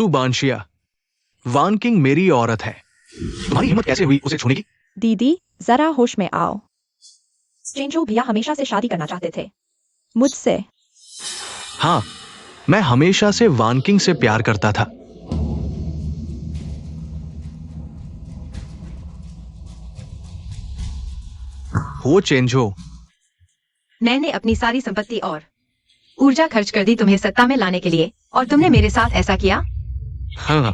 सुबांशिया, वान king मेरी औरत है। तुम्हारी हिम्मत कैसे हुई उसे छूने की? दीदी जरा होश में आओ। चेंजो भैया हमेशा से शादी करना चाहते थे मुझसे। हाँ, मैं हमेशा से वान किंग से प्यार करता था। हो चेंजो, मैंने अपनी सारी संपत्ति और ऊर्जा खर्च कर दी तुम्हें सत्ता में लाने के लिए, और तुमने मेरे साथ ऐसा किया? हाँ,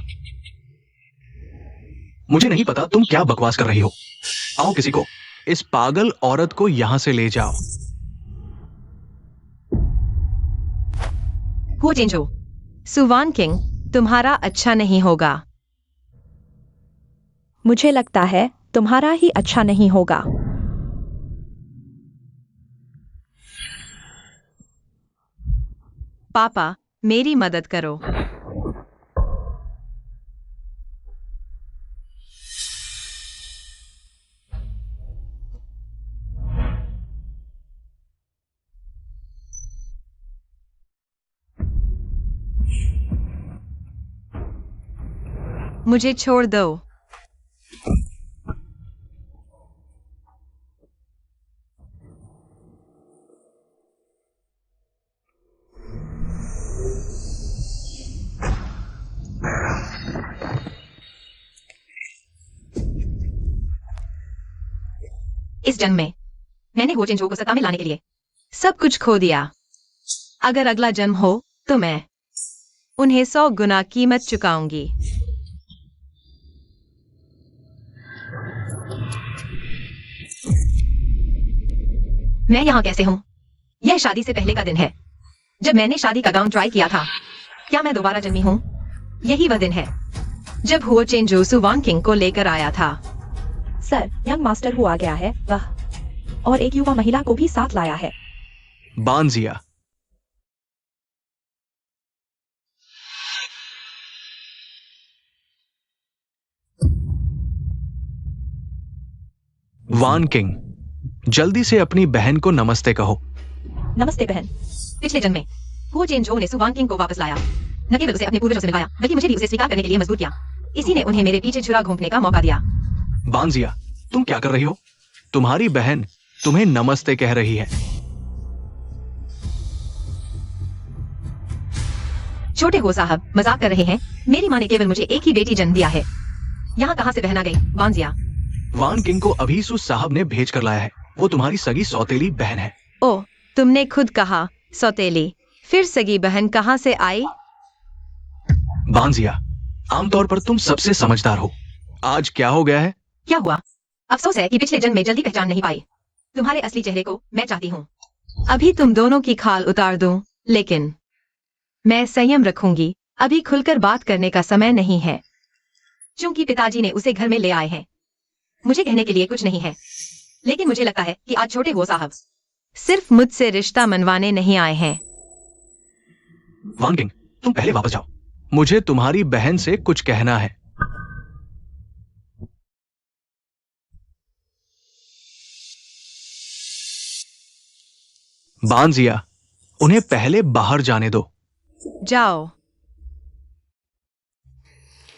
मुझे नहीं पता तुम क्या बकवास कर रही हो। आओ किसी को इस पागल औरत को यहां से ले जाओ। हो चेंजो, सुवान किंग तुम्हारा अच्छा नहीं होगा। मुझे लगता है तुम्हारा ही अच्छा नहीं होगा। पापा मेरी मदद करो। मुझे छोड़ दो। इस जन्म में मैंने हो चेंजो को सत्ता में लाने के लिए सब कुछ खो दिया। अगर अगला जन्म हो तो मैं उन्हें 100 गुना कीमत चुकाऊंगी। मैं यहाँ कैसे हूँ? यह शादी से पहले का दिन है, जब मैंने शादी का गाउन ट्राई किया था। क्या मैं दोबारा जन्मी हूँ? यही वह दिन है जब हुओ चेंजो सुवान किंग को लेकर आया था। सर, यंग मास्टर हुआ गया है वह, और एक युवा महिला को भी साथ लाया है। बांजिया, वान किंग, जल्दी से अपनी बहन को नमस्ते कहो। नमस्ते बहन। पिछले जन्म में हुओ चेंजो ने सुवान किंग को वापस लाया, न केवल उसे अपने पूर्वजों से मिलवाया बल्कि मुझे भी उसे स्वीकार करने के लिए मजबूर किया। इसी ने उन्हें मेरे पीछे छुरा घोंपने का मौका दिया। बांजिया, तुम क्या कर रही हो? तुम्हारी बहन तुम्हें नमस्ते कह रही है। छोटे हो साहब, मजाक कर रहे हैं। मेरी माँ ने केवल मुझे एक ही बेटी जन्म दिया है। यहाँ कहाँ से बहन आ गई? बांजिया, वान किंग को अभी सु साहब ने भेज कर लाया है। वो तुम्हारी सगी सौतेली बहन है। ओ, तुमने खुद कहा सौतेली, फिर सगी बहन कहाँ से आई? बांजिया, आमतौर पर तुम सबसे समझदार हो। आज क्या हो गया है? क्या हुआ? अफसोस है कि पिछले जन्म में जल्दी पहचान नहीं पाई। तुम्हारे असली चेहरे को मैं चाहती हूँ। अभी तुम दोनों की खाल उतार दूं, लेकिन मैं संयम रखूंगी। अभी खुलकर बात करने का समय नहीं है, क्योंकि पिताजी ने उसे घर में ले आए हैं। मुझे कहने के लिए कुछ नहीं है, लेकिन मुझे लगता है कि आज छोटे हो साहब सिर्फ मुझसे रिश्ता मनवाने नहीं आए हैं। वान किंग, तुम पहले वापस जाओ। मुझे तुम्हारी बहन से कुछ कहना है। बांजिया, उन्हें पहले बाहर जाने दो। जाओ।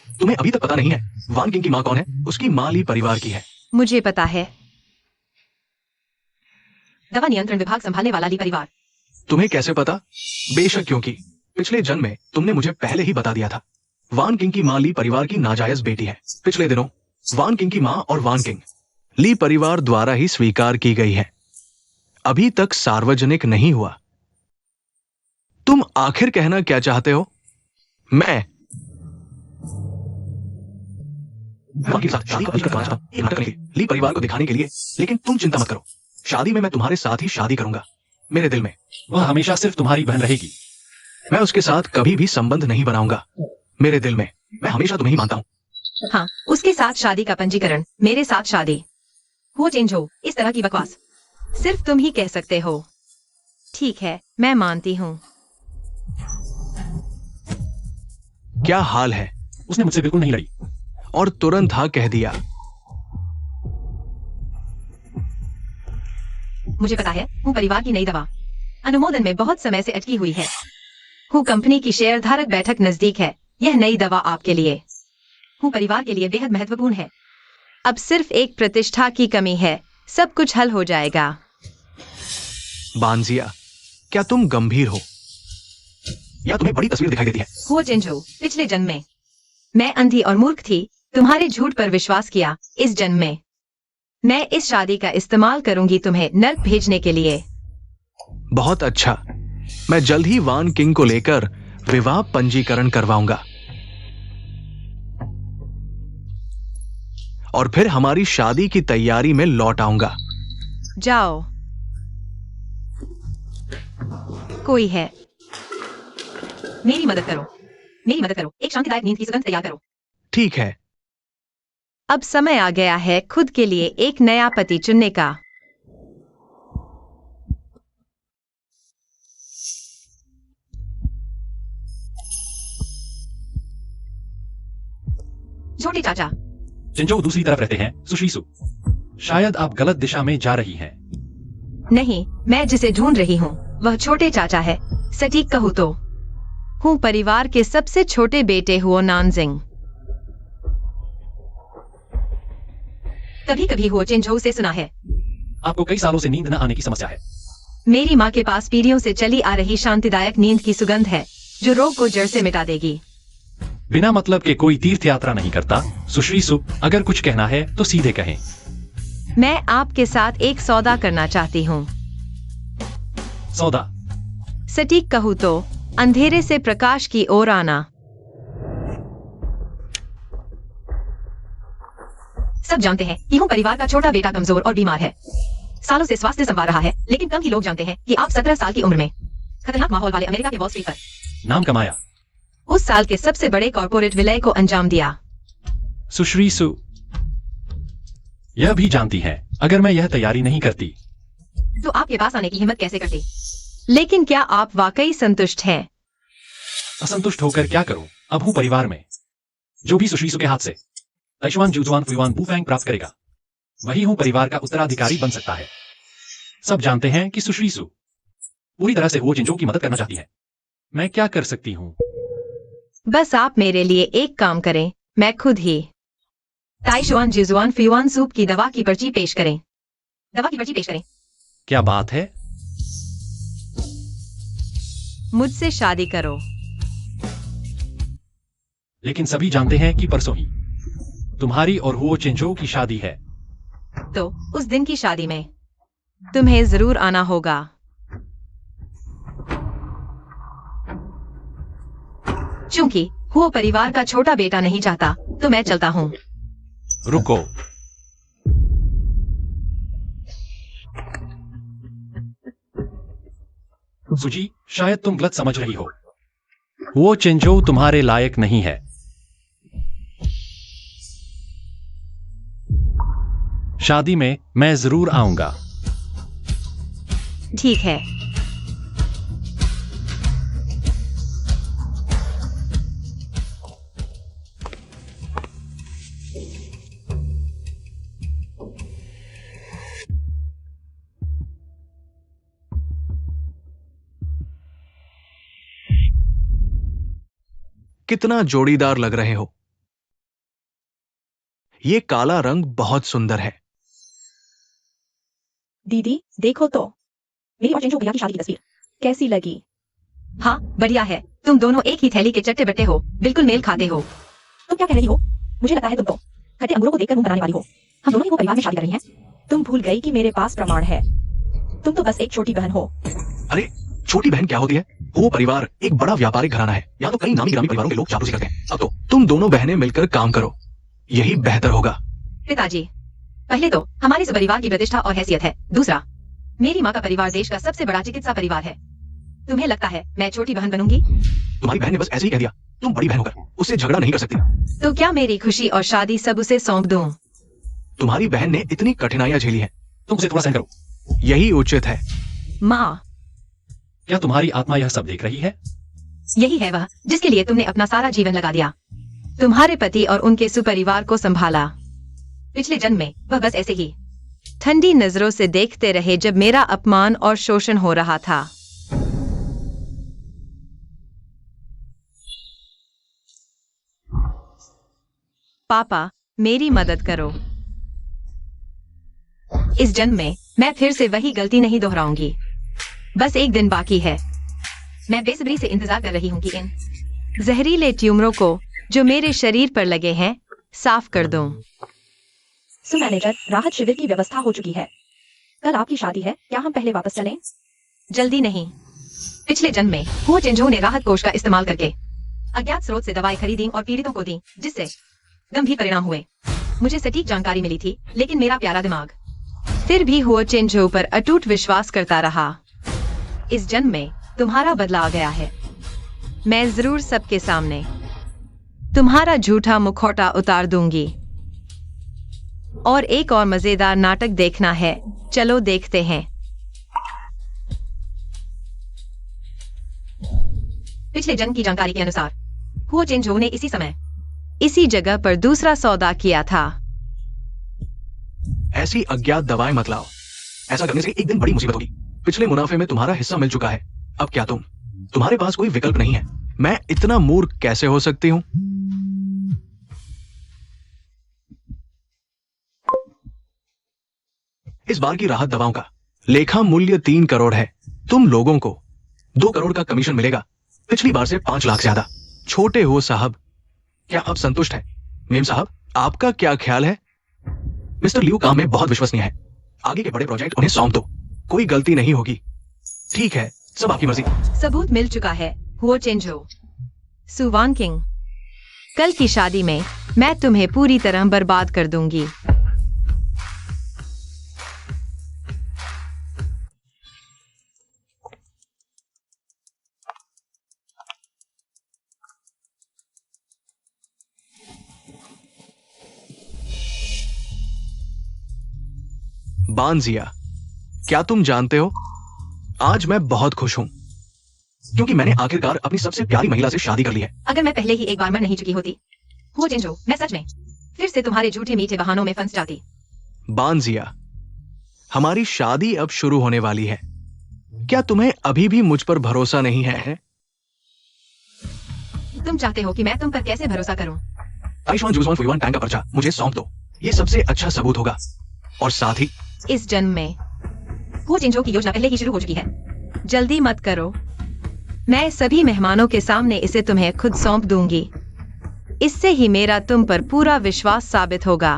तुम्हें अभी तक पता नहीं है वान किंग की माँ कौन है? उसकी माँ ली परिवार की है। मुझे पता है, दवा नियंत्रण विभाग संभालने वाला ली परिवार। तुम्हें कैसे पता? बेशक, क्योंकि पिछले जन्म में तुमने मुझे पहले ही बता दिया था। वान किंग की माँ ली परिवार की नाजायज बेटी है। पिछले दिनों वान किंग की माँ और वान किंग ली परिवार द्वारा ही स्वीकार की गई है। अभी तक सार्वजनिक नहीं हुआ। तुम आखिर कहना क्या चाहते हो? मैं वान के साथ शादी का करना चाहता हूं, नाटक करने के लिए, ली परिवार को दिखाने के लिए। लेकिन तुम चिंता मत करो, शादी में मैं तुम्हारे साथ ही शादी करूंगा। मेरे दिल में वह हमेशा सिर्फ तुम्हारी बहन रहेगी। मैं उसके साथ कभी भी संबंध नहीं बनाऊंगा। मेरे दिल में मैं हमेशा तुम्हें ही मानता हूं। हाँ, उसके साथ शादी का पंजीकरण, मेरे साथ शादी। वो चेंज हो, इस तरह की बकवास सिर्फ तुम ही कह सकते हो। ठीक है, मैं मानती हूँ। क्या हाल है? उसने मुझसे बिल्कुल नहीं लड़ी और तुरंत हाँ कह दिया। मुझे पता है, हूँ परिवार की नई दवा अनुमोदन में बहुत समय से अटकी हुई है। हूँ कंपनी की शेयरधारक बैठक नजदीक है। यह नई दवा आपके लिए हूँ परिवार के लिए बेहद महत्वपूर्ण है। अब सिर्फ एक प्रतिष्ठा की कमी है, सब कुछ हल हो जाएगा। बानजिया, क्या तुम गंभीर हो या तुम्हें बड़ी तस्वीर दिखाई देती है? हो चिंजू, पिछले जन्म में मैं अंधी और मूर्ख थी, तुम्हारे झूठ पर विश्वास किया। इस जन्म में मैं इस शादी का इस्तेमाल करूंगी तुम्हें नर्क भेजने के लिए। बहुत अच्छा, मैं जल्द ही वान किंग को लेकर विवाह पंजीकरण करवाऊंगा और फिर हमारी शादी की तैयारी में लौट आऊंगा। जाओ। कोई है? मेरी मदद करो, मेरी मदद करो। एक शांतिदायक नींद की सुगंध तैयार करो। ठीक है। अब समय आ गया है खुद के लिए एक नया पति चुनने का। छोटे चाचा। चिंजो दूसरी तरफ रहते हैं। सुशीसु, शायद आप गलत दिशा में जा रही हैं। नहीं, मैं जिसे ढूंढ रही हूँ वह छोटे चाचा है। सटीक कहूँ तो हूँ परिवार के सबसे छोटे बेटे हुओ नानजिंग। कभी कभी हुओ चिंजो से सुना है। आपको कई सालों से नींद न आने की समस्या है। मेरी माँ के पास पीढ़ियों से चली आ रही शांतिदायक नींद की सुगंध है जो रोग को जड़ से मिटा देगी। बिना मतलब के कोई तीर्थ यात्रा नहीं करता। सुश्रीसु, अगर कुछ कहना है तो सीधे कहें। मैं आपके साथ एक सौदा करना चाहती हूँ। सौदा? सटीक कहूँ तो अंधेरे से प्रकाश की ओर आना। सब जानते हैं कि हूँ परिवार का छोटा बेटा कमजोर और बीमार है। सालों से स्वास्थ्य संभाल रहा है, लेकिन कम ही लोग जानते हैं कि आप 17 साल की उम्र में खतरनाक माहौल वाले अमेरिका के वॉल स्ट्रीट पर नाम कमाया, उस साल के सबसे बड़े कॉर्पोरेट विलय को अंजाम दिया। सुश्रीसु यह भी जानती है अगर मैं यह तैयारी नहीं करती तो आपके पास आने की हिम्मत कैसे करती? लेकिन क्या आप वाकई संतुष्ट हैं? असंतुष्ट होकर क्या करूं? अब हूं परिवार में। जो भी सुश्रीसु के हाथ से तैशुआन जुजुआन फुयुआन बुफैंग प्राप्त करेगा वही हूं परिवार का उत्तराधिकारी बन सकता है। सब जानते हैं कि सुश्रीसु पूरी तरह से वो चिंजो की मदद करना चाहती है। मैं क्या कर सकती हूँ? बस आप मेरे लिए एक काम करें, मैं खुद ही ताइशुआन जुजुआन फुयुआन सूप की दवा की पर्ची पेश करें। दवा की पर्ची पेश करें। क्या बात है? मुझसे शादी करो। लेकिन सभी जानते हैं कि परसों ही तुम्हारी और हुओ चिंजो की शादी है। तो उस दिन की शादी में तुम्हें जरूर आना होगा। चूंकि हुओ परिवार का छोटा बेटा नहीं चाहता तो मैं चलता हूँ। रुको, सुजी, शायद तुम गलत समझ रही हो। वो चिंजो तुम्हारे लायक नहीं है। शादी में मैं जरूर आऊंगा। ठीक है। कितना जोड़ीदार लग रहे हो। ये काला रंग बहुत सुंदर है। दीदी देखो तो, मेरी और चिंजू भैया की शादी की तस्वीर कैसी लगी? हाँ, बढ़िया है। तुम दोनों एक ही थैली के चट्टे बट्टे हो, बिल्कुल मेल खाते हो। तुम क्या कह रही हो? मुझे लगता है तुम तो खट्टे अंगूरों को देखकर मुंह बनाने वाली हो। हम दोनों ही वो परिवार में शादी कर रही हैं। तुम भूल गई कि मेरे पास प्रमाण है। तुम तो बस एक छोटी बहन हो। अरे छोटी बहन क्या होती है? वो परिवार एक बड़ा व्यापारिक घराना है। यहाँ तो कई नामी गिरामी परिवारों के लोग चापलूसी करते हैं। अब तो तुम दोनों बहनें मिलकर काम करो, यही बेहतर होगा। पिताजी, पहले तो हमारे इस परिवार की प्रतिष्ठा और हैसियत है। दूसरा, मेरी माँ का परिवार देश का सबसे बड़ा चिकित्सा परिवार है। तुम्हें लगता है मैं छोटी बहन बनूंगी? तुम्हारी बहन ने बस ऐसे ही कह दिया। तुम बड़ी बहन होकर उससे झगड़ा नहीं कर सकती। तो क्या मेरी खुशी और शादी सब उसे सौंप दूं? तुम्हारी बहन ने इतनी कठिनाइयां झेली हैं, तुम उसे थोड़ा सहन करो। यही उचित है। माँ, क्या तुम्हारी आत्मा यह सब देख रही है? यही है वह जिसके लिए तुमने अपना सारा जीवन लगा दिया। तुम्हारे पति और उनके सुपरिवार को संभाला। पिछले जन्म में वह बस ऐसे ही ठंडी नजरों से देखते रहे जब मेरा अपमान और शोषण हो रहा था। पापा, मेरी मदद करो। इस जन्म में मैं फिर से वही गलती नहीं दोहराऊंगी। बस एक दिन बाकी है। मैं बेसब्री से इंतजार कर रही हूँ कि इन जहरीले ट्यूमरों को जो मेरे शरीर पर लगे हैं साफ कर दूं। मैनेजर, राहत शिविर की व्यवस्था हो चुकी है। कल आपकी शादी है, क्या हम पहले वापस चलें? जल्दी नहीं। पिछले जन्म में हुओ चिंझो ने राहत कोष का इस्तेमाल करके अज्ञात स्रोत से दवाएं खरीदी और पीड़ितों को दी, जिससे गंभीर परिणाम हुए। मुझे सटीक जानकारी मिली थी, लेकिन मेरा प्यारा दिमाग फिर भी हुओ चिंझो पर अटूट विश्वास करता रहा। इस जन्म में तुम्हारा बदला आ गया है। मैं जरूर सबके सामने तुम्हारा झूठा मुखौटा उतार दूंगी। और एक और मजेदार नाटक देखना है, चलो देखते हैं। पिछले जन्म की जानकारी के अनुसार हुओ चिंझो ने इसी समय इसी जगह पर दूसरा सौदा किया था। ऐसी अज्ञात दवाएं मत लाओ। ऐसा करने से एक दिन बड़ी मुसीबत होगी। पिछले मुनाफे में तुम्हारा हिस्सा मिल चुका है। अब क्या तुम्हारे पास कोई विकल्प नहीं है। मैं इतना मूर्ख कैसे हो सकती हूं? इस बार की राहत दवाओं का लेखा मूल्य 3 करोड़ है। तुम लोगों को 2 करोड़ का कमीशन मिलेगा, पिछली बार से 5 लाख ज्यादा। छोटे हो साहब, क्या आप संतुष्ट हैं? मेम साहब, आपका क्या ख्याल है? मिस्टर लियू काम में बहुत विश्वसनीय है। आगे के बड़े प्रोजेक्ट उन्हें सौंप दो, कोई गलती नहीं होगी। ठीक है, सब आपकी मर्जी। सबूत मिल चुका है हुओ चिंझो। सु वान किंग, कल की शादी में मैं तुम्हें पूरी तरह बर्बाद कर दूंगी। बानजिया, क्या तुम जानते हो, आज मैं बहुत खुश हूं क्योंकि मैंने आखिरकार अपनी सबसे प्यारी महिला से शादी कर ली है। अगर मैं पहले ही एक बार मर नहीं चुकी होती हुओ चिंझो, मैं सच में फिर से तुम्हारे झूठे मीठे बहानों में फंस जाती। बानजिया, हमारी शादी अब शुरू होने वाली है। क्या तुम्हें अभी भी मुझ पर भरोसा नहीं है? तुम चाहते हो कि मैं तुम पर कैसे भरोसा करूं? ताइशुआन जूजुआन फुयुआन टैंग का पर्चा मुझे सौंप दो। ये सबसे अच्छा सबूत होगा। और साथ ही इस जन्म में हुओ चिंझो की योजना पहले ही शुरू हो चुकी है। जल्दी मत करो, मैं सभी मेहमानों के सामने इसे तुम्हें खुद सौंप दूंगी। इससे ही मेरा तुम पर पूरा विश्वास साबित होगा।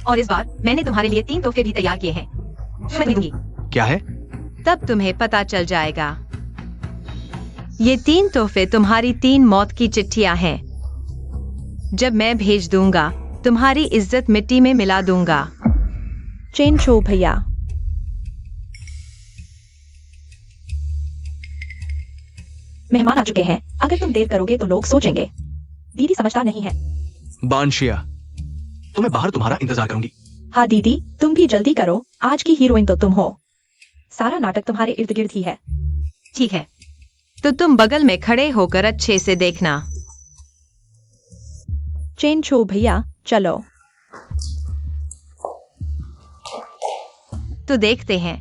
और इस बार मैंने तुम्हारे लिए 3 तोहफे भी तैयार किए हैं, जो मैं दूंगी। क्या है? तब तुम्हें पता चल जाएगा। ये 3 तोहफे तुम्हारी 3 मौत की चिट्ठियां हैं। जब मैं भेज दूंगा, तुम्हारी इज्जत मिट्टी में मिला दूंगा। चिंझो भैया, मेहमान आ चुके हैं। अगर तुम देर करोगे तो लोग सोचेंगे दीदी समझदार नहीं है। बानशिया, तो मैं बाहर तुम्हारा इंतजार करूंगी। हाँ दीदी, तुम भी जल्दी करो, आज की हीरोइन तो तुम हो। सारा नाटक तुम्हारे इर्द गिर्द ही है। ठीक है, तो तुम बगल में खड़े होकर अच्छे से देखना। चिंझो भैया, चलो। तो देखते हैं।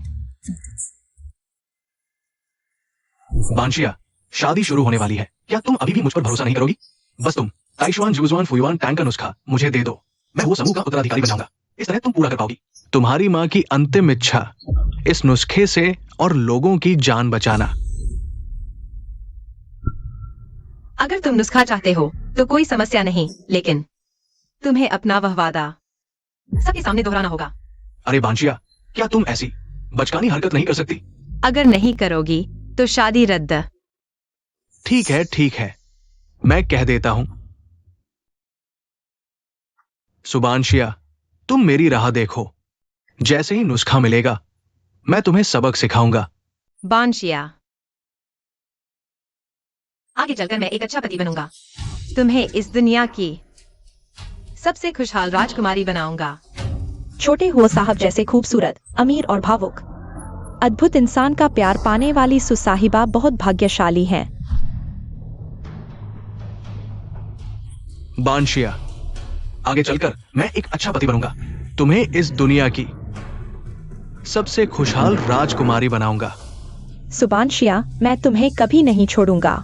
बानशिया, शादी शुरू होने वाली है। क्या तुम अभी भी मुझ पर भरोसा नहीं करोगी? बस तुम ताइशुआन जूजुआन फुयुआन टैंग का नुस्खा मुझे दे दो, मैं वो समूह का उत्तराधिकारी बन जाऊंगा। इस तरह तुम पूरा कर पाओगी तुम्हारी माँ की अंतिम इच्छा, इस नुस्खे से और लोगों की जान बचाना। अगर तुम नुस्खा चाहते हो तो कोई समस्या नहीं, लेकिन तुम्हें अपना वह वादा सबके सामने दोहराना होगा। अरे बानशिया, क्या तुम ऐसी बचकानी हरकत नहीं कर सकती? अगर नहीं करोगी तो शादी रद्द। ठीक है, मैं कह देता हूं। सुबानशिया, तुम मेरी राह देखो। जैसे ही नुस्खा मिलेगा, मैं तुम्हें सबक सिखाऊंगा। बानशिया, आगे चलकर मैं एक अच्छा पति बनूंगा। तुम्हें इस दुनिया की सबसे खुशहाल राजकुमारी बनाऊंगा। छोटे हुओ साहब जैसे खूबसूरत, अमीर और भावुक, अद्भुत इंसान का प्यार पाने वाली सुसाहिबा बहुत भाग्यशाली हैं। बानशिया, आगे चलकर मैं एक अच्छा पति बनूंगा। तुम्हें इस दुनिया की सबसे खुशहाल राजकुमारी बनाऊंगा। सुबानशिया, मैं तुम्हें कभी नहीं छोड़ूंगा।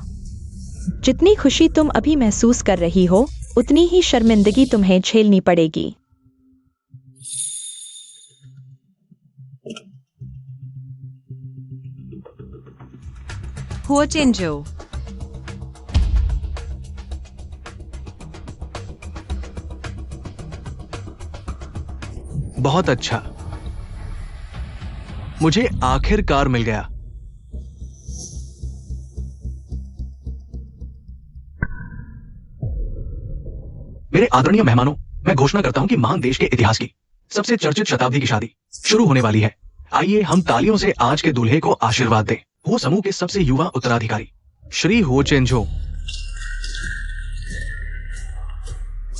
जितनी खुशी तुम अभी महसूस कर रही हो उतनी ही शर्मिंदगी तुम्हें झेलनी पड़ेगी। हुओ चेंजो। बहुत अच्छा, मुझे आखिरकार मिल गया। मेरे आदरणीय मेहमानों, मैं घोषणा करता हूं कि महान देश के इतिहास की सबसे चर्चित शताब्दी की शादी शुरू होने वाली है। आइए हम तालियों से आज के दूल्हे को आशीर्वाद दें। वो समूह के सबसे युवा उत्तराधिकारी श्री हो चेंजो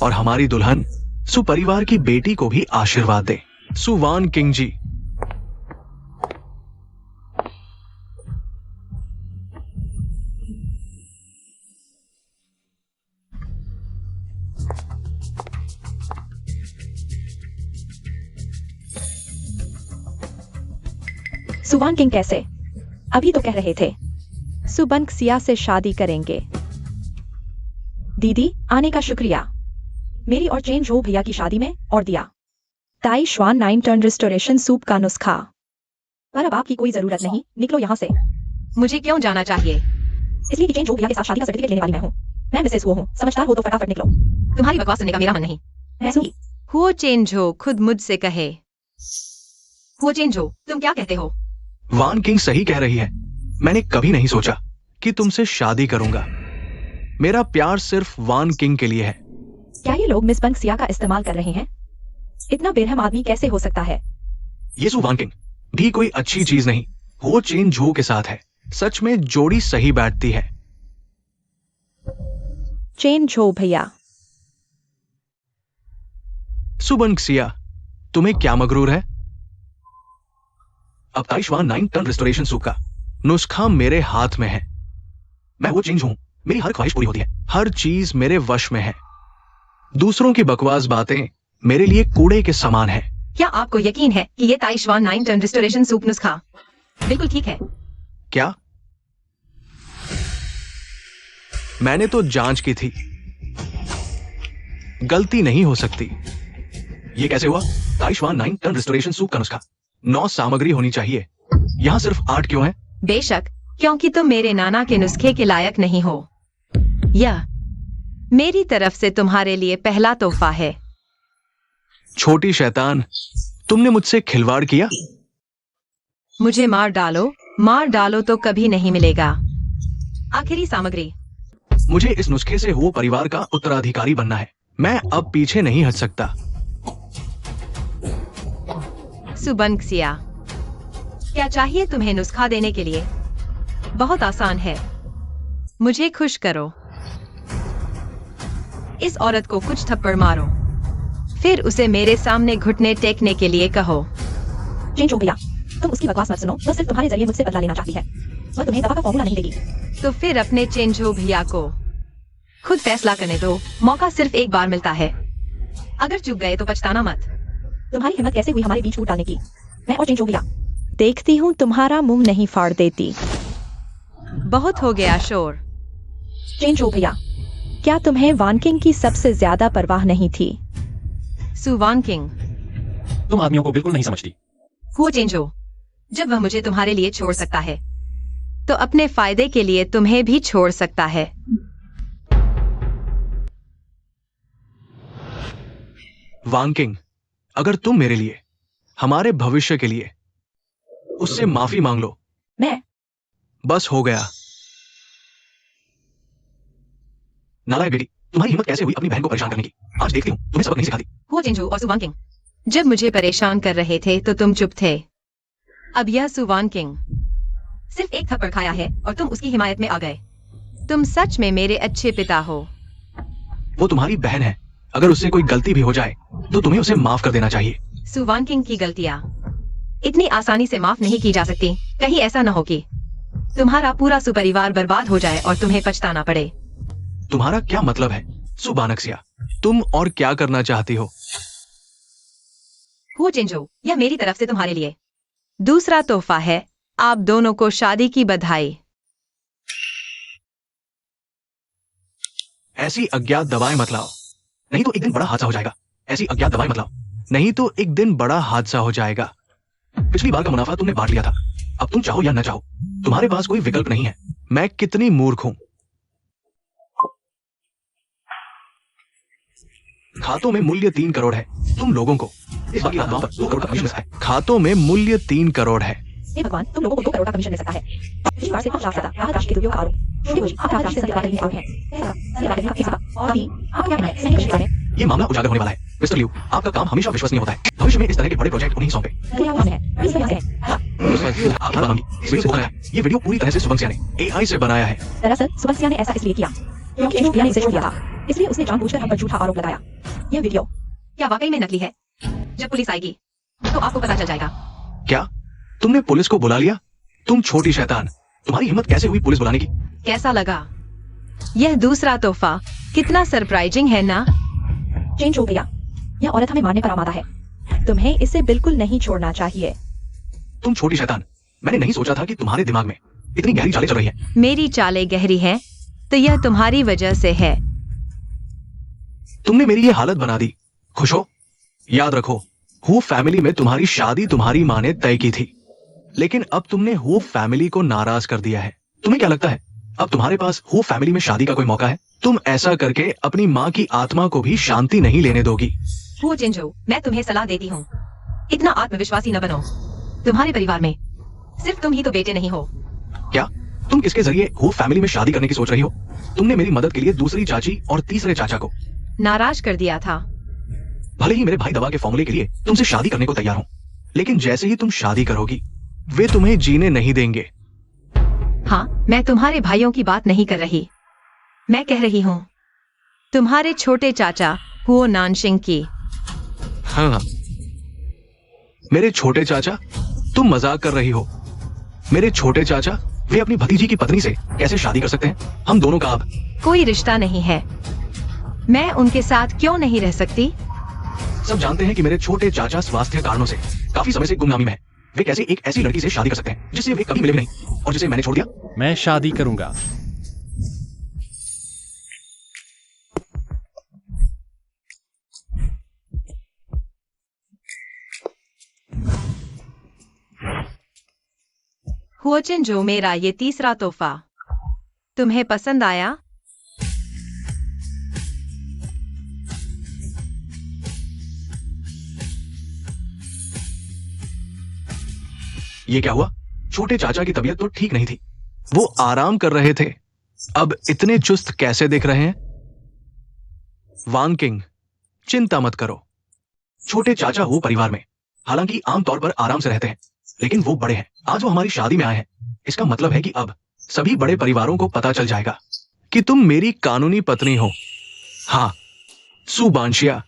और हमारी दुल्हन सुपरिवार की बेटी को भी आशीर्वाद दें, सु वान किंग जी। सुवान किंग कैसे? अभी तो कह रहे थे सुबंग सिया से शादी करेंगे। दीदी आने का शुक्रिया। मेरी और चेंज हो भैया की शादी में और दिया ताई श्वान 9 टर्न रिस्टोरेशन सूप का नुस्खा। पर अब आपकी कोई जरूरत नहीं, निकलो यहाँ से। मुझे क्यों जाना चाहिए? इसलिए कि चेंज हो भैया के साथ शादी का सर्टिफिकेट लेने वाली मैं हूँ। मैं मिसेस हुओ हूँ, समझदार हो तो फटाफट निकलो। तुम्हारी बकवास सुनने का मेरा मन नहीं। मैं सुनी। हुओ चेंजो खुद मुझसे कहे। हुओ चेंजो, तुम क्या कहते हो? वान किंग सही कह रही है। मैंने कभी नहीं सोचा कि तुमसे शादी करूंगा। मेरा प्यार सिर्फ वान किंग के लिए है। क्या ये लोग मिस बंग सिया का इस्तेमाल कर रहे हैं? इतना बेरहम आदमी कैसे हो सकता है? ये सु वान किंग भी कोई अच्छी चीज नहीं। वो चेन झो के साथ है। सच में जोड़ी सही बैठती है। चेन झो भैया। सुबंग सिया, तुम्हें क्या मगरूर है? अब ताइशवान 9 टन रिस्टोरेशन सूप का नुस्खा मेरे हाथ में है। मैं वो चेंज हूं, मेरी हर ख्वाहिश पूरी होती है। हर चीज मेरे वश में है। दूसरों की बकवास बातें मेरे लिए कूड़े के समान है। क्या आपको यकीन है कि ये ताइशवान 9 टन रिस्टोरेशन सूप नुस्खा बिल्कुल ठीक है? क्या? मैंने तो जांच की थी। गलती नहीं हो सकती। ये कैसे हुआ? ताइशवान 9 टन रिस्टोरेशन सूप का नुस्खा 9 सामग्री होनी चाहिए, यहां सिर्फ 8 क्यों है? बेशक, क्योंकि तुम मेरे नाना के नुस्खे के लायक नहीं हो। यह मेरी तरफ से तुम्हारे लिए पहला तोहफा है। छोटी शैतान, तुमने मुझसे खिलवाड़ किया। मुझे मार डालो तो कभी नहीं मिलेगा। आखिरी सामग्री। मुझे इस नुस्खे से वो परिवार का उत्तराधिकारी बनना है। मैं अब पीछे नहीं हट सकता। सुबंग सिया, क्या चाहिए तुम्हें नुस्खा देने के लिए? बहुत आसान है। मुझे खुश करो। इस औरत को कुछ थप्पड़ मारो, फिर उसे मेरे सामने घुटने टेकने के लिए कहो। चेंज हो भैया, तुम उसकी बकवास मत सुनो। वह सिर्फ तुम्हारे जरिए मुझसे बदला लेना चाहती है। वह तुम्हें दवा का फॉर्मूला नहीं देगी। तो फिर अपने चेंजो भैया को खुद फैसला करने दो। मौका सिर्फ एक बार मिलता है। अगर चूक गए तो पछताना मत। तुम्हारी हिम्मत कैसे हुई हमारे बीच फूट डालने की? मैं और चेंज हो भैया देखती हूँ तुम्हारा मुंह नहीं फाड़ देती। बहुत हो गया शोर। चेंज हो भैया, क्या तुम्हें वान किंग की सबसे ज्यादा परवाह नहीं थी? सुवान किंग, तुम आदमियों को बिल्कुल नहीं समझती। हुओ चेंजो, जब वह मुझे तुम्हारे लिए छोड़ सकता है तो अपने फायदे के लिए तुम्हें भी छोड़ सकता है। वान किंग, अगर तुम मेरे लिए, हमारे भविष्य के लिए उससे माफी मांग लो। मैं? बस हो गया। नालायक बेटी, तुम्हारी हिम्मत कैसे हुई अपनी बहन को परेशान करने की? आज देखती हूँ तुम्हें सबक नहीं सिखाती। हुओ चेंजो और सुवान किंग, जब मुझे परेशान कर रहे थे तो तुम चुप थे। अब यह सुवान किंग सिर्फ एक थप्पड़ खाया है और तुम उसकी हिमायत में आ गए। तुम सच में मेरे अच्छे पिता हो। वो तुम्हारी बहन है। अगर उससे कोई गलती भी हो जाए तो तुम्हें उसे माफ कर देना चाहिए। सुवान किंग की गलतियां इतनी आसानी से माफ नहीं की जा सकती। कहीं ऐसा न हो कि तुम्हारा पूरा सुपरिवार बर्बाद हो जाए और तुम्हें पछताना पड़े। तुम्हारा क्या मतलब है सुबानक्सिया? तुम और क्या करना चाहती हो? हुओ चेंजो, यह मेरी तरफ से तुम्हारे लिए दूसरा तोहफा है। आप दोनों को शादी की बधाई। ऐसी अज्ञात दवाएं मत लाओ, नहीं तो एक दिन बड़ा हादसा हो जाएगा। ऐसी अज्ञात दवाएं मत लाओ, नहीं तो एक दिन बड़ा हादसा हो जाएगा। पिछली बार का मुनाफा तुमने बांट लिया था, अब तुम चाहो या न चाहो तुम्हारे पास कोई विकल्प नहीं है। मैं कितनी मूर्ख हूं। खातों में मूल्य 3 करोड़ है। तुम लोगों को इस बाकी बात पर 2 करोड़ का कमीशन मिलता है। खातों में मूल्य 3 करोड़ है। हे भगवान, तुम लोगों को 2 करोड़ का कमीशन मिल सकता है। पिछली बार से कुछ लाभ ज्यादा, राहत राशि के दुरुपयोग का आरोप। छोटे कुछ आप राशि से संचालित करने के आरोप हैं। ऐसा बात नहीं सकता। और भी आप क्या कहना है सही कमीशन में? ये मामला उजागर होने वाला है। मिस्टर लिू, आपका काम हमेशा विश्वसनीय होता है। भविष्य में इस तरह के बड़े प्रोजेक्ट उन्हें सौंपे। क्या काम है? इस वजह से आपकी बात होगी। इस वीडियो को बनाया, ये वीडियो पूरी तरह से सुबंसिया ने AI से बनाया है। दरअसल सुबंसिया ने ऐसा इसलिए किया क्योंकि एनोपिया ने इसे छोड़ दिया था, इसलिए उसने जानबूझकर हम पर झूठा आरोप लगाया। यह वीडियो क्या वाकई में नकली है? जब पुलिस आएगी तो आपको पता चल जाएगा। क्या तुमने पुलिस को बुला लिया? तुम छोटी शैतान, तुम्हारी हिम्मत कैसे हुई पुलिस बुलाने की? कैसा लगा यह दूसरा तोहफा? कितना सरप्राइजिंग है ना? चेंज हो गया। यह औरत हमें मारने पर आमादा है। तुम्हें इसे बिल्कुल नहीं छोड़ना चाहिए। तुम छोटी शैतान, मैंने नहीं सोचा था कि तुम्हारे दिमाग में इतनी गहरी चालें चल रही है। मेरी चालें गहरी हैं तो यह तुम्हारी वजह से है। तुमने मेरी ये हालत बना दी। खुश हो? याद रखो, हू फैमिली में तुम्हारी शादी तुम्हारी माँ ने तय की थी, लेकिन अब तुमने हू फैमिली को नाराज कर दिया है। तुम्हें क्या लगता है अब तुम्हारे पास हू फैमिली में शादी का कोई मौका है? तुम ऐसा करके अपनी माँ की आत्मा को भी शांति नहीं लेने दोगी। वो जिंजो, मैं तुम्हें सलाह देती हूँ, इतना आत्मविश्वासी न बनो। तुम्हारे परिवार में सिर्फ तुम ही तो बेटे नहीं हो। क्या तुम किसके जरिए हू फैमिली में शादी करने की सोच रही हो? तुमने मेरी मदद के लिए दूसरी चाची और तीसरे चाचा को नाराज कर दिया था। भले ही मेरे भाई दवा के फॉर्मूले के लिए तुमसे शादी करने को तैयार हो, लेकिन जैसे ही तुम शादी करोगी वे तुम्हें जीने नहीं देंगे। हाँ, मैं तुम्हारे भाइयों की बात नहीं कर रही, मैं कह रही हूँ तुम्हारे छोटे चाचा हुओ नानशिंग की। हाँ, मेरे छोटे चाचा? तुम मजाक कर रही हो। मेरे छोटे चाचा वे अपनी भतीजी की पत्नी से कैसे शादी कर सकते हैं? हम दोनों का अब कोई रिश्ता नहीं है। मैं उनके साथ क्यों नहीं रह सकती? सब जानते हैं कि मेरे छोटे चाचा स्वास्थ्य कारणों से काफी समय से गुमनामी में है। वे कैसे एक ऐसी लड़की से शादी कर सकते हैं जिससे वे कभी मिले भी नहीं और जिसे मैंने छोड़ दिया? मैं शादी करूंगा। हुओ जिंजो, मेरा ये तीसरा तोहफा तुम्हें पसंद आया? ये क्या हुआ? छोटे चाचा की तबीयत तो ठीक नहीं थी, वो आराम कर रहे थे, अब इतने चुस्त कैसे दिख रहे हैं? वान किंग, चिंता मत करो। छोटे चाचा हो परिवार में हालांकि आमतौर पर आराम से रहते हैं, लेकिन वो बड़े हैं। आज वो हमारी शादी में आए हैं। इसका मतलब है कि अब सभी बड़े परिवारों को पता चल जाएगा कि तुम मेरी कानूनी पत्नी हो। हाँ, सुबांशिया,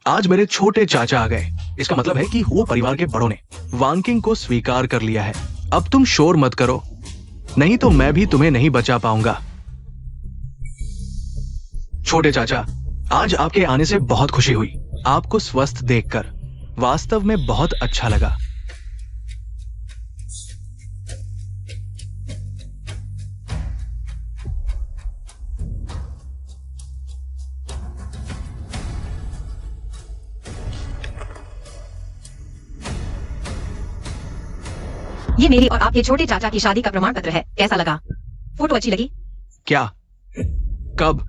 आज मेरे छोटे चाचा आ गए। इसका मतलब है कि वो परिवार के बड़ों ने वान किंग को स्वीकार कर लिया है। अब तुम शोर मत करो, नहीं तो मैं भी तुम्हें नहीं बचा पाऊंगा। छोटे चाचा, आज आपके आने से बहुत खुशी हुई। आपको स्वस्थ देखकर वास्तव में बहुत अच्छा लगा। ये मेरी और आपके छोटे चाचा की शादी का प्रमाण पत्र है। कैसा लगा? फोटो अच्छी लगी? क्या? कब?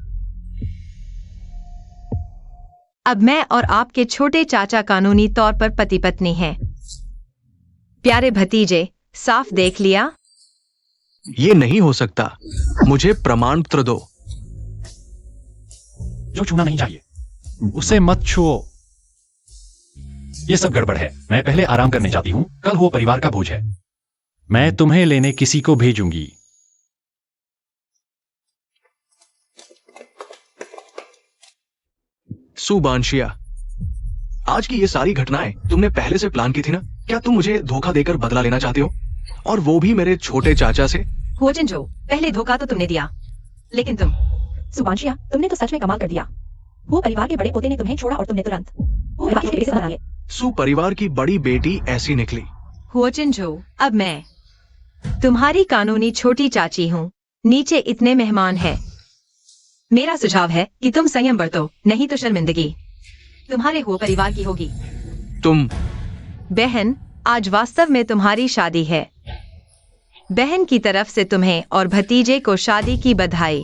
अब मैं और आपके छोटे चाचा कानूनी तौर पर पति पत्नी हैं। प्यारे भतीजे, साफ देख लिया? ये नहीं हो सकता, मुझे प्रमाण पत्र दो। जो छूना नहीं चाहिए उसे मत छुओ। ये सब गड़बड़ है। मैं पहले आराम करने जाती हूँ, कल वो परिवार का भोज है। मैं तुम्हें लेने किसी को भेजूंगी। सुबांशिया, आज की ये सारी घटनाएं तुमने पहले से प्लान की थी ना? क्या तुम मुझे धोखा देकर बदला लेना चाहते हो, और वो भी मेरे छोटे चाचा से? हो जिंजो, पहले धोखा तो तुमने दिया, लेकिन तुम सुबांशिया, तुमने तो सच में कमाल कर दिया। वो परिवार के बड़े पोते ने तुम्हें छोड़ा और तुमने तुरंत वो परिवार के बेइज्जत बना लिए। सुपरिवार की बड़ी बेटी ऐसी निकली। हो जिंजो, अब मैं तुम्हारी कानूनी छोटी चाची हूँ। नीचे इतने मेहमान हैं, मेरा सुझाव है कि तुम संयम बरतो, नहीं तो शर्मिंदगी तुम्हारे हो परिवार की होगी। तुम बहन, आज वास्तव में तुम्हारी शादी है। बहन की तरफ से तुम्हें और भतीजे को शादी की बधाई।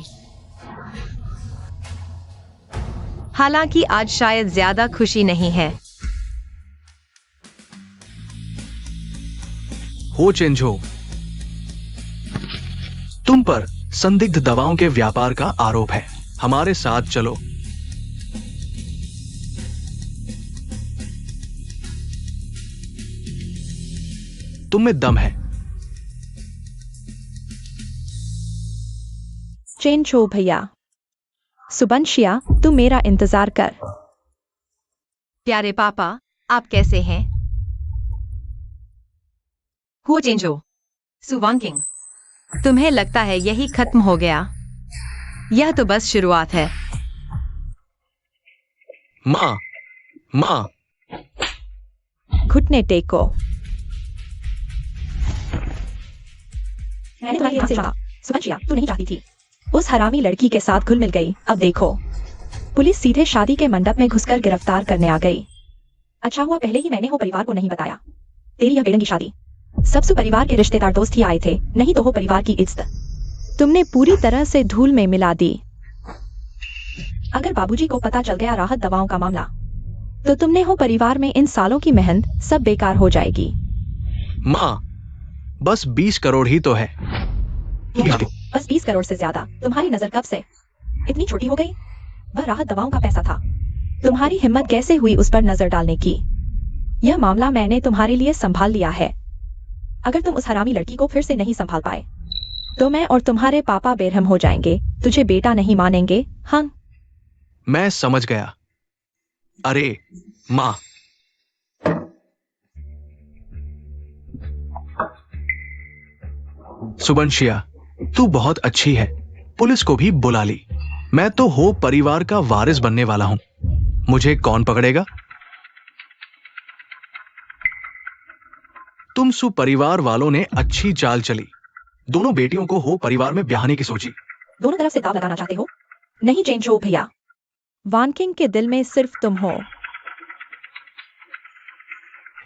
हालांकि आज शायद ज्यादा खुशी नहीं है। हो चेंजो, तुम पर संदिग्ध दवाओं के व्यापार का आरोप है। हमारे साथ चलो। तुम में दम है। चेन छो भैया। सुबंशिया, तू मेरा इंतजार कर। प्यारे पापा, आप कैसे हैं? हो चेंजो, सुवांकिंग, तुम्हें लगता है यही खत्म हो गया? यह तो बस शुरुआत है। माँ, माँ, घुटने टेको। मैंने तुम्हारी से कहा, सुबंशिया, तू नहीं चाहती थी। उस हरामी लड़की के साथ घुल मिल गई। अब देखो, पुलिस सीधे शादी के मंडप में घुसकर गिरफ्तार करने आ गई। अच्छा हुआ पहले ही मैंने हो परिवार को नहीं बताया। तेरी यह बेरंगी शादी, सब सु परिवार के रिश्तेदार दोस्त ही आए थे, नहीं तो हो परिवार की इज्जत तुमने पूरी तरह से धूल में मिला दी। अगर बाबूजी को पता चल गया राहत दवाओं का मामला, तो तुमने हो परिवार में इन सालों की मेहनत सब बेकार हो जाएगी। माँ, बस 20 करोड़ ही तो है। बस 20 करोड़ से ज्यादा तुम्हारी नजर कब से इतनी छोटी हो गई? वह राहत दवाओं का पैसा था। तुम्हारी हिम्मत कैसे हुई उस पर नजर डालने की? यह मामला मैंने तुम्हारे लिए संभाल लिया है। अगर तुम उस हरामी लड़की को फिर से नहीं संभाल पाए, तो मैं और तुम्हारे पापा बेरहम हो जाएंगे, तुझे बेटा नहीं मानेंगे। हाँ, मैं समझ गया। अरे माँ, सुबंशिया, तू बहुत अच्छी है। पुलिस को भी बुला ली। मैं तो हो परिवार का वारिस बनने वाला हूं। मुझे कौन पकड़ेगा? तुम सु परिवार वालों ने अच्छी चाल चली। दोनों बेटियों को हो परिवार में ब्याहने की सोची। दोनों तरफ से दाव लगाना चाहते हो? नहीं चेंज हो भैया, वानकिंग के दिल में सिर्फ तुम हो।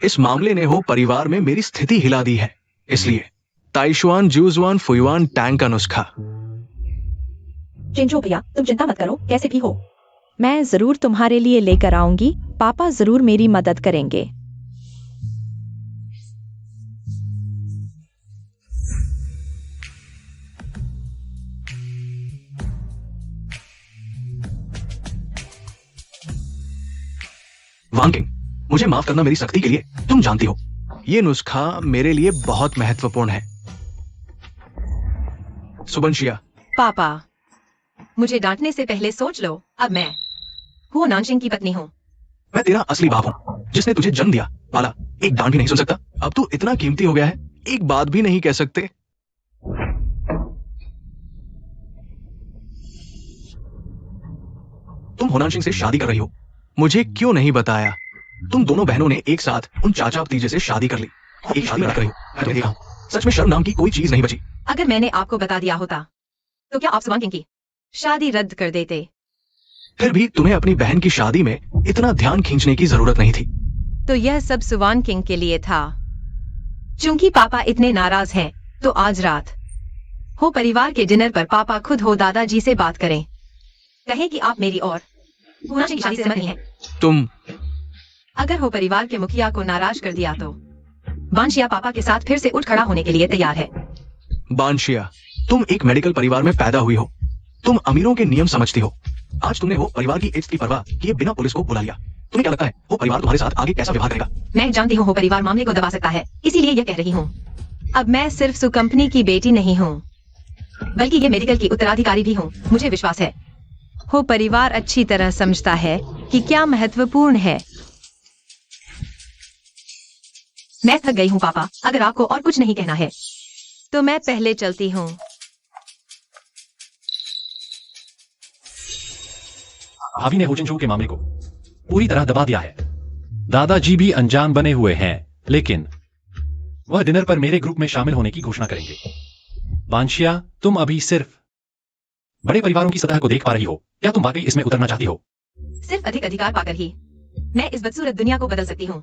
इस मामले ने हो परिवार में मेरी स्थिति हिला दी है। इसलिए ताइशुआन जूजुआन फुयुआन टैंग का नुस्खा। चेंज हो भैया, तुम चिंता मत करो, कैसे भी हो मैं जरूर तुम्हारे लिए लेकर आऊंगी। पापा जरूर मेरी मदद करेंगे। वांकिंग, मुझे माफ करना मेरी सख्ती के लिए। तुम जानती हो, ये नुस्खा मेरे लिए बहुत महत्वपूर्ण है। सुबंशिया, पापा, मुझे डांटने से पहले सोच लो। अब मैं हूँ नानशिंग की पत्नी हूँ। मैं तेरा असली बाप हूं, जिसने तुझे जन्म दिया पाला। एक डांट भी नहीं सुन सकता। अब तू इतना कीमती हो गया है, एक बात भी नहीं कह सकते। तुम होनान सिंह से शादी कर रही हो। मुझे क्यों नहीं बताया? तुम दोनों बहनों ने एक साथ उन चाचा भतीजे से शादी कर ली। एक शादी में रख रही हो। मैं तुम्हें देखा हूं। सच में शर्म नाम की कोई चीज नहीं बची। अगर मैंने आपको बता दिया होता, तो क्या आप सुवांकिंग की शादी रद्द कर देते? फिर भी तुम्हें अपनी बहन की शादी में इतना ध्यान खींचने की जरूरत नहीं थी। तो यह सब सुवांकिंग के लिए था। चूंकि पापा इतने नाराज हैं, तो आज रात हो परिवार के डिनर पर पापा खुद हो दादाजी से बात करें। कहें कि आप मेरी और होनान सिंह की शादी से सहमत नहीं हैं। तुम अगर हो परिवार के मुखिया को नाराज कर दिया, तो बांशिया पापा के साथ फिर से उठ खड़ा होने के लिए तैयार है। बांशिया, तुम एक मेडिकल परिवार में पैदा हुई हो। तुम अमीरों के नियम समझती हो। आज तुमने हो परिवार की इज्जत की परवाह किए बिना पुलिस को बुला लिया। तुम्हें क्या लगता है वो परिवार तुम्हारे साथ आगे कैसा व्यवहार करेगा? मैं जानती हूँ हो परिवार मामले को दबा सकता है, इसीलिए यह कह रही हूँ। अब मैं सिर्फ सु कंपनी की बेटी नहीं हूँ, बल्कि ये मेडिकल की उत्तराधिकारी भी हूँ। मुझे विश्वास है हो परिवार अच्छी तरह समझता है कि क्या महत्वपूर्ण है। मैं थक गई हूँ पापा। अगर आपको और कुछ नहीं कहना है, तो मैं पहले चलती हूँ। भाभी ने होचिन चो के मामले को पूरी तरह दबा दिया है। दादाजी भी अनजान बने हुए हैं, लेकिन वह डिनर पर मेरे ग्रुप में शामिल होने की घोषणा करेंगे। बांशिया, तुम अभी सिर्फ बड़े परिवारों की सतह को देख पा रही हो, क्या तुम वाकई इसमें उतरना चाहती हो? सिर्फ अधिक अधिकार पाकर ही मैं इस बदसूरत दुनिया को बदल सकती हूँ।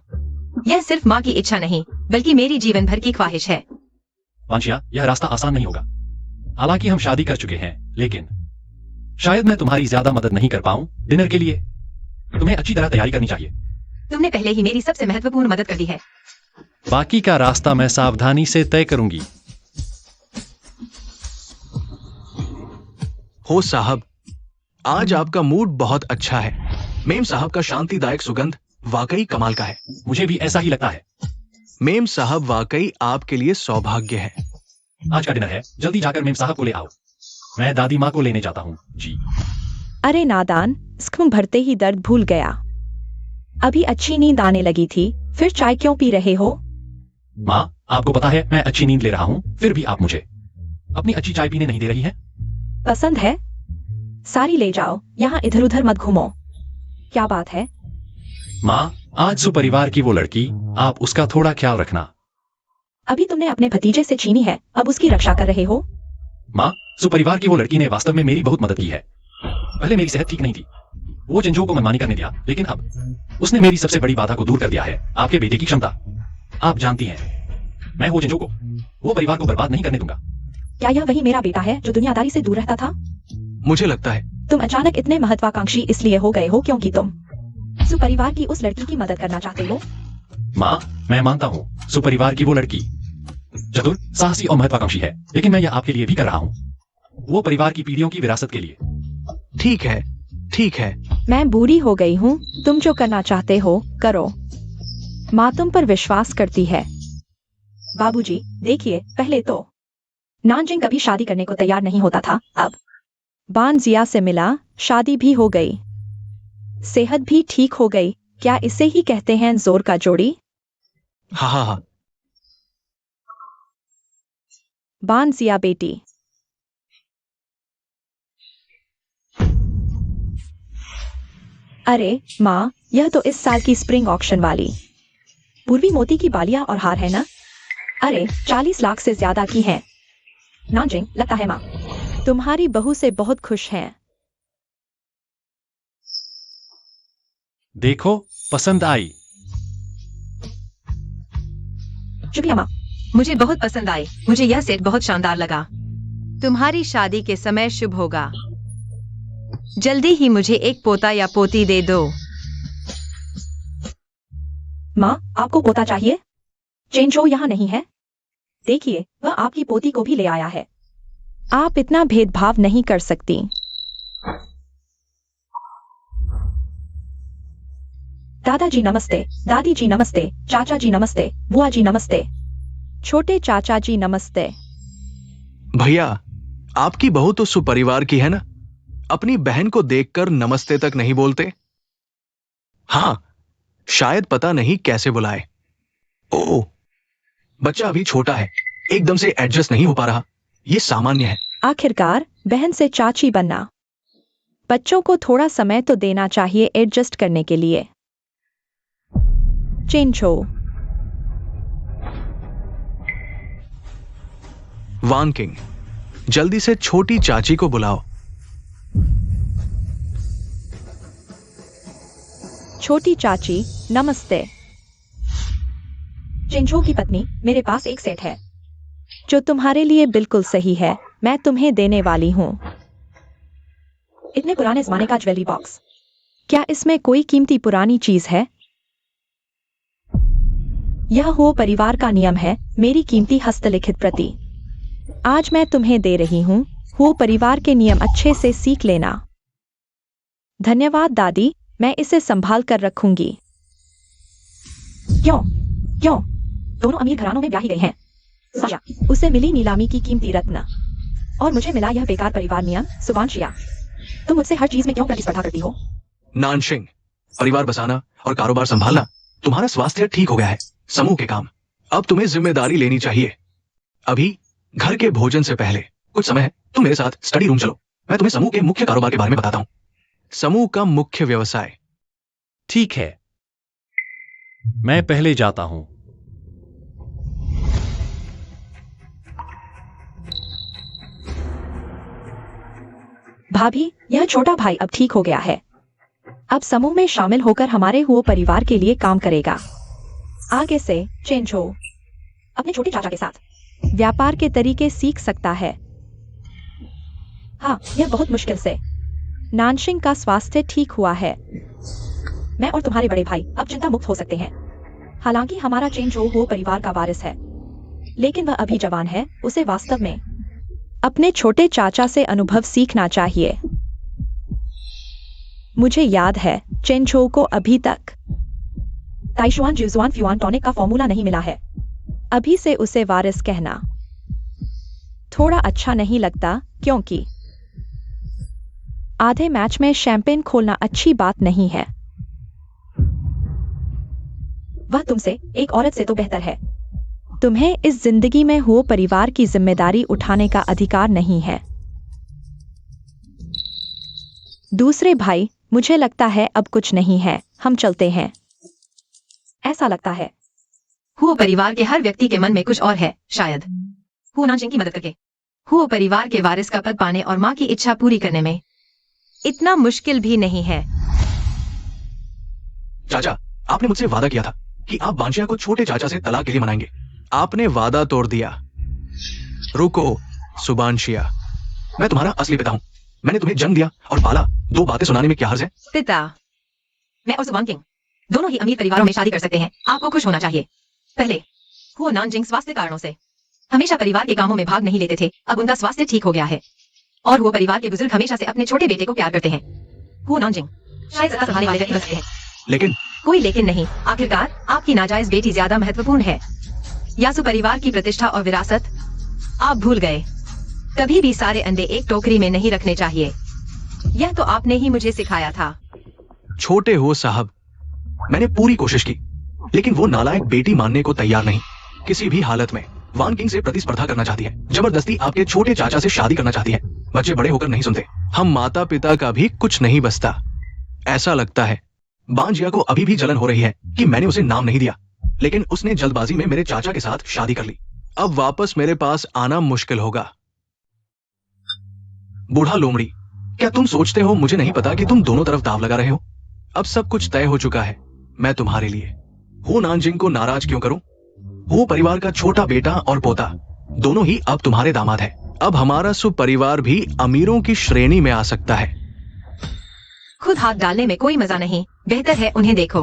यह सिर्फ माँ की इच्छा नहीं, बल्कि मेरी जीवन भर की ख्वाहिश है। वांशिया, यह रास्ता आसान नहीं होगा। हालांकि हम शादी कर चुके हैं, लेकिन शायद मैं तुम्हारी ज्यादा मदद नहीं कर पाऊं। डिनर के लिए तुम्हें अच्छी तरह तैयारी करनी चाहिए। तुमने पहले ही मेरी सबसे महत्वपूर्ण मदद कर दी है। बाकी का रास्ता मैं सावधानी से तय करूंगी। हो साहब, आज आपका मूड बहुत अच्छा है। मेम साहब का शांतिदायक सुगंध वाकई कमाल का है। मुझे भी ऐसा ही लगता है। मेम साहब वाकई आपके लिए सौभाग्य है। आज का डिनर है, जल्दी जाकर मेम साहब को ले आओ। मैं दादी माँ को लेने जाता हूँ। जी। अरे नादान, स्कूम भरते ही दर्द भूल गया। अभी अच्छी नींद आने लगी थी, फिर चाय क्यों पी रहे हो? माँ, आपको पता है मैं अच्छी नींद ले रहा हूँ, फिर भी आप मुझे अपनी अच्छी चाय पीने नहीं दे रही हैं। पसंद है? सारी ले जाओ, यहाँ इधर उधर मत घूमो। क्या बात है? माँ, आज सुपरिवार की वो लड़की, आप उसका थोड़ा ख्याल रखना। अभी तुमने अपने भतीजे से छीनी है, अब उसकी रक्षा कर रहे हो? माँ, सुपरिवार की वो लड़की ने वास्तव में मेरी बहुत मदद की है। पहले मेरी सेहत ठीक नहीं थी, वो चिंजो को मनमानी करने दिया, लेकिन अब उसने मेरी सबसे बड़ी बाधा को दूर कर दिया है, आपके बेटे की क्षमता। आप जानती हैं, मैं हो चिंजो को, वो परिवार को बर्बाद नहीं करने दूंगा। क्या यह वही मेरा बेटा है जो दुनियादारी से दूर रहता था? मुझे लगता है तुम अचानक इतने महत्वाकांक्षी इसलिए हो गए हो क्योंकि तुम सुपरिवार की उस लड़की की मदद करना चाहते हो। माँ, मैं मानता हूँ सुपरिवार की वो लड़की चतुर, साहसी और महत्वाकांक्षी है, लेकिन मैं यह आपके लिए भी कर रहा हूँ, वो परिवार की पीढ़ियों की विरासत के लिए। ठीक है, ठीक है। मैं बुरी हो गई हूँ, तुम जो करना चाहते हो करो। माँ तुम पर विश्वास करती है। बाबूजी, देखिए, पहले तो नानजिंग कभी शादी करने को तैयार नहीं होता था, अब बान जिया से मिला, शादी भी हो गई, सेहत भी ठीक हो गई। क्या इसे ही कहते हैं जोर का जोड़ी? हाँ हाँ हाँ। बान जिया बेटी। अरे माँ, यह तो इस साल की स्प्रिंग ऑक्शन वाली पूर्वी मोती की बालियां और हार है ना? अरे 40 लाख से ज्यादा की हैं। नानजिंग, लगता है माँ तुम्हारी बहू से बहुत खुश हैं। देखो, पसंद आई। शुक्रिया माँ। मुझे बहुत पसंद आई। मुझे यह सेट बहुत शानदार लगा। तुम्हारी शादी के समय शुभ होगा। जल्दी ही मुझे एक पोता या पोती दे दो। माँ, आपको पोता चाहिए? चेंचो यहाँ नहीं है। देखिए, वह आपकी पोती को भी ले आया है। आप इतना भेदभाव नहीं कर सकती। दादाजी नमस्ते, दादी जी नमस्ते, चाचा जी नमस्ते, बुआ जी नमस्ते, छोटे चाचा जी नमस्ते। भैया, आपकी बहू तो सुपरिवार की है ना? अपनी बहन को देखकर नमस्ते तक नहीं बोलते? हाँ, शायद पता नहीं कैसे बुलाए। ओह, बच्चा अभी छोटा है, एकदम से एडजस्ट नहीं हो पा रहा। ये सामान्य है। आखिरकार बहन से चाची बनना। बच्चों को थोड़ा समय तो देना चाहिए एडजस्ट करने के लिए। चेंचो। वान किंग, जल्दी से छोटी चाची को बुलाओ। छोटी चाची, नमस्ते। चिंचो की पत्नी, मेरे पास एक सेट है जो तुम्हारे लिए बिल्कुल सही है, मैं तुम्हें देने वाली हूँ। इतने पुराने जमाने का ज्वेलरी बॉक्स, क्या इसमें कोई कीमती पुरानी चीज है? यह हो परिवार का नियम है, मेरी कीमती हस्तलिखित प्रति आज मैं तुम्हें दे रही हूँ। वो परिवार के नियम अच्छे से सीख लेना। धन्यवाद दादी, मैं इसे संभाल कर रखूंगी। क्यों क्यों दोनों अमीर घरानों में ब्याही गई हैं। अच्छा, उसे मिली नीलामी की कीमती रत्न और मुझे मिला यह बेकार परिवार नियम। सुबानशिया, तुम मुझसे हर चीज में क्यों प्रतिस्पर्धा करती हो? नानशिंग, परिवार बसाना और कारोबार संभालना, तुम्हारा स्वास्थ्य ठीक हो गया है। समूह के काम, अब तुम्हें जिम्मेदारी लेनी चाहिए। अभी घर के भोजन से पहले कुछ समय है, तुम मेरे साथ स्टडी रूम चलो, मैं तुम्हें समूह के मुख्य कारोबार के बारे में बताता हूं। समूह का मुख्य व्यवसाय। ठीक है, मैं पहले जाता हूं। भाभी, यह छोटा भाई अब ठीक हो गया है। अब समूह में शामिल होकर हमारे हुए परिवार के लिए काम करेगा। आगे से चेंजो अपने छोटे चाचा के साथ व्यापार के तरीके सीख सकता है। हाँ, यह बहुत मुश्किल से। नानशिंग का स्वास्थ्य ठीक हुआ है। मैं और तुम्हारे बड़े भाई अब चिंता मुक्त हो सकते हैं। हालांकि हमारा चेंजो हो परिवार का वारिस है, लेकिन वह अभी जवान है। उसे वास्तव में अपने छोटे चाचा से अनुभव सीखना चाहिए। मुझे याद है, चेंजो को अभी तक ताइशुआन ज्यूजुआन फ्युआन टॉनिक का फॉर्मूला नहीं मिला है। अभी से उसे वारिस कहना थोड़ा अच्छा नहीं लगता, क्योंकि आधे मैच में शैंपेन खोलना अच्छी बात नहीं है। वह तुमसे एक औरत से तो बेहतर है। तुम्हें इस जिंदगी में हो परिवार की जिम्मेदारी उठाने का अधिकार नहीं है। दूसरे भाई, मुझे लगता है अब कुछ नहीं है, हम चलते हैं। ऐसा लगता है हुओ परिवार के हर व्यक्ति के मन में कुछ और है, शायद। हुओ नानजिंग की मदद करके हुओ परिवार के वारिस का पद पाने और माँ की इच्छा पूरी करने में इतना मुश्किल भी नहीं है। चाचा, आपने मुझसे वादा किया था कि आप बांशिया को छोटे चाचा से तलाक के लिए मनाएंगे। आपने वादा तोड़ दिया। रुको सुबांशिया, मैं तुम्हारा असली पिता हूं। मैंने तुम्हें जन्म दिया और पाला। दो बातें सुनाने में क्या हर्ज है? पिता, मैं और सुबान किंग दोनों ही अमीर परिवारों में शादी कर सकते हैं। आपको खुश होना चाहिए। पहले हुओ नानजिंग स्वास्थ्य कारणों से हमेशा परिवार के कामों में भाग नहीं लेते थे। अब उनका स्वास्थ्य ठीक हो गया है और वो परिवार के बुजुर्ग हमेशा से अपने छोटे बेटे को प्यार करते हैं। हुओ नानजिंग शायद सत्ता संभालने वाले व्यक्ति बन सकते हैं, लेकिन कोई लेकिन नहीं। आखिरकार आपकी नाजायज बेटी ज्यादा महत्वपूर्ण है। यासु परिवार की प्रतिष्ठा और विरासत आप भूल गए। कभी भी सारे अंडे एक टोकरी में नहीं रखने चाहिए। यह तो आपने ही मुझे सिखाया था। छोटे हो साहब, मैंने पूरी कोशिश की, लेकिन वो नालायक बेटी मानने को तैयार नहीं। किसी भी हालत में वान किंग से प्रतिस्पर्धा करना चाहती है। जबरदस्ती आपके छोटे चाचा से शादी करना चाहती है। बच्चे बड़े होकर नहीं सुनते। हम माता पिता का भी कुछ नहीं बचता। ऐसा लगता है बांजिया को अभी भी जलन हो रही है कि मैंने उसे नाम नहीं दिया, लेकिन उसने जल्दबाजी में मेरे चाचा के साथ शादी कर ली। अब वापस मेरे पास आना मुश्किल होगा। बूढ़ा लोमड़ी, क्या तुम सोचते हो मुझे नहीं पता कि तुम दोनों तरफ दाव लगा रहे हो? अब सब कुछ तय हो चुका है। मैं तुम्हारे लिए हु नानजिंग को नाराज क्यों करूं? वो परिवार का छोटा बेटा और पोता दोनों ही अब तुम्हारे दामाद हैं। अब हमारा सुपरिवार भी अमीरों की श्रेणी में आ सकता है। खुद हाथ डालने में कोई मजा नहीं। बेहतर है उन्हें देखो।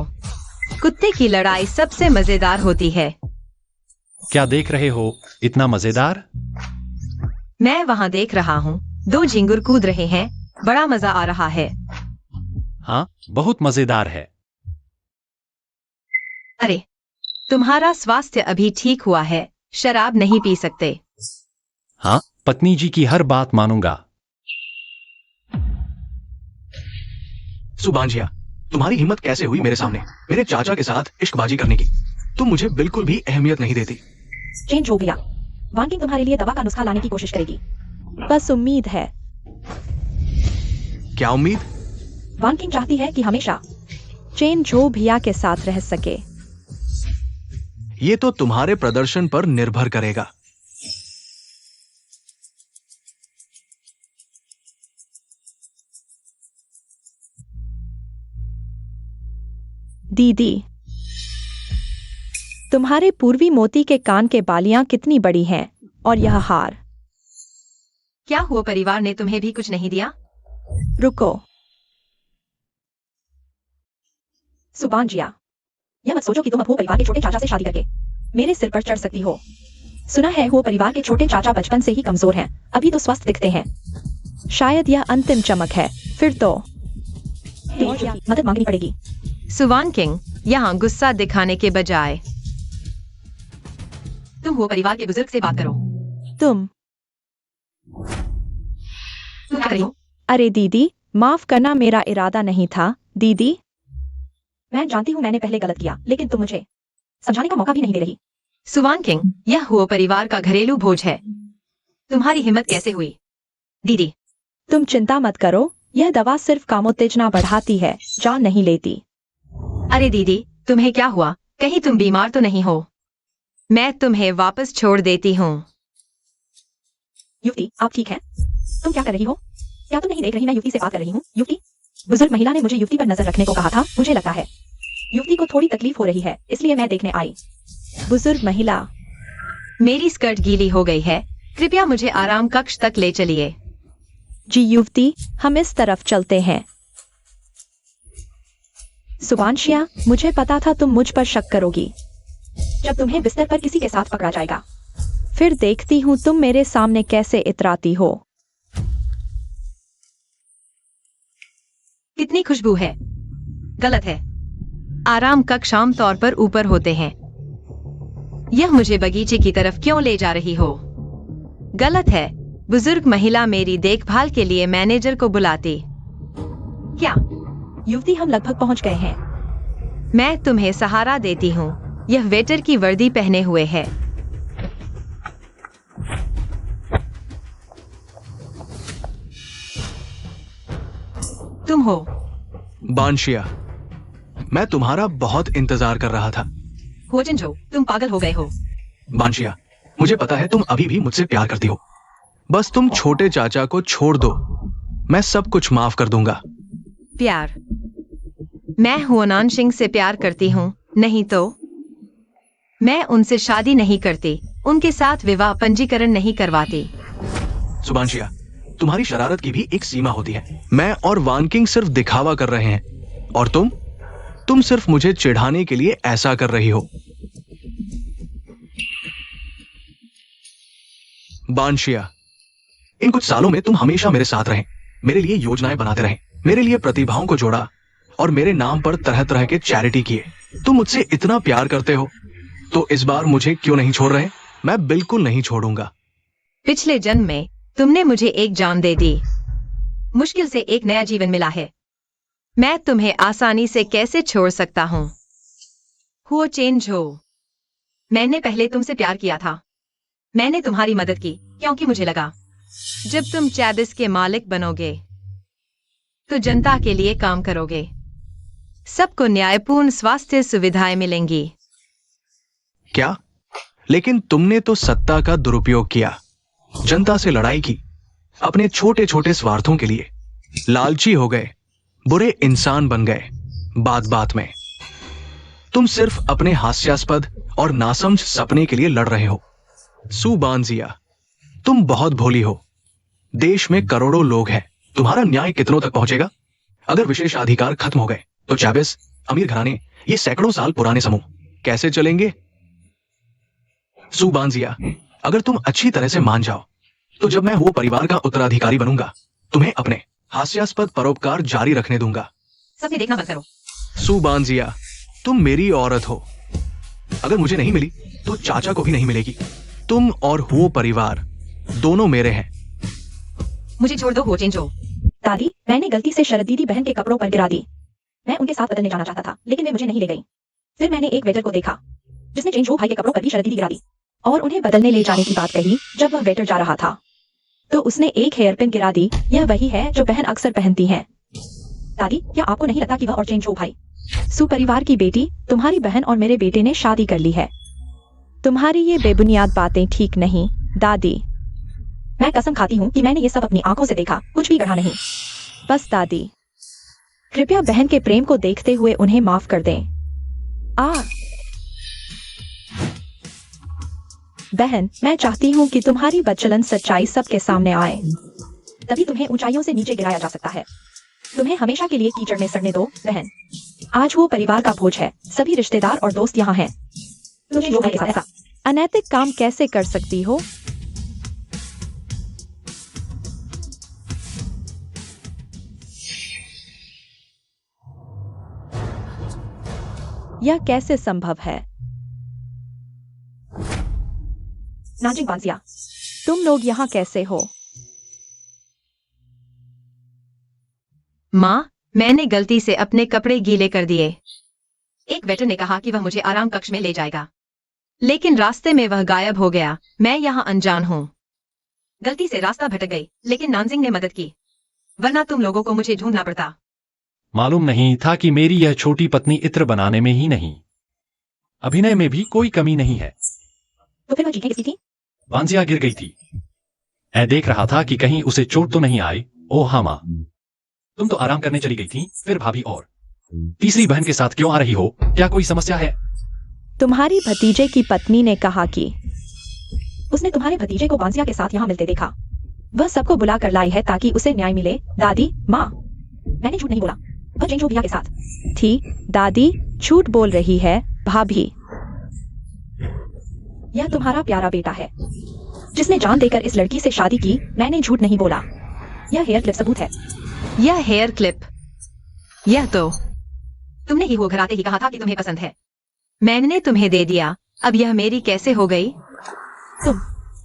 कुत्ते की लड़ाई सबसे मजेदार होती है। क्या देख रहे हो? इतना मजेदार? मैं वहाँ देख रहा हूँ। दो झिंगुर कूद रहे हैं। बड़ा मजा आ रहा है। हाँ, बहुत मजेदार है। अरे, तुम्हारा स्वास्थ्य अभी ठीक हुआ है। शराब नहीं पी सकते। हाँ, पत्नी जी की हर बात मानूंगा। सुबांजिया, तुम्हारी हिम्मत कैसे हुई मेरे सामने मेरे चाचा के साथ इश्कबाजी करने की? तुम मुझे बिल्कुल भी अहमियत नहीं देती। चेंज हो गया। वान किंग तुम्हारे लिए दवा का नुस्खा लाने की कोशिश करेगी। बस उम्मीद है। क्या उम्मीद? वान किंग चाहती है कि हमेशा चेन जो भिया के साथ रह सके। ये तो तुम्हारे प्रदर्शन पर निर्भर करेगा। दीदी, तुम्हारे पूर्वी मोती के कान के बालियां कितनी बड़ी हैं, और यह हार। क्या हुआ परिवार ने तुम्हें भी कुछ नहीं दिया? रुको सुबांजिया, यह मत सोचो कि तुम अब हो परिवार के छोटे चाचा से शादी करके मेरे सिर पर चढ़ सकती हो। सुना है हो परिवार के छोटे चाचा बचपन से ही कमजोर हैं, अभी तो स्वस्थ दिखते हैं। शायद यह अंतिम चमक है। फिर तो मदद मांगनी पड़ेगी। सुवान किंग, यहाँ गुस्सा दिखाने के बजाय तुम हो परिवार के बुजुर्ग से बात करो। तुम क्या कर रही हो? अरे दीदी, माफ करना, मेरा इरादा नहीं था। दीदी, मैं जानती हूँ मैंने पहले गलत किया, लेकिन तुम मुझे समझाने का मौका भी नहीं दे रही। सुवान किंग, यह हुआ परिवार का घरेलू भोज है। तुम्हारी हिम्मत कैसे हुई? दीदी, तुम चिंता मत करो, यह दवा सिर्फ कामोत्तेजना बढ़ाती है, जान नहीं लेती। अरे दीदी, तुम्हें क्या हुआ? कहीं तुम बीमार तो नहीं हो? मैं तुम्हें वापस छोड़ देती हूँ। युवती, आप ठीक हैं? तुम क्या कर रही हो? क्या तुम नहीं देख रही मैं युवती से बात कर रही हूँ? युवती? बुजुर्ग महिला ने मुझे युवती पर नजर रखने को कहा था। मुझे लगता है युवती को थोड़ी तकलीफ हो रही है, इसलिए मैं देखने आई। बुजुर्ग महिला। मेरी स्कर्ट गीली हो गई है, कृपया मुझे आराम कक्ष तक ले चलिए। जी युवती, हम इस तरफ चलते हैं। सुबांशिया, मुझे पता था तुम मुझ पर शक करोगी जब तुम्हें बिस्तर पर किसी के साथ पकड़ा जाएगा। फिर देखती हूँ तुम मेरे सामने कैसे इतराती हो। कितनी खुशबू है। गलत है। आराम कक्ष आम तौर पर ऊपर होते हैं। यह मुझे बगीचे की तरफ क्यों ले जा रही हो? गलत है। बुजुर्ग महिला मेरी देखभाल के लिए मैनेजर को बुलाती। क्या? युवती, हम लगभग पहुंच गए हैं। मैं तुम्हें सहारा देती हूँ। यह वेटर की वर्दी पहने हुए है। तुम हो? बानशिया, मैं तुम्हारा बहुत इंतजार कर रहा था। हो जिनजो, तुम पागल हो गए हो। बानशिया, मुझे पता है तुम अभी भी मुझसे प्यार करती हो। बस तुम छोटे चाचा को छोड़ दो, मैं सब कुछ माफ कर दूंगा। प्यार? मैं हुआनान सिंह से प्यार करती हूँ, नहीं तो मैं उनसे शादी नहीं करती, उनके साथ विवाह पंजीकरण नहीं करवाती। सुबांशिया, तुम्हारी शरारत की भी एक सीमा होती है। मैं और वान किंग सिर्फ दिखावा कर रहे हैं और तुम सिर्फ मुझे चिढ़ाने के लिए ऐसा कर रही हो। बानशिया, इन कुछ सालों में तुम हमेशा मेरे साथ रहे, मेरे लिए योजनाएं बनाते रहे, मेरे लिए प्रतिभाओं को जोड़ा और मेरे नाम पर तरह तरह के चैरिटी किए। तुम मुझसे इतना प्यार करते हो तो इस बार मुझे क्यों नहीं छोड़ रहे? मैं बिल्कुल नहीं छोड़ूंगा। पिछले जन्म में तुमने मुझे एक जान दे दी, मुश्किल से एक नया जीवन मिला है। मैं तुम्हें आसानी से कैसे छोड़ सकता हूँ? हुओ चेंज हो। मैंने पहले तुमसे प्यार किया था। मैंने तुम्हारी मदद की क्योंकि मुझे लगा जब तुम चैबिस के मालिक बनोगे तो जनता के लिए काम करोगे, सबको न्यायपूर्ण स्वास्थ्य सुविधाएं मिलेंगी। क्या? लेकिन तुमने तो सत्ता का दुरुपयोग किया, जनता से लड़ाई की, अपने छोटे छोटे स्वार्थों के लिए लालची हो गए, बुरे इंसान बन गए। बात बात में तुम सिर्फ अपने हास्यास्पद और नासमझ सपने के लिए लड़ रहे हो। सुबानजिया, तुम बहुत भोली हो। देश में करोड़ों लोग हैं, तुम्हारा न्याय कितनों तक पहुंचेगा? अगर विशेषाधिकार खत्म हो गए तो चैबिस, अमीर घराने, ये सैकड़ों साल पुराने समूह कैसे चलेंगे? सुबानजिया, अगर तुम अच्छी तरह से मान जाओ तो जब मैं वो परिवार का उत्तराधिकारी बनूंगा, तुम्हें अपने हास्यास्पद परोपकार जारी रखने दूंगा। सबने देखना बंद करो। सुबानजिया, तुम मेरी औरत हो। अगर मुझे नहीं मिली तो चाचा को भी नहीं मिलेगी। तुम और वो परिवार दोनों मेरे हैं। मुझे छोड़ दो हो चेंजो। दादी, मैंने गलती से शरद दीदी बहन के कपड़ों पर गिरा दी। मैं उनके साथ बदलने जाना चाहता था, लेकिन वे मुझे नहीं ले गई। फिर मैंने एक वेटर को देखा जिसने चेंजो भाई के कपड़ों पर भी शरद दीदी गिरा दी और उन्हें बदलने ले जाने की बात कही। जब वह वेटर जा रहा था तो उसने एक हेयरपिन गिरा दी। यह वही है जो बहन अक्सर पहनती हैं। दादी, क्या आपको नहीं लगता कि वह और चेंजो भाई सुपरिवार की बेटी, तुम्हारी बहन और मेरे बेटे ने शादी कर ली है? तुम्हारी ये बेबुनियाद बातें ठीक नहीं दादी। मैं कसम खाती हूँ कि मैंने ये सब अपनी आंखों से देखा, कुछ भी गढ़ा नहीं। बस दादी, कृपया बहन के प्रेम को देखते हुए उन्हें माफ कर दें। बहन, मैं चाहती हूँ कि तुम्हारी बदचलन सच्चाई सबके सामने आए, तभी तुम्हें ऊंचाइयों से नीचे गिराया जा सकता है। तुम्हें हमेशा के लिए कीचड़ में सड़ने दो बहन। आज वो परिवार का भोज है, सभी रिश्तेदार और दोस्त यहाँ हैं। तुम जो भाई के साथ ऐसा अनैतिक काम कैसे कर सकती हो? यह कैसे संभव है? नाजिक बांसिया, तुम लोग यहाँ कैसे हो? माँ, मैंने गलती से अपने कपड़े गीले कर दिए। एक वेटर ने कहा कि वह मुझे आराम कक्ष में ले जाएगा, लेकिन रास्ते में वह गायब हो गया। मैं यहाँ अनजान हूँ। गलती से रास्ता भटक गई, लेकिन नानजिंग ने मदद की, वरना तुम लोगों को मुझे ढूंढना पड़ता। मालूम नहीं था कि मेरी यह छोटी पत्नी इत्र बनाने में ही नहीं, अभिनय में भी कोई कमी नहीं है। तो फिर वह चीखें किसकी थी? बांजिया गिर गई थी। मैं देख रहा था कि कहीं उसे चोट तो नहीं आई, ओह हाँ माँ, तुम तो आराम करने चली गई थी, फिर भाभी और तीसरी बहन के साथ क्यों आ रही हो? क्या कोई समस्या है? तुम्हारी भतीजे की पत्नी ने कहा कि उसने तुम्हारे भतीजे को बांसिया के साथ यहाँ मिलते देखा। वह सबको बुला कर लाई है ताकि उसे न्याय मिले। दादी, माँ, मैंने झूठ नहीं बोला। वह जेंजो भैया के साथ थी। दादी झूठ बोल रही है। भाभी, यह तुम्हारा प्यारा बेटा है जिसने जान देकर इस लड़की से शादी की। मैंने झूठ नहीं बोला। यह हेयर क्लिप सबूत है। यह हेयर क्लिप, यह तो तुमने ही वो घर आते ही कहा था कि तुम्हें पसंद है। मैंने तुम्हें दे दिया, अब यह मेरी कैसे हो गई? तुम,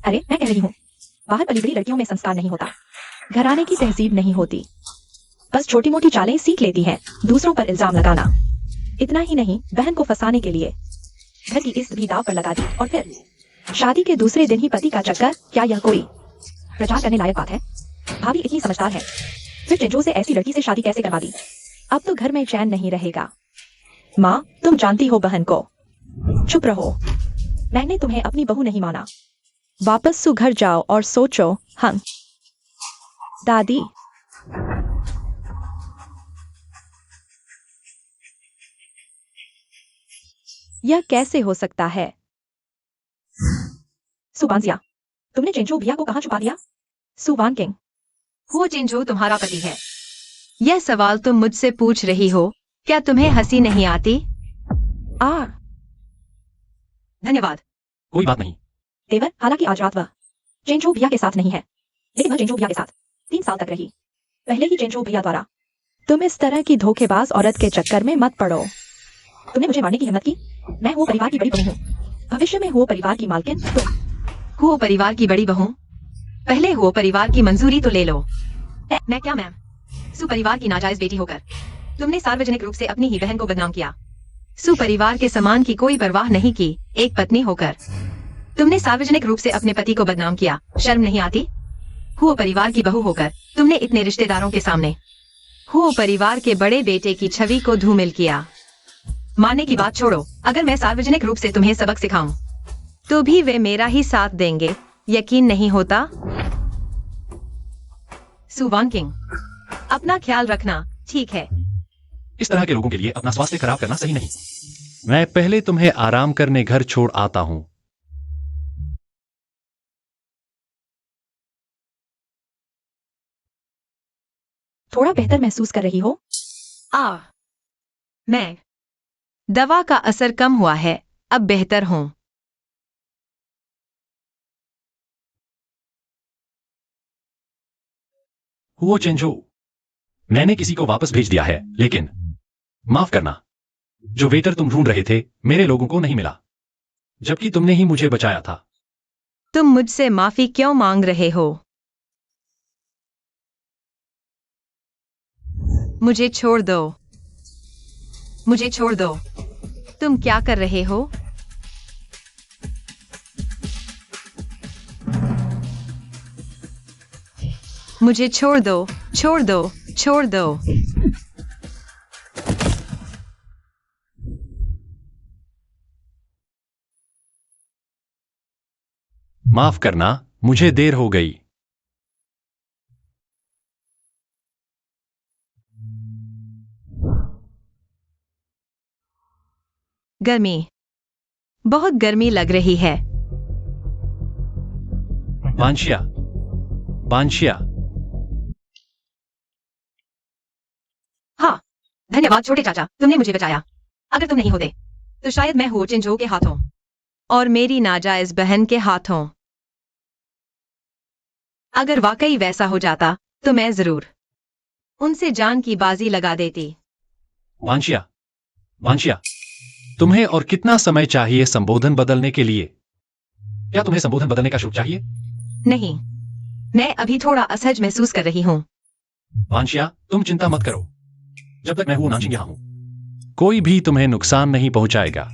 अरे मैं कह रही हूँ, बाहर पली बड़ी लड़कियों में संस्कार नहीं होता, घराने की तहजीब नहीं होती, बस छोटी मोटी चालें सीख लेती हैं। दूसरों पर इल्जाम लगाना, इतना ही नहीं, बहन को फंसाने के लिए घर की इज्जत भी दांव पर लगा दी और फिर शादी के दूसरे दिन ही पति का चक्कर। क्या यह कोई प्रचार करने लायक बात है? भाभी इतनी समझदार है, फिर जेंजो से ऐसी लड़की से शादी कैसे करवा दी? अब तो घर में चैन नहीं रहेगा। माँ, तुम जानती हो बहन को। चुप रहो, मैंने तुम्हें अपनी बहू नहीं माना। वापस सु घर जाओ और सोचो। हम दादी, यह कैसे हो सकता है? सुबांसिया, तुमने जेंजो भैया को कहाँ छुपा दिया? सुवान किंग, वो जेंजो तुम्हारा पति है। यह सवाल तुम मुझसे पूछ रही हो, क्या तुम्हें हंसी नहीं आती? धन्यवाद। कोई बात नहीं। देवर, हालांकि आज रात वह जेंजो भैया के साथ नहीं है, लेकिन वह जेंजो भैया के साथ 3 साल तक रही, पहले ही जेंजो भैया द्वारा। तुम इस तरह की धोखेबाज औरत के चक्कर में मत पड़ो। तुमने मुझे मारने की हिम्मत की? मैं हूँ परिवार की बड़ी बहू हूँ, भविष्य में हूँ परिवार की मालकिन। तुम हो परिवार की बड़ी बहू, पहले हो परिवार की मंजूरी तो ले लो। मैं क्या मैम, सुपरिवार की नाजायज बेटी होकर तुमने सार्वजनिक रूप से अपनी ही बहन को बदनाम किया। सुपरिवार के सम्मान की कोई परवाह नहीं की। एक पत्नी होकर तुमने सार्वजनिक रूप से अपने पति को बदनाम किया। शर्म नहीं आती? हो परिवार की बहू होकर तुमने इतने रिश्तेदारों के सामने हो परिवार के बड़े बेटे की छवि को धूमिल किया। मानने की बात छोड़ो, अगर मैं सार्वजनिक रूप से तुम्हें सबक सिखाऊं तो भी वे मेरा ही साथ देंगे। यकीन नहीं होता? सुवान किंग, अपना ख्याल रखना, ठीक है? इस तरह के लोगों के लिए अपना स्वास्थ्य खराब करना सही नहीं। मैं पहले तुम्हें आराम करने घर छोड़ आता हूं। थोड़ा बेहतर महसूस कर रही हो? मैं दवा का असर कम हुआ है, अब बेहतर हूं। वो चेंजो, मैंने किसी को वापस भेज दिया है, लेकिन माफ करना, जो वेटर तुम ढूंढ रहे थे मेरे लोगों को नहीं मिला, जबकि तुमने ही मुझे बचाया था। तुम मुझसे माफी क्यों मांग रहे हो? मुझे छोड़ दो, मुझे छोड़ दो। तुम क्या कर रहे हो? मुझे छोड़ दो, छोड़ दो, छोड़ दो। माफ करना, मुझे देर हो गई। गर्मी, बहुत गर्मी लग रही है। बांशिया, बांशिया। हाँ, धन्यवाद छोटे चाचा, तुमने मुझे बचाया। अगर तुम नहीं होते तो शायद मैं हो चिंजो के हाथों और मेरी नाजायज बहन के हाथों। अगर वाकई वैसा हो जाता तो मैं जरूर उनसे जान की बाजी लगा देती। बांशिया, बांशिया, तुम्हें और कितना समय चाहिए संबोधन बदलने के लिए? क्या तुम्हें संबोधन बदलने का शुल्क चाहिए? नहीं, मैं अभी थोड़ा असहज महसूस कर रही हूँ। बांशिया, तुम चिंता मत करो, जब तक मैं हूं नाचिंग यहां हूं, कोई भी तुम्हें नुकसान नहीं पहुंचाएगा।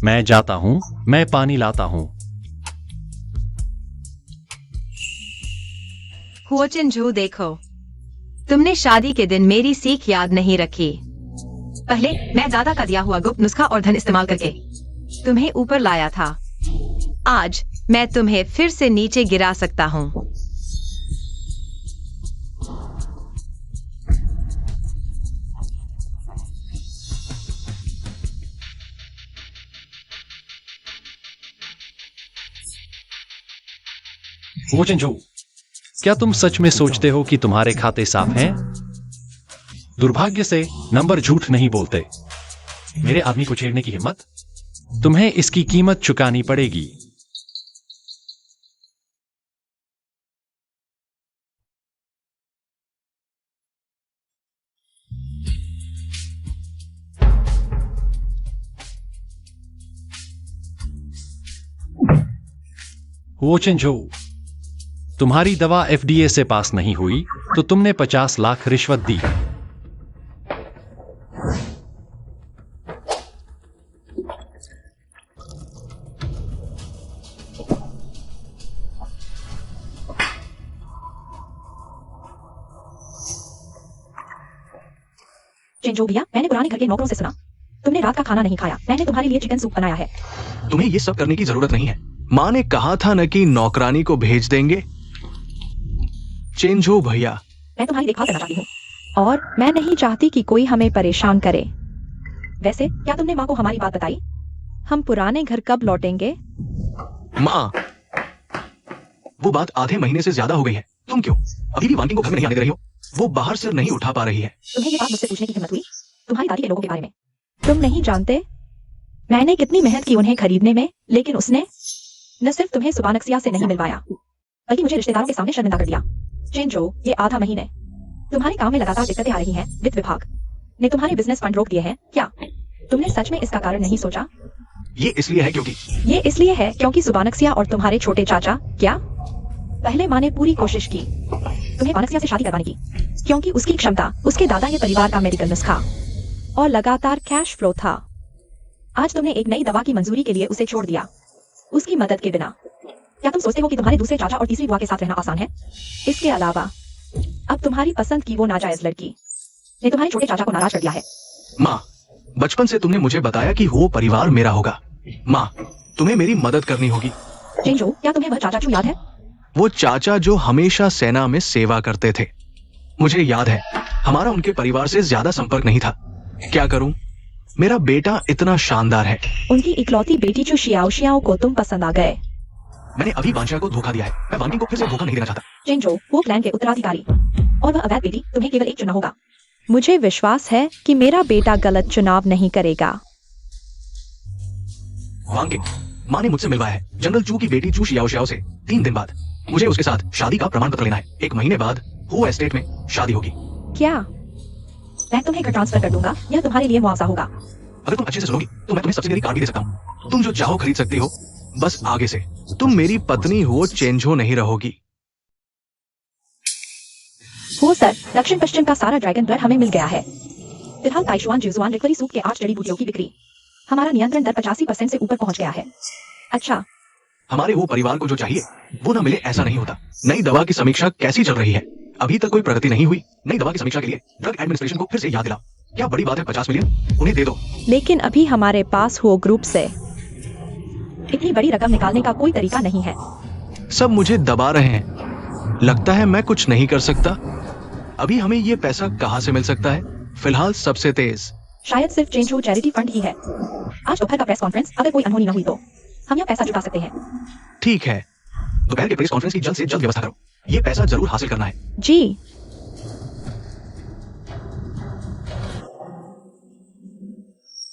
मैं जाता हूं, मैं पानी लाता हूं। हो चिंजो देखो, तुमने शादी के दिन मेरी सीख याद नहीं रखी। पहले मैं दादा का दिया हुआ गुप्त नुस्खा और धन इस्तेमाल करके तुम्हें ऊपर लाया था। आज मैं तुम्हें फिर से नीचे गिरा सकता हूँ। वो चेंजू, क्या तुम सच में सोचते हो कि तुम्हारे खाते साफ हैं? दुर्भाग्य से नंबर झूठ नहीं बोलते। मेरे आदमी को छेड़ने की हिम्मत? तुम्हें इसकी कीमत चुकानी पड़ेगी। वो चेंजू, तुम्हारी दवा FDA से पास नहीं हुई तो तुमने 50 लाख रिश्वत दी। चेंजो भैया, मैंने पुराने घर के नौकरों से सुना तुमने रात का खाना नहीं खाया। मैंने तुम्हारे लिए चिकन सूप बनाया है। तुम्हें ये सब करने की जरूरत नहीं है। माँ ने कहा था न कि नौकरानी को भेज देंगे। चेंजो भैया, मैं तुम्हारी देखभाल करना चाहती हूँ और मैं नहीं चाहती कि कोई हमें परेशान करे। वैसे क्या तुमने माँ को हमारी बात बताई? हम पुराने घर कब लौटेंगे? माँ, वो बात आधे महीने से ज्यादा हो गई है। तुम क्यों अभी भी वानकिंग को घर में नहीं आने दे रही हो? वो बाहर सिर नहीं उठा पा रही है। तुम्हें ये बात मुझसे पूछने की हिम्मत हुई? तुम्हारी दादी के लोगों के बारे में तुम नहीं जानते मैंने कितनी मेहनत की उन्हें खरीदने में, लेकिन उसने न सिर्फ तुम्हें सुबानक्सिया से नहीं मिलवाया बल्कि मुझे रिश्तेदारों के सामने शर्मिंदा कर दिया। चेंजो, ये आधा महीने तुम्हारे काम में लगातार दिक्कतें आ रही हैं। वित्त विभाग ने तुम्हारे बिजनेस फंड रोक दिए हैं। क्या तुमने सच में इसका कारण नहीं सोचा? ये इसलिए है क्योंकि सुबानक्सिया और तुम्हारे छोटे चाचा, क्या पहले माँ ने पूरी कोशिश की तुम्हें बानक्सिया से शादी करवाने की, क्योंकि उसकी क्षमता, उसके दादा ये परिवार का मेडिकल नुस्खा और लगातार कैश फ्लो था। आज तुमने एक नई दवा की मंजूरी के लिए उसे छोड़ दिया, उसकी मदद के बिना। क्या तुम सोचते हो कि तुम्हारे दूसरे चाचा और तीसरी बुआ के साथ रहना आसान है? इसके अलावा अब तुम्हारी पसंद की वो नाजायज लड़की ने तुम्हारे छोटे चाचा को नाराज कर दिया है। माँ, बचपन से तुमने मुझे बताया कि वो परिवार मेरा होगा। माँ, तुम्हें मेरी मदद करनी होगी। चेंजो, क्या तुम्हें वह चाचा याद है? वो चाचा जो हमेशा सेना में सेवा करते थे। मुझे याद है, हमारा उनके परिवार से ज्यादा संपर्क नहीं था। क्या करूं? मेरा बेटा इतना शानदार है। उनकी इकलौती बेटी जो शियाओ को तुम पसंद आ गए। मैंने अभी वांशिया को धोखा दिया है। मैं वांकिंग को फिर से धोखा नहीं देना चाहता। चेंजो, वो क्लैन के उत्तराधिकारी और वह अवैध बेटी, तुम्हें केवल एक चुनना होगा। मुझे विश्वास है कि मेरा बेटा गलत चुनाव नहीं करेगा। वांकिंग, माँ ने मुझसे मिलवाया है जनरल चू की बेटी चू शियाओ से 3 दिन बाद। मुझे उसके साथ शादी का प्रमाण पत्र लेना है। 1 महीने बाद हो एस्टेट में शादी होगी। क्या मैं तुम्हें घर ट्रांसफर कर दूंगा या तुम्हारे लिए मुआवजा होगा? अगर तुम अच्छे से सुनोगी तो मैं तुम्हें सब्सिडी कार भी दे सकता हूँ। तुम जो चाहो खरीद सकती हो, बस आगे से तुम मेरी पत्नी हो, चेंजो नहीं रहोगी। हो सर, दक्षिण पश्चिम का सारा ड्रैगन ब्लड हमें मिल गया है। फिलहाल ताइशुआन जुजुआन रिकवरी सूप के 8 जड़ी बूटियों की बिक्री, हमारा नियंत्रण दर 85% से ऊपर पहुंच गया है। अच्छा, हमारे वो परिवार को जो चाहिए वो ना मिले, ऐसा नहीं होता। नई दवा की समीक्षा कैसी चल रही है? अभी तक कोई प्रगति नहीं हुई। नई दवा की समीक्षा के लिए ड्रग एडमिनिस्ट्रेशन को फिर से याद दिलाओ। क्या बड़ी बात है? 50 मिलियन उन्हें दे दो। लेकिन अभी हमारे पास हो ग्रुप से इतनी बड़ी रकम निकालने का कोई तरीका नहीं है। सब मुझे दबा रहे हैं। लगता है मैं कुछ नहीं कर सकता। अभी हमें ये पैसा कहाँ से मिल सकता है? फिलहाल सबसे तेज शायद सिर्फ चेंज हो चैरिटी फंड ही है। आज दोपहर का प्रेस कॉन्फ्रेंस, अगर कोई अनहोनी न हुई तो हम यहाँ पैसा जुटा सकते हैं। ठीक है, दोपहर के प्रेस कॉन्फ्रेंस की जल्द से जल्द व्यवस्था करो। ये पैसा जरूर हासिल करना है। जी।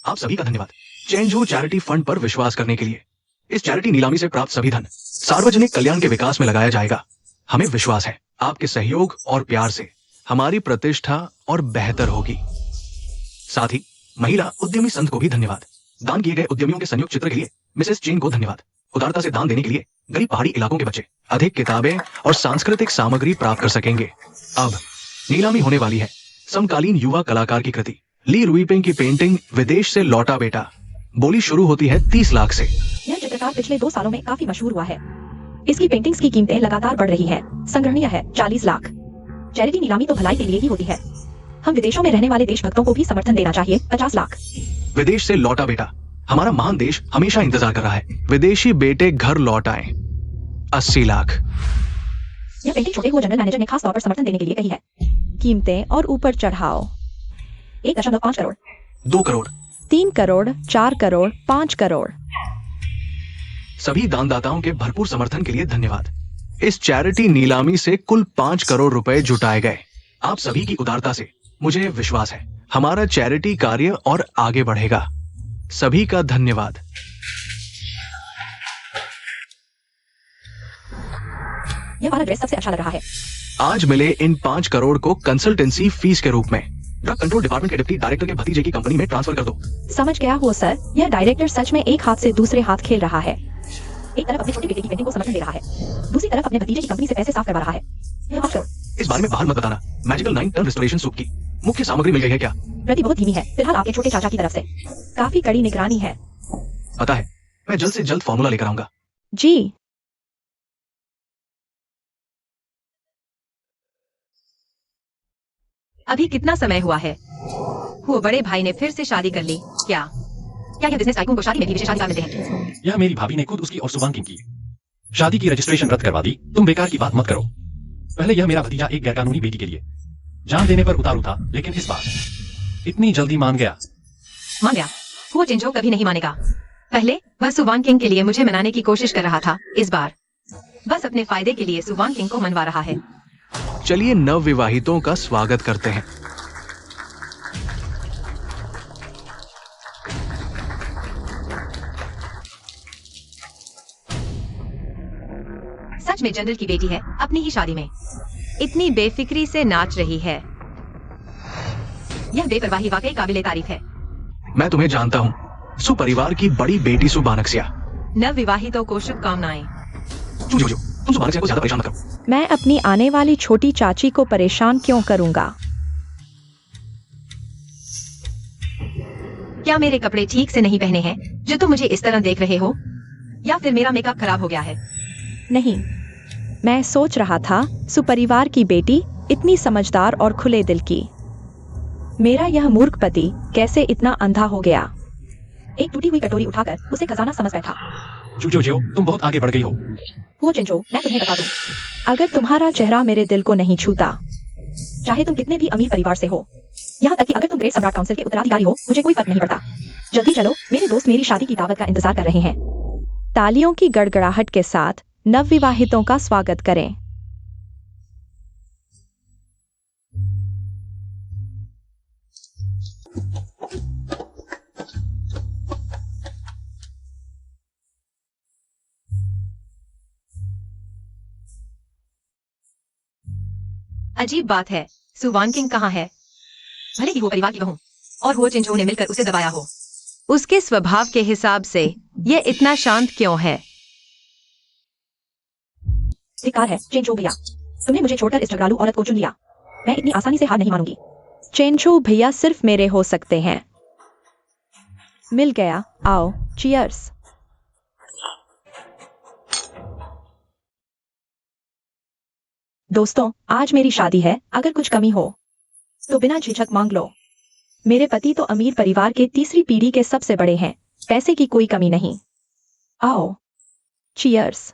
आप सभी का धन्यवाद चेंज हो चैरिटी फंड पर विश्वास करने के लिए। इस चैरिटी नीलामी से प्राप्त सभी धन सार्वजनिक कल्याण के विकास में लगाया जाएगा। हमें विश्वास है आपके सहयोग और प्यार से हमारी प्रतिष्ठा और बेहतर होगी। साथ ही महिला उद्यमी संघ को भी धन्यवाद। दान किए गए उद्यमियों के संयुक्त चित्र के लिए मिसेस चेन को धन्यवाद। उदारता से दान देने के लिए गरीब पहाड़ी इलाकों के बच्चे अधिक किताबें और सांस्कृतिक सामग्री प्राप्त कर सकेंगे। अब नीलामी होने वाली है समकालीन युवा कलाकार की कृति ली रुईपेंग की पेंटिंग विदेश से लौटा बेटा। बोली शुरू होती है 30 लाख से। यह चित्रकार पिछले 2 सालों में काफी मशहूर हुआ है। इसकी पेंटिंग्स की कीमतें लगातार बढ़ रही है। संग्रहणीय है 40 लाख। चैरिटी नीलामी तो भलाई के लिए ही होती है। हम विदेशों में रहने वाले देशभक्तों को भी समर्थन देना चाहिए। 50 लाख। विदेश से लौटा बेटा, हमारा महान देश हमेशा इंतजार कर रहा है। विदेशी बेटे घर लौट आए। 80 लाख। यह पेंटिंग छोटे हुए जनरल मैनेजर ने खास तौर पर समर्थन देने के लिए कही है। कीमतें और ऊपर चढ़ाओ। 1.5 करोड़। 2 करोड़। 3 करोड़। 4 करोड़। 5 करोड़। सभी दानदाताओं के भरपूर समर्थन के लिए धन्यवाद। इस चैरिटी नीलामी से कुल 5 करोड़ रुपए जुटाए गए। आप सभी की उदारता से मुझे विश्वास है हमारा चैरिटी कार्य और आगे बढ़ेगा। सभी का धन्यवाद। यह वाला ड्रेस सबसे अच्छा लग रहा है। आज मिले इन 5 करोड़ को कंसल्टेंसी फीस के रूप में ड्रग कंट्रोल डिपार्टमेंट के डिप्टी डायरेक्टर के भतीजे की कंपनी में ट्रांसफर कर दो। समझ गया हो सर। यह डायरेक्टर सच में एक हाथ से दूसरे हाथ खेल रहा है। एक तरफ अपने छोटे बेटे की पेंटिंग को समर्थन दे रहा है, दूसरी तरफ अपने भतीजे की कंपनी से पैसे साफ करवा रहा है। यह माफ करो। इस बारे में बाहर मत बताना। मैजिकल 9 टन रिस्टोरेशन सूप की मुख्य सामग्री मिल गई है क्या? प्रति बहुत धीमी है फिलहाल आपके छोटे चाचा की तरफ से। काफी कड़ी निगरानी है। पता है, मैं जल्द से जल्द फॉर्मूला लेकर आऊंगा। जी। अभी कितना समय हुआ है? वो बड़े भाई ने फिर से शादी कर ली क्या? क्या यह बिजनेस टाइकून को शादी में भी विशेषाधिकार मिलते हैं? यह मेरी भाभी ने खुद उसकी और सुवांकिन की शादी की रजिस्ट्रेशन रद्द करवा दी। तुम बेकार की बात मत करो। पहले यह मेरा भतीजा एक गैरकानूनी बेटी के लिए जान देने पर उतारू था, लेकिन इस बार इतनी जल्दी मान गया। मान गया? वो चिंजो कभी नहीं मानेगा। पहले वह सुवांग किंग के लिए मुझे मनाने की कोशिश कर रहा था, इस बार बस अपने फायदे के लिए सुवांग किंग को मनवा रहा है। चलिए नव विवाहितों का स्वागत करते हैं। सच में जनरल की बेटी है, अपनी ही शादी में इतनी बेफिक्री से नाच रही है। यह बेपरवाही वाकई काबिले तारीफ है। मैं तुम्हें जानता हूँ, सुपरिवार की बड़ी बेटी सुबानक्सिया। नव विवाहितों को शुभकामनाएं। तुम सुबानक्सिया को ज्यादा परेशान मत करो। मैं अपनी आने वाली छोटी चाची को परेशान क्यों करूंगा? क्या मेरे कपड़े ठीक से नहीं पहने हैं जो तुम मुझे इस तरह देख रहे हो, या फिर मेरा मेकअप खराब हो गया है? नहीं, मैं सोच रहा था सुपरिवार की बेटी इतनी समझदार और खुले दिल की। मेरा यह मूर्ख पति कैसे इतना अंधा हो गया? एक टूटी हुई कटोरी उठाकर उसे खजाना समझ बैठा। जो तुम बहुत आगे बढ़ गई हो। वो चिंचो, मैं तुम्हें बता दूं, अगर तुम्हारा चेहरा मेरे दिल को नहीं छूता, चाहे तुम कितने भी अमीर परिवार से हो, यहाँ तक कि अगर तुम ग्रेट सम्राट काउंसिल के उत्तराधिकारी हो, मुझे कोई फर्क नहीं पड़ता। जल्दी चलो, मेरे दोस्त मेरी शादी की दावत का इंतजार कर रहे हैं। तालियों की गड़गड़ाहट के साथ नवविवाहितों का स्वागत करें। अजीब बात है, सुवान किंग कहाँ है? भले ही वो परिवार की बहू और वो चिंचो ने मिलकर उसे दबाया हो, उसके स्वभाव के हिसाब से ये इतना शांत क्यों है? धिक्कार है चेंचो भैया, तुमने मुझे छोड़कर इस झगड़ालू औरत को चुन लिया। मैं इतनी आसानी से हार नहीं मानूंगी। चेंचो भैया सिर्फ मेरे हो सकते हैं। मिल गया, आओ चीयर्स। दोस्तों, आज मेरी शादी है, अगर कुछ कमी हो तो बिना झिझक मांग लो। मेरे पति तो अमीर परिवार के तीसरी पीढ़ी के सबसे बड़े हैं, पैसे की कोई कमी नहीं। आओ चीयर्स।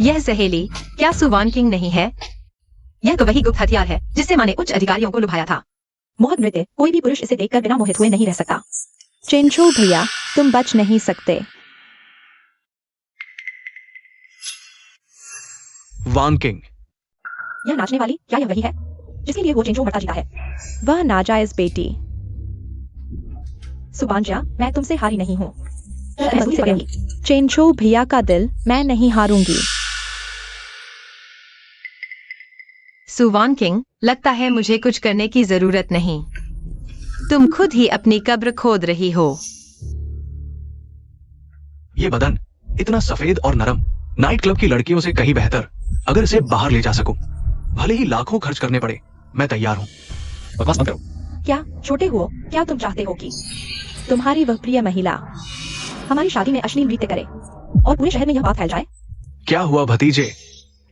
यह सहेली क्या सुवान किंग नहीं है? यह तो वही गुप्त हथियार है जिससे माँ ने उच्च अधिकारियों को लुभाया था। मोहक नृत्य, कोई भी पुरुष इसे देखकर बिना मोहित हुए नहीं रह सकता। चेंचो भैया, तुम बच नहीं सकते। वान किंग। यह नाचने वाली क्या यह वही है जिसके लिए वो चेंचो मरता जीता है? वह नाजायज बेटी। सुबानजिया, मैं तुमसे हारी नहीं हूँ। चेंचो भैया का दिल मैं नहीं हारूंगी। सुवान किंग, लगता है मुझे कुछ करने की जरूरत नहीं। तुम खुद ही अपनी कब्र खोद रही हो। ये बदन इतना सफेद और नरम नाइट क्लब की लड़कियों से कहीं बेहतर अगर इसे बाहर ले जा सकूं, भले ही लाखों खर्च करने पड़े, मैं तैयार हूं। बकवास मत करो। क्या छोटे हो, क्या तुम चाहते हो कि तुम्हारी वह प्रिय महिला हमारी शादी में अश्लील नृत्य करे और पूरे शहर में यह बात फैल जाए? क्या हुआ भतीजे,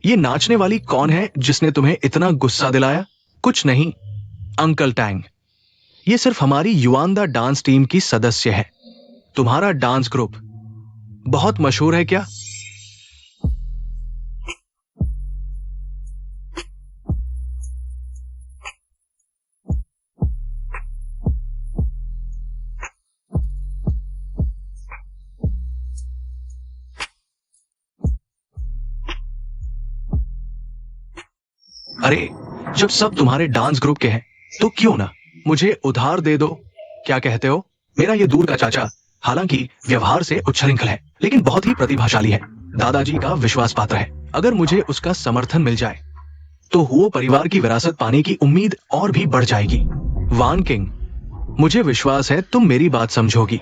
ये नाचने वाली कौन है जिसने तुम्हें इतना गुस्सा दिलाया? कुछ नहीं अंकल टैंग, ये सिर्फ हमारी युआंदा डांस टीम की सदस्य है। तुम्हारा डांस ग्रुप बहुत मशहूर है क्या? अरे जब सब तुम्हारे डांस ग्रुप के हैं तो क्यों ना मुझे उधार दे दो। क्या कहते हो? मेरा ये दूर का चाचा हालांकि व्यवहार से उच्छृंखल है लेकिन बहुत ही प्रतिभाशाली है, दादाजी का विश्वास पात्र है। अगर मुझे उसका समर्थन मिल जाए तो हुओ परिवार की विरासत पाने की उम्मीद और भी बढ़ जाएगी। वान किंग, मुझे विश्वास है तुम मेरी बात समझोगी।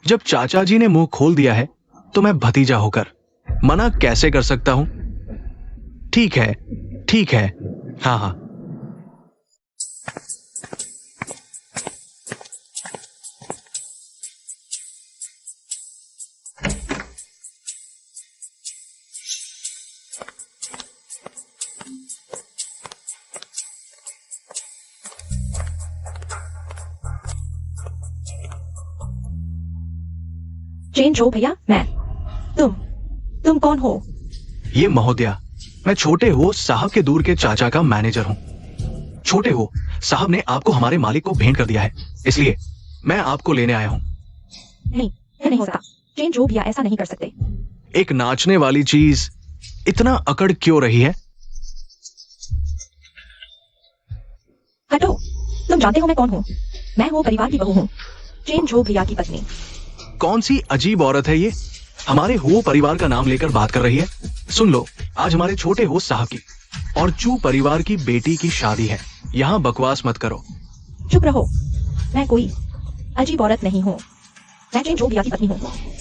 जब चाचा जी ने मुंह खोल दिया है तो मैं भतीजा होकर मना कैसे कर सकता हूं? ठीक है, ठीक है, हाँ हाँ। चेन जो भैया, मैं तुम कौन हो? ये महोदया, मैं छोटे हो साहब के दूर के चाचा का मैनेजर हूं। छोटे हो साहब ने आपको हमारे मालिक को भेंट कर दिया है, इसलिए मैं आपको लेने आया हूं। नहीं, यह नहीं हो सकता। चेन जो भैया ऐसा नहीं कर सकते। एक नाचने वाली चीज इतना अकड़ क्यों रही है? हटो, तुम जानते हो मैं कौन हूँ? मैं हूँ परिवार की बहू हूँ, चेन जो भैया की पत्नी। कौन सी अजीब औरत है ये, हमारे हो परिवार का नाम लेकर बात कर रही है। सुन लो, आज हमारे छोटे हो साहब की और चू परिवार की बेटी की शादी है, यहाँ बकवास मत करो। चुप रहो, मैं कोई अजीब औरत नहीं हूँ, मैं चेन जो भैया की पत्नी हूँ।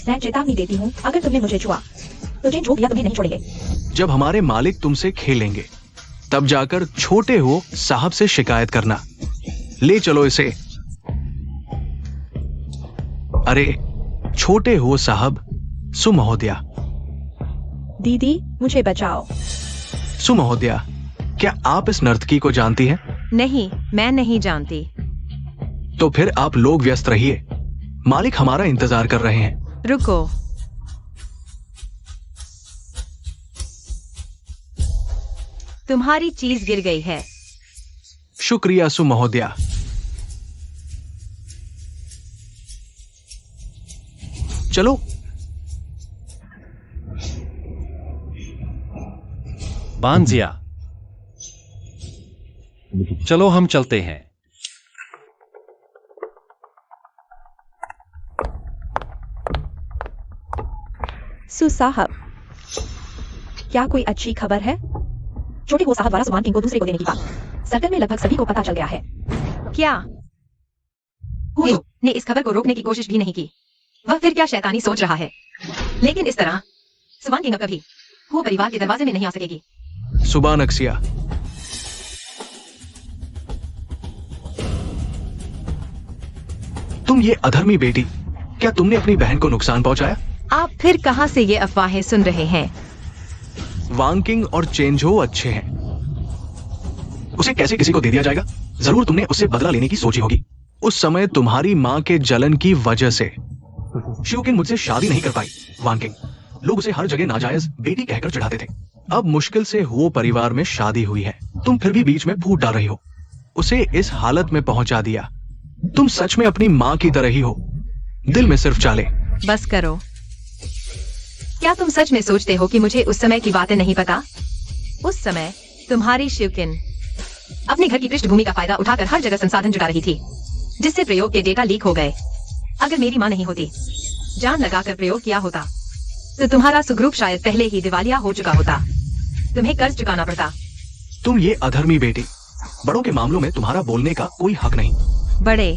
मैं चेतावनी देती हूँ, अगर तुमने मुझे छुआ तो चेन जो भैया तुम्हें नहीं छोड़ेंगे। जब हमारे मालिक तुमसे खेलेंगे तब जाकर छोटे हो साहब से शिकायत करना। ले चलो इसे। अरे छोटे हो साहब, सुमहोदया। दीदी मुझे बचाओ। सुमहोदया, क्या आप इस नर्तकी को जानती हैं? नहीं, मैं नहीं जानती। तो फिर आप लोग व्यस्त रहिए, मालिक हमारा इंतजार कर रहे हैं। रुको, तुम्हारी चीज गिर गई है। शुक्रिया सुमहोदया। चलो। बांजिया, चलो हम चलते हैं। साहब, क्या कोई अच्छी खबर है? छोटे हो साहब द्वारा सुमान किंग को दूसरे को देने की बात सर्कल में लगभग सभी को पता चल गया है। क्या हुओ ने इस खबर को रोकने की कोशिश भी नहीं की? वह फिर क्या शैतानी सोच रहा है? लेकिन इस तरह सुमान किंग अब कभी हुओ परिवार के दरवाजे में नहीं आ सकेगी। सुबह नक्सिया, तुम ये अधर्मी बेटी, क्या तुमने अपनी बहन को नुकसान पहुंचाया? आप फिर कहां से ये अफवाहें सुन रहे हैं? वांग किंग और चेंजो अच्छे हैं, उसे कैसे किसी को दे दिया जाएगा? जरूर तुमने उससे बदला लेने की सोची होगी। उस समय तुम्हारी माँ के जलन की वजह से शिव किंग मुझसे शादी नहीं कर पाई। वांग किंग, लोग उसे हर जगह नाजायज बेटी कहकर चढ़ाते थे। अब मुश्किल से हुओ परिवार में शादी हुई है, तुम फिर भी बीच में फूट डाल रही हो, उसे इस हालत में पहुंचा दिया। तुम सच में अपनी माँ की तरह ही हो, दिल में सिर्फ चाले। बस करो। क्या तुम सच में सोचते हो कि मुझे उस समय की बातें नहीं पता? उस समय तुम्हारी शिवकिन अपने घर की पृष्ठभूमि का फायदा उठाकर हर जगह संसाधन जुटा रही थी, जिससे प्रयोग के डेटा लीक हो गए। अगर मेरी माँ नहीं होती, जान लगाकर प्रयोग किया होता, तो तुम्हारा सुग्रुप शायद पहले ही दिवालिया हो चुका होता। तुम्हें कर्ज चुकाना पड़ता। तुम ये अधर्मी बेटी, बड़ों के मामलों में तुम्हारा बोलने का कोई हक नहीं। बड़े?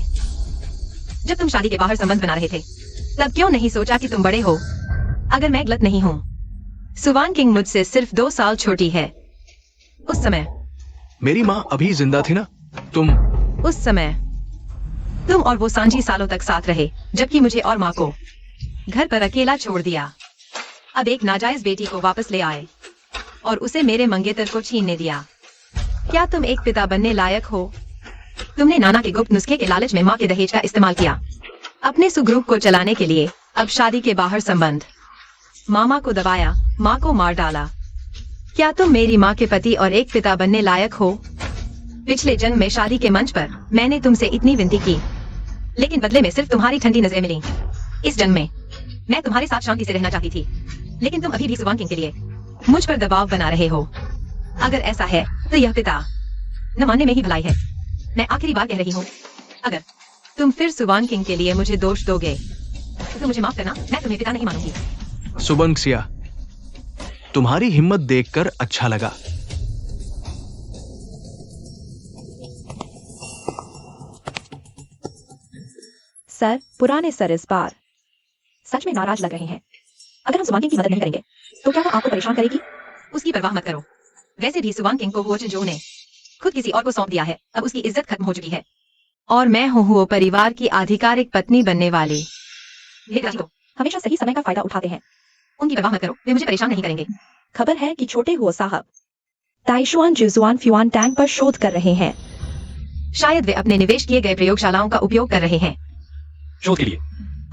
जब तुम शादी के बाहर संबंध बना रहे थे, तब क्यों नहीं सोचा कि तुम बड़े हो? अगर मैं गलत नहीं हूँ सुवान किंग मुझसे सिर्फ 2 साल छोटी है। उस समय मेरी माँ अभी जिंदा थी ना? उस समय तुम और वो सांझी सालों तक साथ रहे, जबकि मुझे और माँ को घर पर अकेला छोड़ दिया। अब एक नाजायज बेटी को वापस ले आए और उसे मेरे मंगेतर को छीनने दिया। क्या तुम एक पिता बनने लायक हो? तुमने नाना के गुप्त नुस्खे के लालच में माँ के दहेज का इस्तेमाल किया अपने सुग्रुप को चलाने के लिए। अब शादी के बाहर संबंध, मामा को दबाया, माँ को मार डाला। क्या तुम मेरी माँ के पति और एक पिता बनने लायक हो? पिछले जन्म में शादी के मंच पर मैंने तुमसे इतनी विनती की, लेकिन बदले में सिर्फ तुम्हारी ठंडी नजरें मिली। इस जन्म में मैं तुम्हारे साथ शांति से रहना चाहती थी, लेकिन तुम अभी भी सुवान किंग के लिए मुझ पर दबाव बना रहे हो। अगर ऐसा है तो यह पिता न मानने में ही भलाई है। मैं आखिरी बार कह रही हूँ, अगर तुम फिर सुवान किंग के लिए मुझे दोष दोगे तो मुझे माफ करना, मैं तुम्हें पिता नहीं मानूंगी। सुबंगसिया, तुम्हारी हिम्मत देखकर अच्छा लगा। सर, पुराने सर इस बार सच में नाराज लग रहे हैं। अगर हम सुवान किंग की मदद नहीं करेंगे तो क्या वो आपको परेशान करेगी? उसकी परवाह मत करो। वैसे भी सुवान किंग को हुओचन जो ने खुद किसी और को सौंप दिया है। अब उसकी इज्जत खत्म हो चुकी है और मैं हूँ हुओ परिवार की आधिकारिक पत्नी बनने वाली। ये तो हमेशा सही समय का फायदा उठाते हैं। उनकी परवाह मत करो, वे मुझे परेशान नहीं करेंगे। खबर है कि छोटे हुओ साहब ताइशुआन जुजुआन फ्युआन टैंक पर शोध कर रहे हैं। शायद वे अपने निवेश किए गए प्रयोगशालाओं का उपयोग कर रहे हैं शोध के लिए।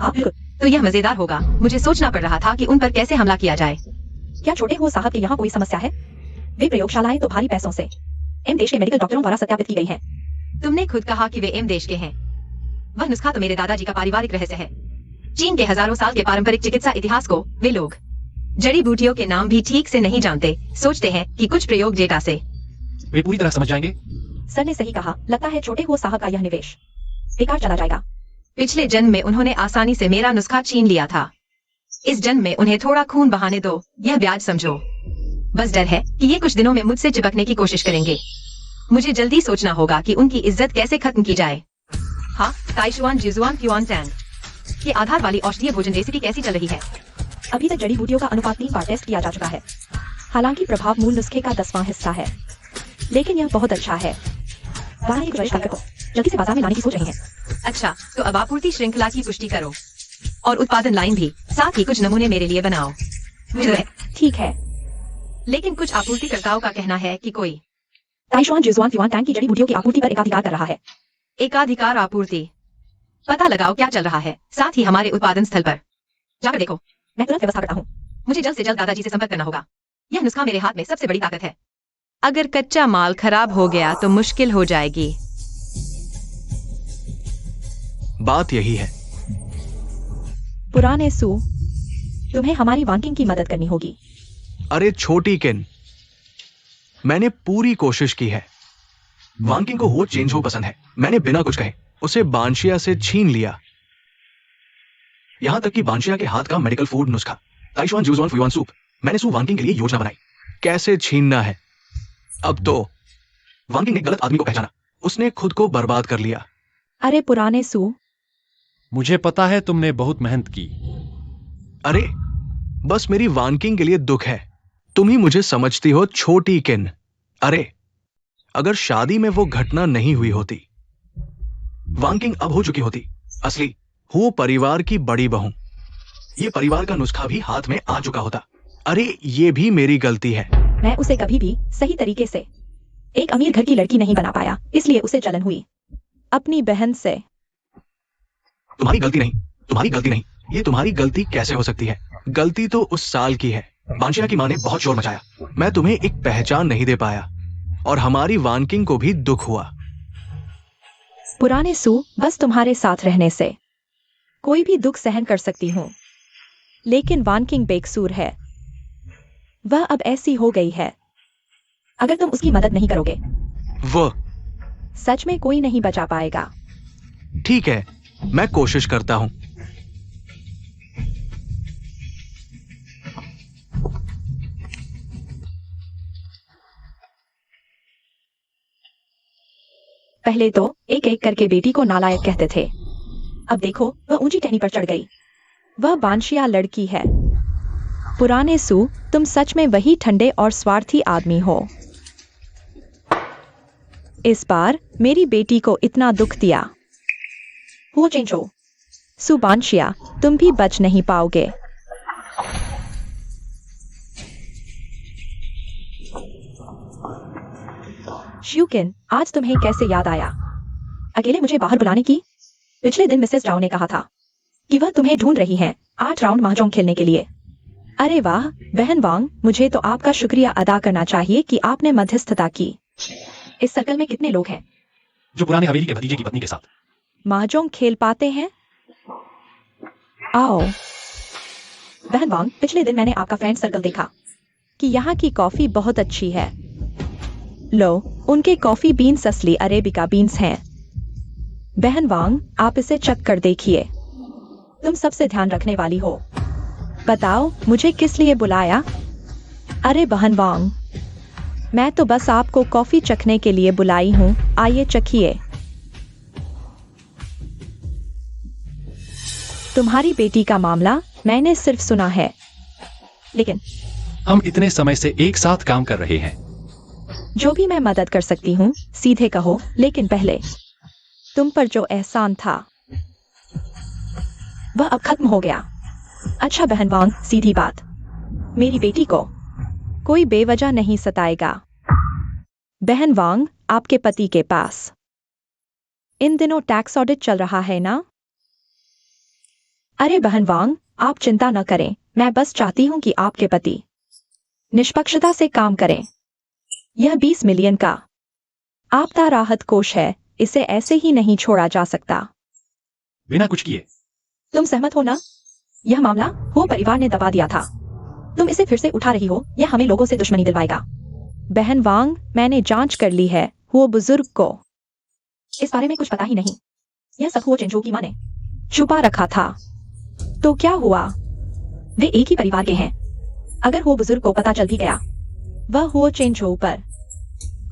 आप बिल्कुल। तो यह मजेदार होगा। मुझे सोचना पड़ रहा था कि उन पर कैसे हमला किया जाए। क्या छोटे हुओ साहब के यहाँ कोई समस्या है? वे प्रयोगशालाएं तो भारी पैसों से एम देश के मेडिकल डॉक्टरों द्वारा सत्यापित की गई हैं। तुमने खुद कहा कि वे एम देश के हैं। वह नुस्खा तो मेरे दादाजी का पारिवारिक रहस्य है। चीन के हजारों साल के पारंपरिक चिकित्सा इतिहास को वे लोग जड़ी बूटियों के नाम भी ठीक से नहीं जानते। सोचते हैं कि कुछ प्रयोग डेटा से वे पूरी तरह समझ जाएंगे। सर ने सही कहा। लगता है छोटे हुओ साहब का यह निवेश बेकार चला जाएगा। पिछले जन्म में उन्होंने आसानी से मेरा नुस्खा छीन लिया था। इस जन्म में उन्हें थोड़ा खून बहाने दो, यह ब्याज समझो। बस डर है कि ये कुछ दिनों में मुझसे चिपकने की कोशिश करेंगे। मुझे जल्दी सोचना होगा कि उनकी इज्जत कैसे खत्म की जाए। हाँ, ताइशुआन जुजुआन फ्युआन टैंग ये आधार वाली औषधीय भोजन रेसिपी कैसी चल रही है? अभी तक जड़ी बूटियों का अनुपात 3 बार टेस्ट किया जा चुका है। हालांकि प्रभाव मूल नुस्खे का 10वां हिस्सा है, लेकिन यह बहुत अच्छा है। बाहर एक वरिष्ठ डॉक्टर को जल्दी से बाजार में लाने की सोच रही हैं। अच्छा, तो अब आपूर्ति श्रृंखला की पुष्टि करो और उत्पादन लाइन भी, साथ ही कुछ नमूने मेरे लिए बनाओ। ठीक है। लेकिन कुछ आपूर्तिकर्ताओं का कहना है कि कोई ताइशुआन जुजुआन फ्युआन टैंक की जड़ी बूटियों की आपूर्ति पर एकाधिकार कर रहा है। एकाधिकार आपूर्ति? पता लगाओ क्या चल रहा है, साथ ही हमारे उत्पादन स्थल पर जाकर देखो। मैं तुरंत व्यवस्था करता हूँ। मुझे जल्द से जल्द दादाजी से संपर्क करना होगा। यह नुस्खा मेरे हाथ में सबसे बड़ी ताकत है। अगर कच्चा माल खराब हो गया तो मुश्किल हो जाएगी। बात यही है। पुराने सू, तुम्हें हमारी वांकिंग की मदद करनी होगी। अरे छोटी किन, मैंने पूरी कोशिश की है। वांकिंग को वो चेंज हो पसंद है। मैंने बिना कुछ कहे उसे बांशिया से छीन लिया। यहां तक कि बांशिया के हाथ का मेडिकल फूड नुस्खा ताइशुआन जुजुआन फ्युआन सूप। मैंने सू वांकिंग के लिए योजना बनाई, कैसे छीनना है। अब तो वांकिंग ने गलत आदमी को पहचाना, उसने खुद को बर्बाद कर लिया। अरे पुराने सू, मुझे पता है तुमने बहुत मेहनत की। अरे बस मेरी वांकिंग के लिए दुख है। तुम ही मुझे समझती हो छोटी किन। अरे अगर शादी में वो घटना नहीं हुई होती, वांकिंग अब हो चुकी होती असली वो परिवार की बड़ी बहू। ये परिवार का नुस्खा भी हाथ में आ चुका होता। अरे ये भी मेरी गलती है। मैं उसे कभी भी सही तरीके से एक अमीर घर की लड़की नहीं बना पाया, इसलिए उसे जलन हुई अपनी बहन से। तुम्हारी गलती नहीं, तुम्हारी गलती नहीं। ये तुम्हारी गलती कैसे हो सकती है? गलती तो उस साल की है। बांशिया की मां ने बहुत शोर मचाया, मैं तुम्हें एक पहचान नहीं दे पाया और हमारी वानकिंग को भी दुख हुआ। पुराने सू, बस तुम्हारे साथ रहने से कोई भी दुख सहन कर सकती हूँ, लेकिन वानकिंग बेकसूर है। वह अब ऐसी हो गई है। अगर तुम उसकी मदद नहीं करोगे, वो सच में कोई नहीं बचा पाएगा। ठीक है, मैं कोशिश करता हूं। पहले तो एक एक करके बेटी को नालायक कहते थे, अब देखो वह ऊंची टहनी पर चढ़ गई। वह बांशिया लड़की है। पुराने सू, तुम सच में वही ठंडे और स्वार्थी आदमी हो। इस बार मेरी बेटी को इतना दुख दिया। वो चेंचो, सुबानशिया, तुम भी बच नहीं पाओगे। श्यूकिन, आज तुम्हें कैसे याद आया अकेले मुझे बाहर बुलाने की? पिछले दिन मिसेस राव ने कहा था कि वह तुम्हें ढूंढ रही हैं 8 राउंड महजोंग खेलने के लिए। अरे वाह बहन वांग, मुझे तो आपका शुक्रिया अदा करना चाहिए कि आपने मध्यस्थता की। इस सर्कल में कितने लोग हैं जो पुराने हवेली के भतीजे की पत्नी के साथ महजोंग खेल पाते हैं? आओ बहन वांग, पिछले दिन मैंने आपका फ्रेंड सर्कल देखा कि यहाँ की कॉफी बहुत अच्छी है। लो, उनके कॉफी बीन्स असली अरेबिका बीन्स हैं। बहन वांग, आप इसे चख कर देखिए। तुम सबसे ध्यान रखने वाली हो। बताओ मुझे किस लिए बुलाया? अरे बहन वांग, मैं तो बस आपको कॉफी चखने के लिए बुलाई हूँ। आइए चखिए। तुम्हारी बेटी का मामला मैंने सिर्फ सुना है, लेकिन हम इतने समय से एक साथ काम कर रहे हैं। जो भी मैं मदद कर सकती हूँ सीधे कहो, लेकिन पहले तुम पर जो एहसान था वह अब खत्म हो गया। अच्छा बहन वांग, सीधी बात, मेरी बेटी को कोई बेवजह नहीं सताएगा। बहन वांग, आपके पति के पास इन दिनों टैक्स ऑडिट चल रहा है ना? अरे बहन वांग, आप चिंता न करें, मैं बस चाहती हूं कि आपके पति निष्पक्षता से काम करें। यह 20 मिलियन का आपदा राहत कोष है, इसे ऐसे ही नहीं छोड़ा जा सकता। बिना कुछ किए। तुम सहमत हो ना? यह मामला वो परिवार ने दबा दिया था। तुम इसे फिर से उठा रही हो, यह हमें लोगों से दुश्मनी दिलवाएगा। बहन वांग, मैंने जांच कर ली है, वो बुजुर्ग को इस बारे में कुछ पता ही नहीं। यह सब वो चेंचो की मां ने छुपा रखा था। तो क्या हुआ? वे एक ही परिवार के हैं। अगर वो बुजुर्ग को पता चल भी गया, वह वो चेंचो पर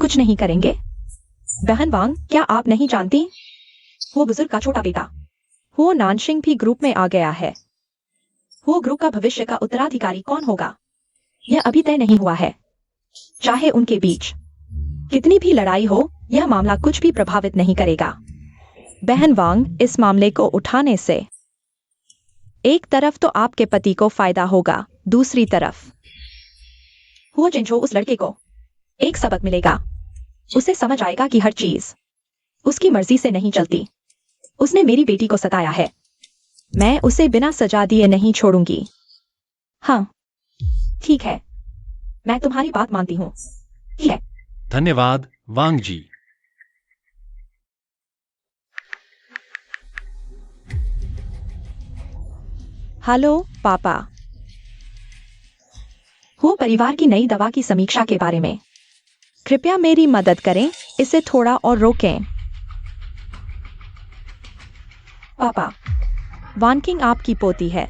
कुछ नहीं करेंगे। बहन वांग, क्या आप नहीं जानती? वो बुजुर्ग का छोटा बेटा वो नानशिंग भी ग्रुप में आ गया है। वो ग्रुप का भविष्य का उत्तराधिकारी कौन होगा, यह अभी तय नहीं हुआ है। चाहे उनके बीच कितनी भी लड़ाई हो, यह मामला कुछ भी प्रभावित नहीं करेगा। बहन वांग, इस मामले को उठाने से एक तरफ तो आपके पति को फायदा होगा, दूसरी तरफ वो जिंचो उस लड़के को एक सबक मिलेगा। उसे समझ आएगा कि हर चीज उसकी मर्जी से नहीं चलती। उसने मेरी बेटी को सताया है, मैं उसे बिना सजा दिए नहीं छोड़ूंगी। हाँ ठीक है, मैं तुम्हारी बात मानती हूँ। ठीक है। धन्यवाद वांग जी। हेलो पापा। वो परिवार की नई दवा की समीक्षा के बारे में कृपया मेरी मदद करें, इसे थोड़ा और रोकें। पापा, वानकिंग आपकी पोती है।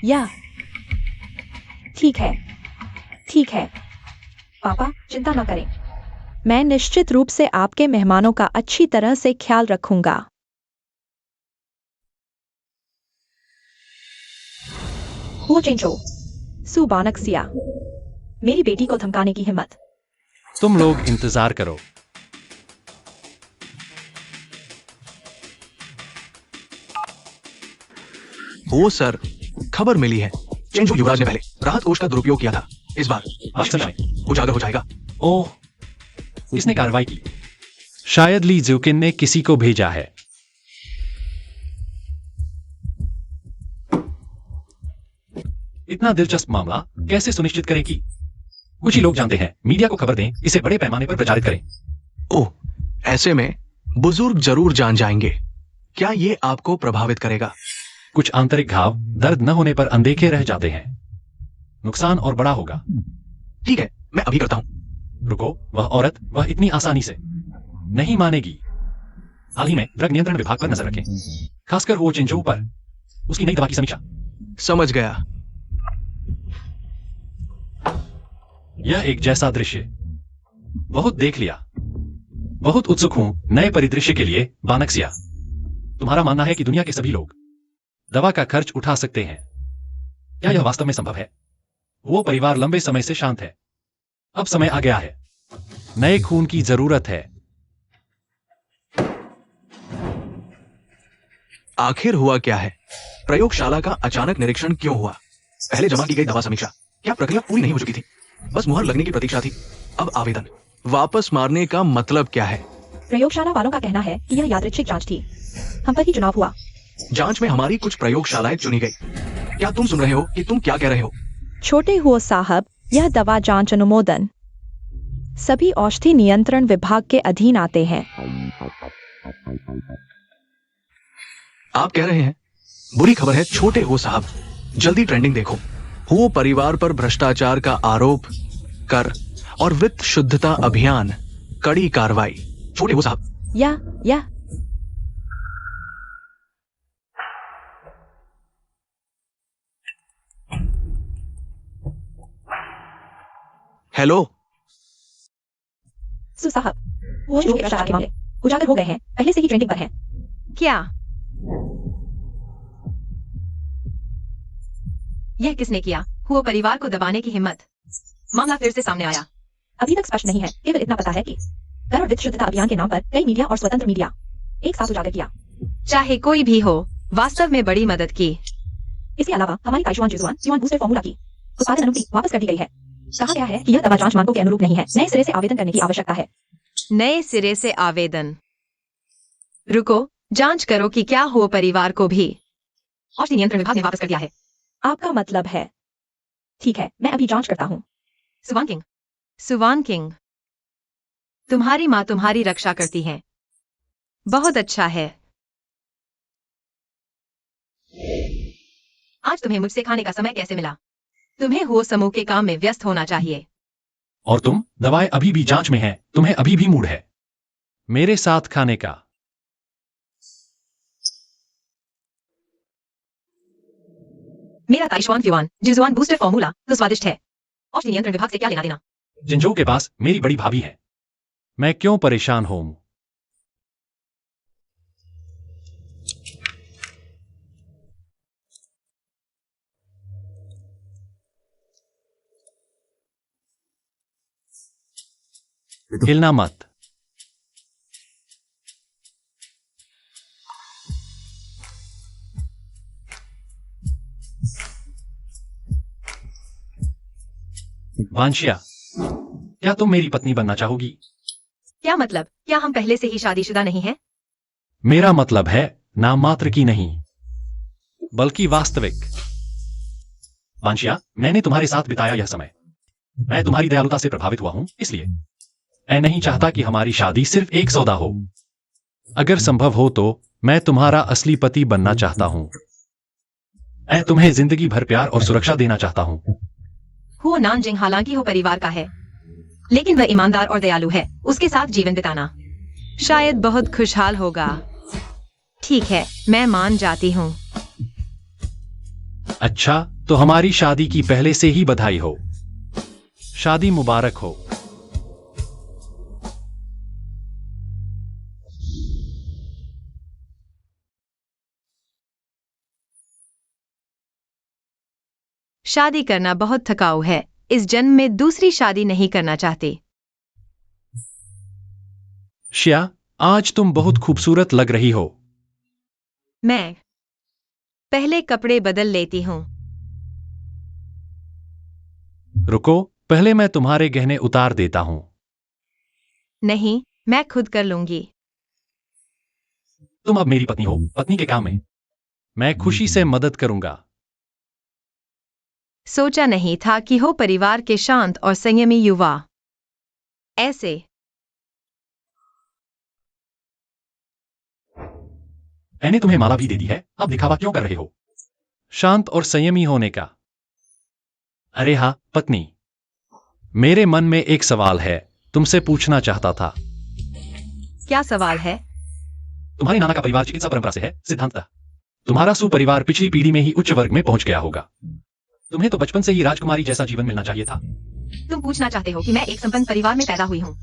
या ठीक है, ठीक है पापा, चिंता न करें। मैं निश्चित रूप से आपके मेहमानों का अच्छी तरह से ख्याल रखूंगा। हो चिंचो, सुबानक्सिया, मेरी बेटी को धमकाने की हिम्मत। तुम लोग इंतजार करो। ओ सर, खबर मिली है चेंचो युवराज ने पहले राहत कोष का दुरुपयोग किया था। इस बार उजागर हो जाएगा। ओह, किसने कार्रवाई की? शायद ली ज्यूकिन ने किसी को भेजा है। इतना दिलचस्प मामला कैसे सुनिश्चित करें कि कुछ ही लोग जानते हैं? मीडिया को खबर दें, इसे बड़े पैमाने पर प्रचारित करें। ओह, ऐसे में बुजुर्ग जरूर जान जाएंगे। क्या ये आपको प्रभावित करेगा? कुछ आंतरिक घाव दर्द न होने पर अनदेखे रह जाते हैं। नुकसान और बड़ा होगा। ठीक है, मैं अभी करता हूं। रुको, वह औरत, वह इतनी आसानी से नहीं मानेगी। हाल ही में ड्रग नियंत्रण विभाग पर नजर रखें, खासकर वो चिंचो पर उसकी नई दवा की समीक्षा। समझ गया। यह एक जैसा दृश्य बहुत देख लिया। बहुत उत्सुक हूं नए परिदृश्य के लिए, बानक्सिया। तुम्हारा मानना है कि दुनिया के सभी लोग दवा का खर्च उठा सकते हैं। क्या यह वास्तव में संभव है? वो परिवार लंबे समय से शांत है। अब समय आ गया है। नए खून की जरूरत है। आखिर हुआ क्या है? प्रयोगशाला का अचानक निरीक्षण क्यों हुआ? पहले जमा की गई दवा समीक्षा, क्या प्रक्रिया पूरी नहीं हो चुकी थी? बस मुहर लगने की प्रतीक्षा थी। अब आवेदन वापस मारने का मतलब क्या है? प्रयोगशाला वालों का कहना है कि यह यादृच्छिक जांच थी। हम पर ही चुनाव हुआ। जांच में हमारी कुछ प्रयोगशालाएं चुनी गई। क्या तुम सुन रहे हो कि तुम क्या कह रहे हो? छोटे हुओ साहब, यह दवा जांच अनुमोदन सभी औषधि नियंत्रण विभाग के अधीन आते हैं। आप कह रहे हैं बुरी खबर है छोटे हो साहब। जल्दी ट्रेंडिंग देखो। हो परिवार पर भ्रष्टाचार का आरोप कर और वित्त शुद्धता अभियान, कड़ी कार्रवाई। छोटे हो साहब। या हेलो साहब, वो जो भ्रष्टाचार के मामले उजागर हो गए हैं, पहले से ही ट्रेंडिंग पर हैं। क्या यह किसने किया? हुआ परिवार को दबाने की हिम्मत? मामला फिर से सामने आया। अभी तक स्पष्ट नहीं है। केवल इतना पता है कि कर और वित्त शुद्धता अभियान के नाम पर कई मीडिया और स्वतंत्र मीडिया एक साथ उजागर किया। चाहे कोई भी हो, वास्तव में बड़ी मदद की। इसके अलावा हमारी ताइशुआन जुजुआन बूस्टर फॉर्मूला की उत्पादन अनुमति वापस कर दी गई है। कहा गया है कि यह दवा जांच मानकों के अनुरूप नहीं है। नए सिरे से आवेदन करने की आवश्यकता है। नए सिरे से आवेदन? रुको, जांच करो कि क्या हो परिवार को भी औषधि नियंत्रण विभाग ने वापस कर दिया है। आपका मतलब है? ठीक है, मैं अभी जांच करता हूँ। सुवान किंग, तुम्हारी माँ तुम्हारी रक्षा करती है। बहुत अच्छा है। आज तुम्हें मुझसे खाने का समय कैसे मिला? तुम्हें हो समूह के काम में व्यस्त होना चाहिए। और तुम? दवाएं अभी भी जांच में हैं। तुम्हें अभी भी मूड है मेरे साथ खाने का? मेरा ताइशुआन फ्यूआन जुजुआन बूस्टर फॉर्मूला तो स्वादिष्ट है। औषधि नियंत्रण विभाग से क्या लेना देना? जिंजो के पास मेरी बड़ी भाभी है। मैं क्यों परेशान हूं? हिलना मत। वांशिया, क्या तुम मेरी पत्नी बनना चाहोगी? क्या मतलब? क्या हम पहले से ही शादीशुदा नहीं हैं? मेरा मतलब है नाम मात्र की नहीं, बल्कि वास्तविक। वांशिया, मैंने तुम्हारे साथ बिताया यह समय। मैं तुम्हारी दयालुता से प्रभावित हुआ हूं, इसलिए मैं नहीं चाहता कि हमारी शादी सिर्फ एक सौदा हो। अगर संभव हो तो मैं तुम्हारा असली पति बनना चाहता हूं। मैं तुम्हें जिंदगी भर प्यार और सुरक्षा देना चाहता हूं। हो नानजिंग हालांकि हो परिवार का है, लेकिन वह ईमानदार और दयालु है। उसके साथ जीवन बिताना शायद बहुत खुशहाल होगा। ठीक है, मैं मान जाती हूँ। अच्छा, तो हमारी शादी की पहले से ही बधाई हो। शादी मुबारक हो। शादी करना बहुत थकाऊ है। इस जन्म में दूसरी शादी नहीं करना चाहते। शिया, आज तुम बहुत खूबसूरत लग रही हो। मैं पहले कपड़े बदल लेती हूँ। रुको, पहले मैं तुम्हारे गहने उतार देता हूं। नहीं, मैं खुद कर लूंगी। तुम अब मेरी पत्नी हो। पत्नी के काम में मैं खुशी से मदद करूंगा। सोचा नहीं था कि हो परिवार के शांत और संयमी युवा ऐसे। मैंने तुम्हें माला भी दे दी है, अब दिखावा क्यों कर रहे हो? शांत और संयमी होने का। अरे हाँ पत्नी, मेरे मन में एक सवाल है, तुमसे पूछना चाहता था। क्या सवाल है? तुम्हारे नाना का परिवार चिकित्सा परंपरा से है, सिद्धांततः तुम्हारा सुपरिवार पिछली पीढ़ी में ही उच्च वर्ग में पहुंच गया होगा। तुम्हें तो बचपन से ही राजकुमारी जैसा जीवन मिलना चाहिए था। तुम पूछना चाहते हो कि मैं एक संपन्न परिवार में पैदा हुई हूँ,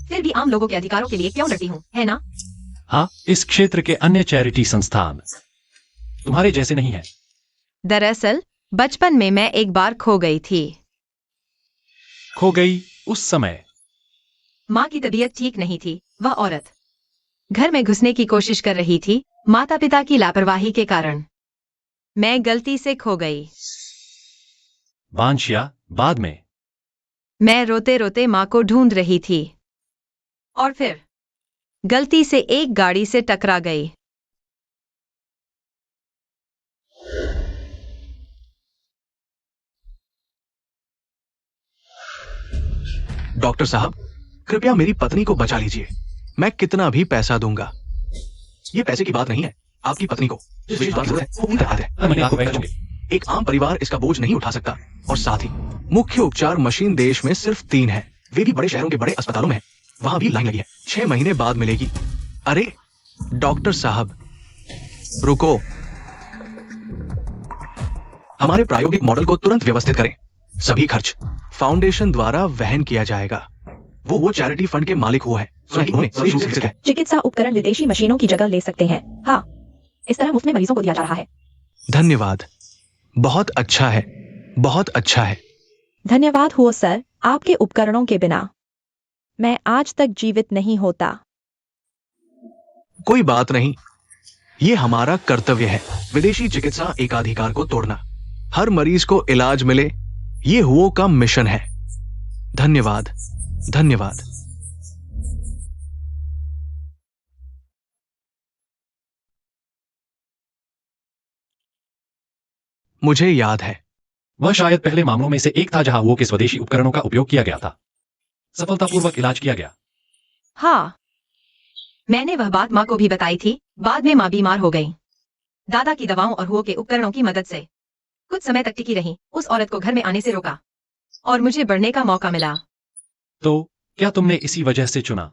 फिर भी आम लोगों के अधिकारों के लिए क्यों लड़ती हूँ, है ना? हाँ, इस क्षेत्र के अन्य चैरिटी संस्थान तुम्हारे जैसे नहीं हैं। दरअसल बचपन में मैं एक बार खो गई थी। खो गई उस समय? माँ की तबीयत ठीक नहीं थी। वह औरत घर में घुसने की कोशिश कर रही थी, माता पिता की लापरवाही के कारण मैं गलती से खो गई। वांशिया, बाद में? मैं रोते रोते माँ को ढूंढ रही थी और फिर गलती से एक गाड़ी से टकरा गई। डॉक्टर साहब, कृपया मेरी पत्नी को बचा लीजिए। मैं कितना भी पैसा दूंगा। ये पैसे की बात नहीं है। आपकी पत्नी को जिस बात की जरूरत है वो उनके हाथ है। मैंने आपको बैठूंगी। एक आम परिवार इसका बोझ नहीं उठा सकता। और साथ ही मुख्य उपचार मशीन देश में सिर्फ 3 है। वे भी बड़े शहरों के बड़े अस्पतालों में है। वहां भी लाइन लगी है। 6 महीने बाद मिलेगी। अरे डॉक्टर साहब, रुको। हमारे प्रायोगिक मॉडल को तुरंत व्यवस्थित करें। सभी खर्च फाउंडेशन द्वारा वहन किया जाएगा। वो चैरिटी फंड के मालिक हुआ है। सुना ही उन्होंने सभी रूप से विकसित है। चिकित्सा उपकरण विदेशी मशीनों की जगह ले सकते हैं। हाँ, इस तरह मुफ्त में मरीजों को दिया जा रहा है। धन्यवाद। बहुत अच्छा है। बहुत अच्छा है। धन्यवाद हुआ सर। आपके उपकरणों के बिना मैं आज तक जीवित नहीं होता। कोई बात नहीं। ये हमारा कर्तव्य है। विदेशी चिकित्सा एकाधिकार को तोड़ना। हर मरीज को इलाज मिले, ये हुओ का मिशन है। धन्यवाद। धन्यवाद। मुझे याद है। वह शायद पहले मामलों में से एक था जहां वो के स्वदेशी उपकरणों का उपयोग किया गया था। सफलतापूर्वक इलाज किया गया। हाँ, मैंने वह बात माँ को भी बताई थी। बाद में माँ बीमार हो गई। दादा की दवाओं और हुओ के उपकरणों की मदद से कुछ समय तक टिकी रही। उस औरत को घर में आने से रोका और मुझे बढ़ने का मौका मिला। तो क्या तुमने इसी वजह से चुना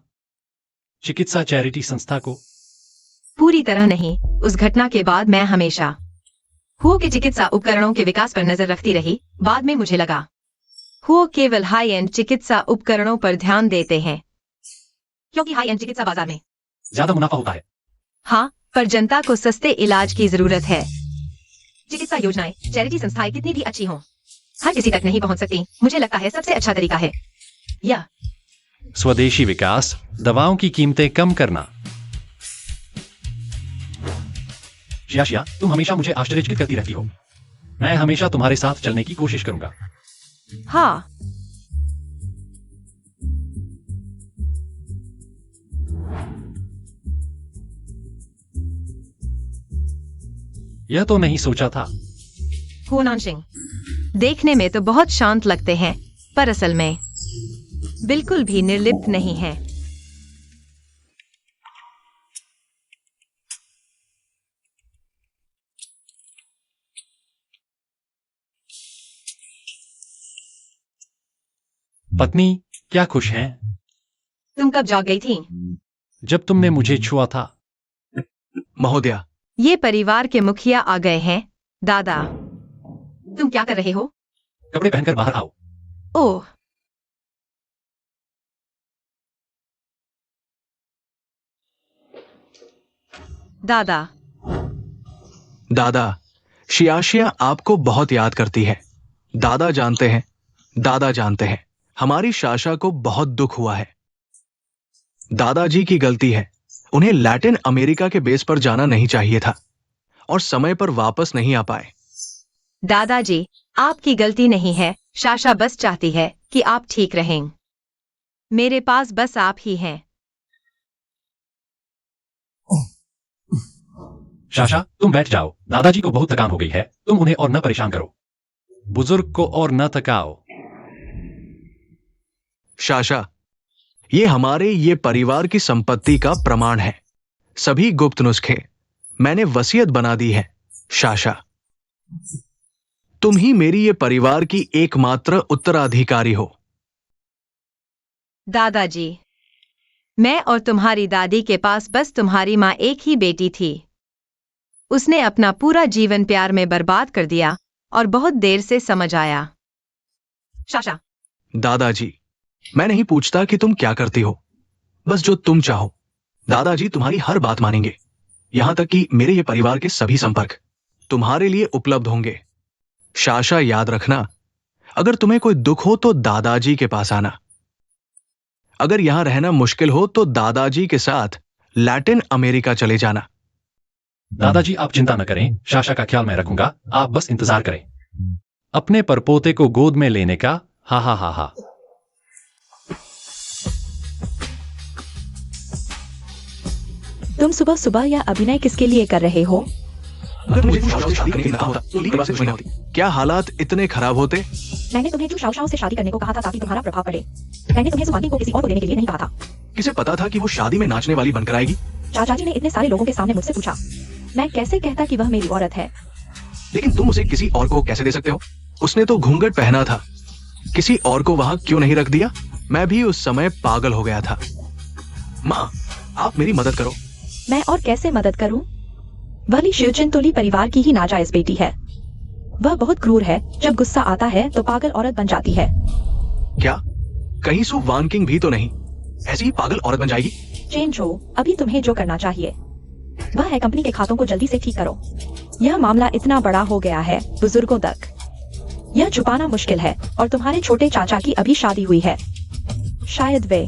चिकित्सा चैरिटी संस्था को? पूरी तरह नहीं। उस घटना के बाद मैं हमेशा हुओ के चिकित्सा उपकरणों के विकास पर नजर रखती रही। बाद में मुझे लगा हुओ केवल हाई एंड चिकित्सा उपकरणों पर ध्यान देते हैं क्योंकि हाई एंड चिकित्सा बाजार में ज्यादा मुनाफा होता है। हाँ, पर जनता को सस्ते इलाज की जरूरत है। चिकित्सा योजनाएं, चैरिटी संस्थाएं कितनी भी अच्छी हों, हर किसी तक नहीं पहुंच सकती। मुझे लगता है सबसे अच्छा तरीका है यह स्वदेशी विकास, दवाओं की कीमतें कम करना। शिया, तुम हमेशा मुझे आश्चर्यचकित करती रहती हो। मैं हमेशा तुम्हारे साथ चलने की कोशिश करूंगा। हाँ, यह तो नहीं सोचा था। हुओ नानशिंग देखने में तो बहुत शांत लगते हैं, पर असल में बिल्कुल भी निर्लिप्त नहीं है। पत्नी क्या खुश हैं? तुम कब जाग गई थी? जब तुमने मुझे छुआ था। महोदया, ये परिवार के मुखिया आ गए हैं। दादा, तुम क्या कर रहे हो? कपड़े पहनकर बाहर आओ। ओह, दादा। दादा, शियाशिया आपको बहुत याद करती है। दादा जानते हैं। दादा जानते हैं। हमारी शाशा को बहुत दुख हुआ है। दादाजी की गलती है। उन्हें लैटिन अमेरिका के बेस पर जाना नहीं चाहिए था और समय पर वापस नहीं आ पाए। दादाजी, आपकी गलती नहीं है। शाशा बस चाहती है कि आप ठीक रहें। मेरे पास बस आप ही हैं। शाशा, तुम बैठ जाओ। दादाजी को बहुत थकान हो गई है। तुम उन्हें और न परेशान करो। बुजुर्ग को और न थकाओ। शाशा, ये परिवार की संपत्ति का प्रमाण है। सभी गुप्त नुस्खे मैंने वसीयत बना दी है। शाशा, तुम ही मेरी ये परिवार की एकमात्र उत्तराधिकारी हो। दादाजी, मैं और तुम्हारी दादी के पास बस तुम्हारी माँ एक ही बेटी थी। उसने अपना पूरा जीवन प्यार में बर्बाद कर दिया और बहुत देर से समझ आया। शाशा, दादाजी, मैं नहीं पूछता कि तुम क्या करती हो, बस जो तुम चाहो। दादाजी तुम्हारी हर बात मानेंगे, यहां तक कि मेरे ये परिवार के सभी संपर्क तुम्हारे लिए उपलब्ध होंगे। शाशा, याद रखना, अगर तुम्हें कोई दुख हो तो दादाजी के पास आना। अगर यहां रहना मुश्किल हो तो दादाजी के साथ लैटिन अमेरिका चले जाना। दादाजी आप चिंता न करें, शाशा का ख्याल मैं रखूंगा, आप बस इंतजार करें अपने परपोते को गोद में लेने का। हा हा हा हा। तुम सुबह सुबह यह अभिनय किसके लिए कर रहे हो? अगर मुझे शाशा से शादी करने ना होता तो ली परिवार से दुश्मनी होती। क्या हालात इतने खराब होते? मैंने तुम्हें जू शाओ से शादी करने को कहा था ताकि तुम्हारा प्रभाव पड़े। मैंने तुम्हें सुवानी को किसी और को देने के लिए नहीं कहा था। किसे पता था कि वो शादी में नाचने वाली बनकर आएगी? चाचा जी ने इतने सारे लोगों के सामने मुझसे पूछा, मैं कैसे कहता कि वह मेरी औरत है? लेकिन तुम उसे किसी और को कैसे दे सकते हो? उसने तो घूंघट पहना था, किसी और को वहां क्यों नहीं रख दिया? मैं भी उस समय पागल हो गया था। माँ, आप मेरी मदद करो। मैं और कैसे मदद करूं? वली शिवचंद तो ली परिवार की ही नाजायज बेटी है। वह बहुत क्रूर है, जब गुस्सा आता है तो पागल औरत बन जाती है। क्या कहीं सु वान किंग भी तो नहीं ऐसी ही पागल औरत बन जाएगी? चेंज हो, अभी तुम्हें जो करना चाहिए वह है कंपनी के खातों को जल्दी से ठीक करो। यह मामला इतना बड़ा हो गया है बुजुर्गों तक, यह छुपाना मुश्किल है। और तुम्हारे छोटे चाचा की अभी शादी हुई है, शायद वे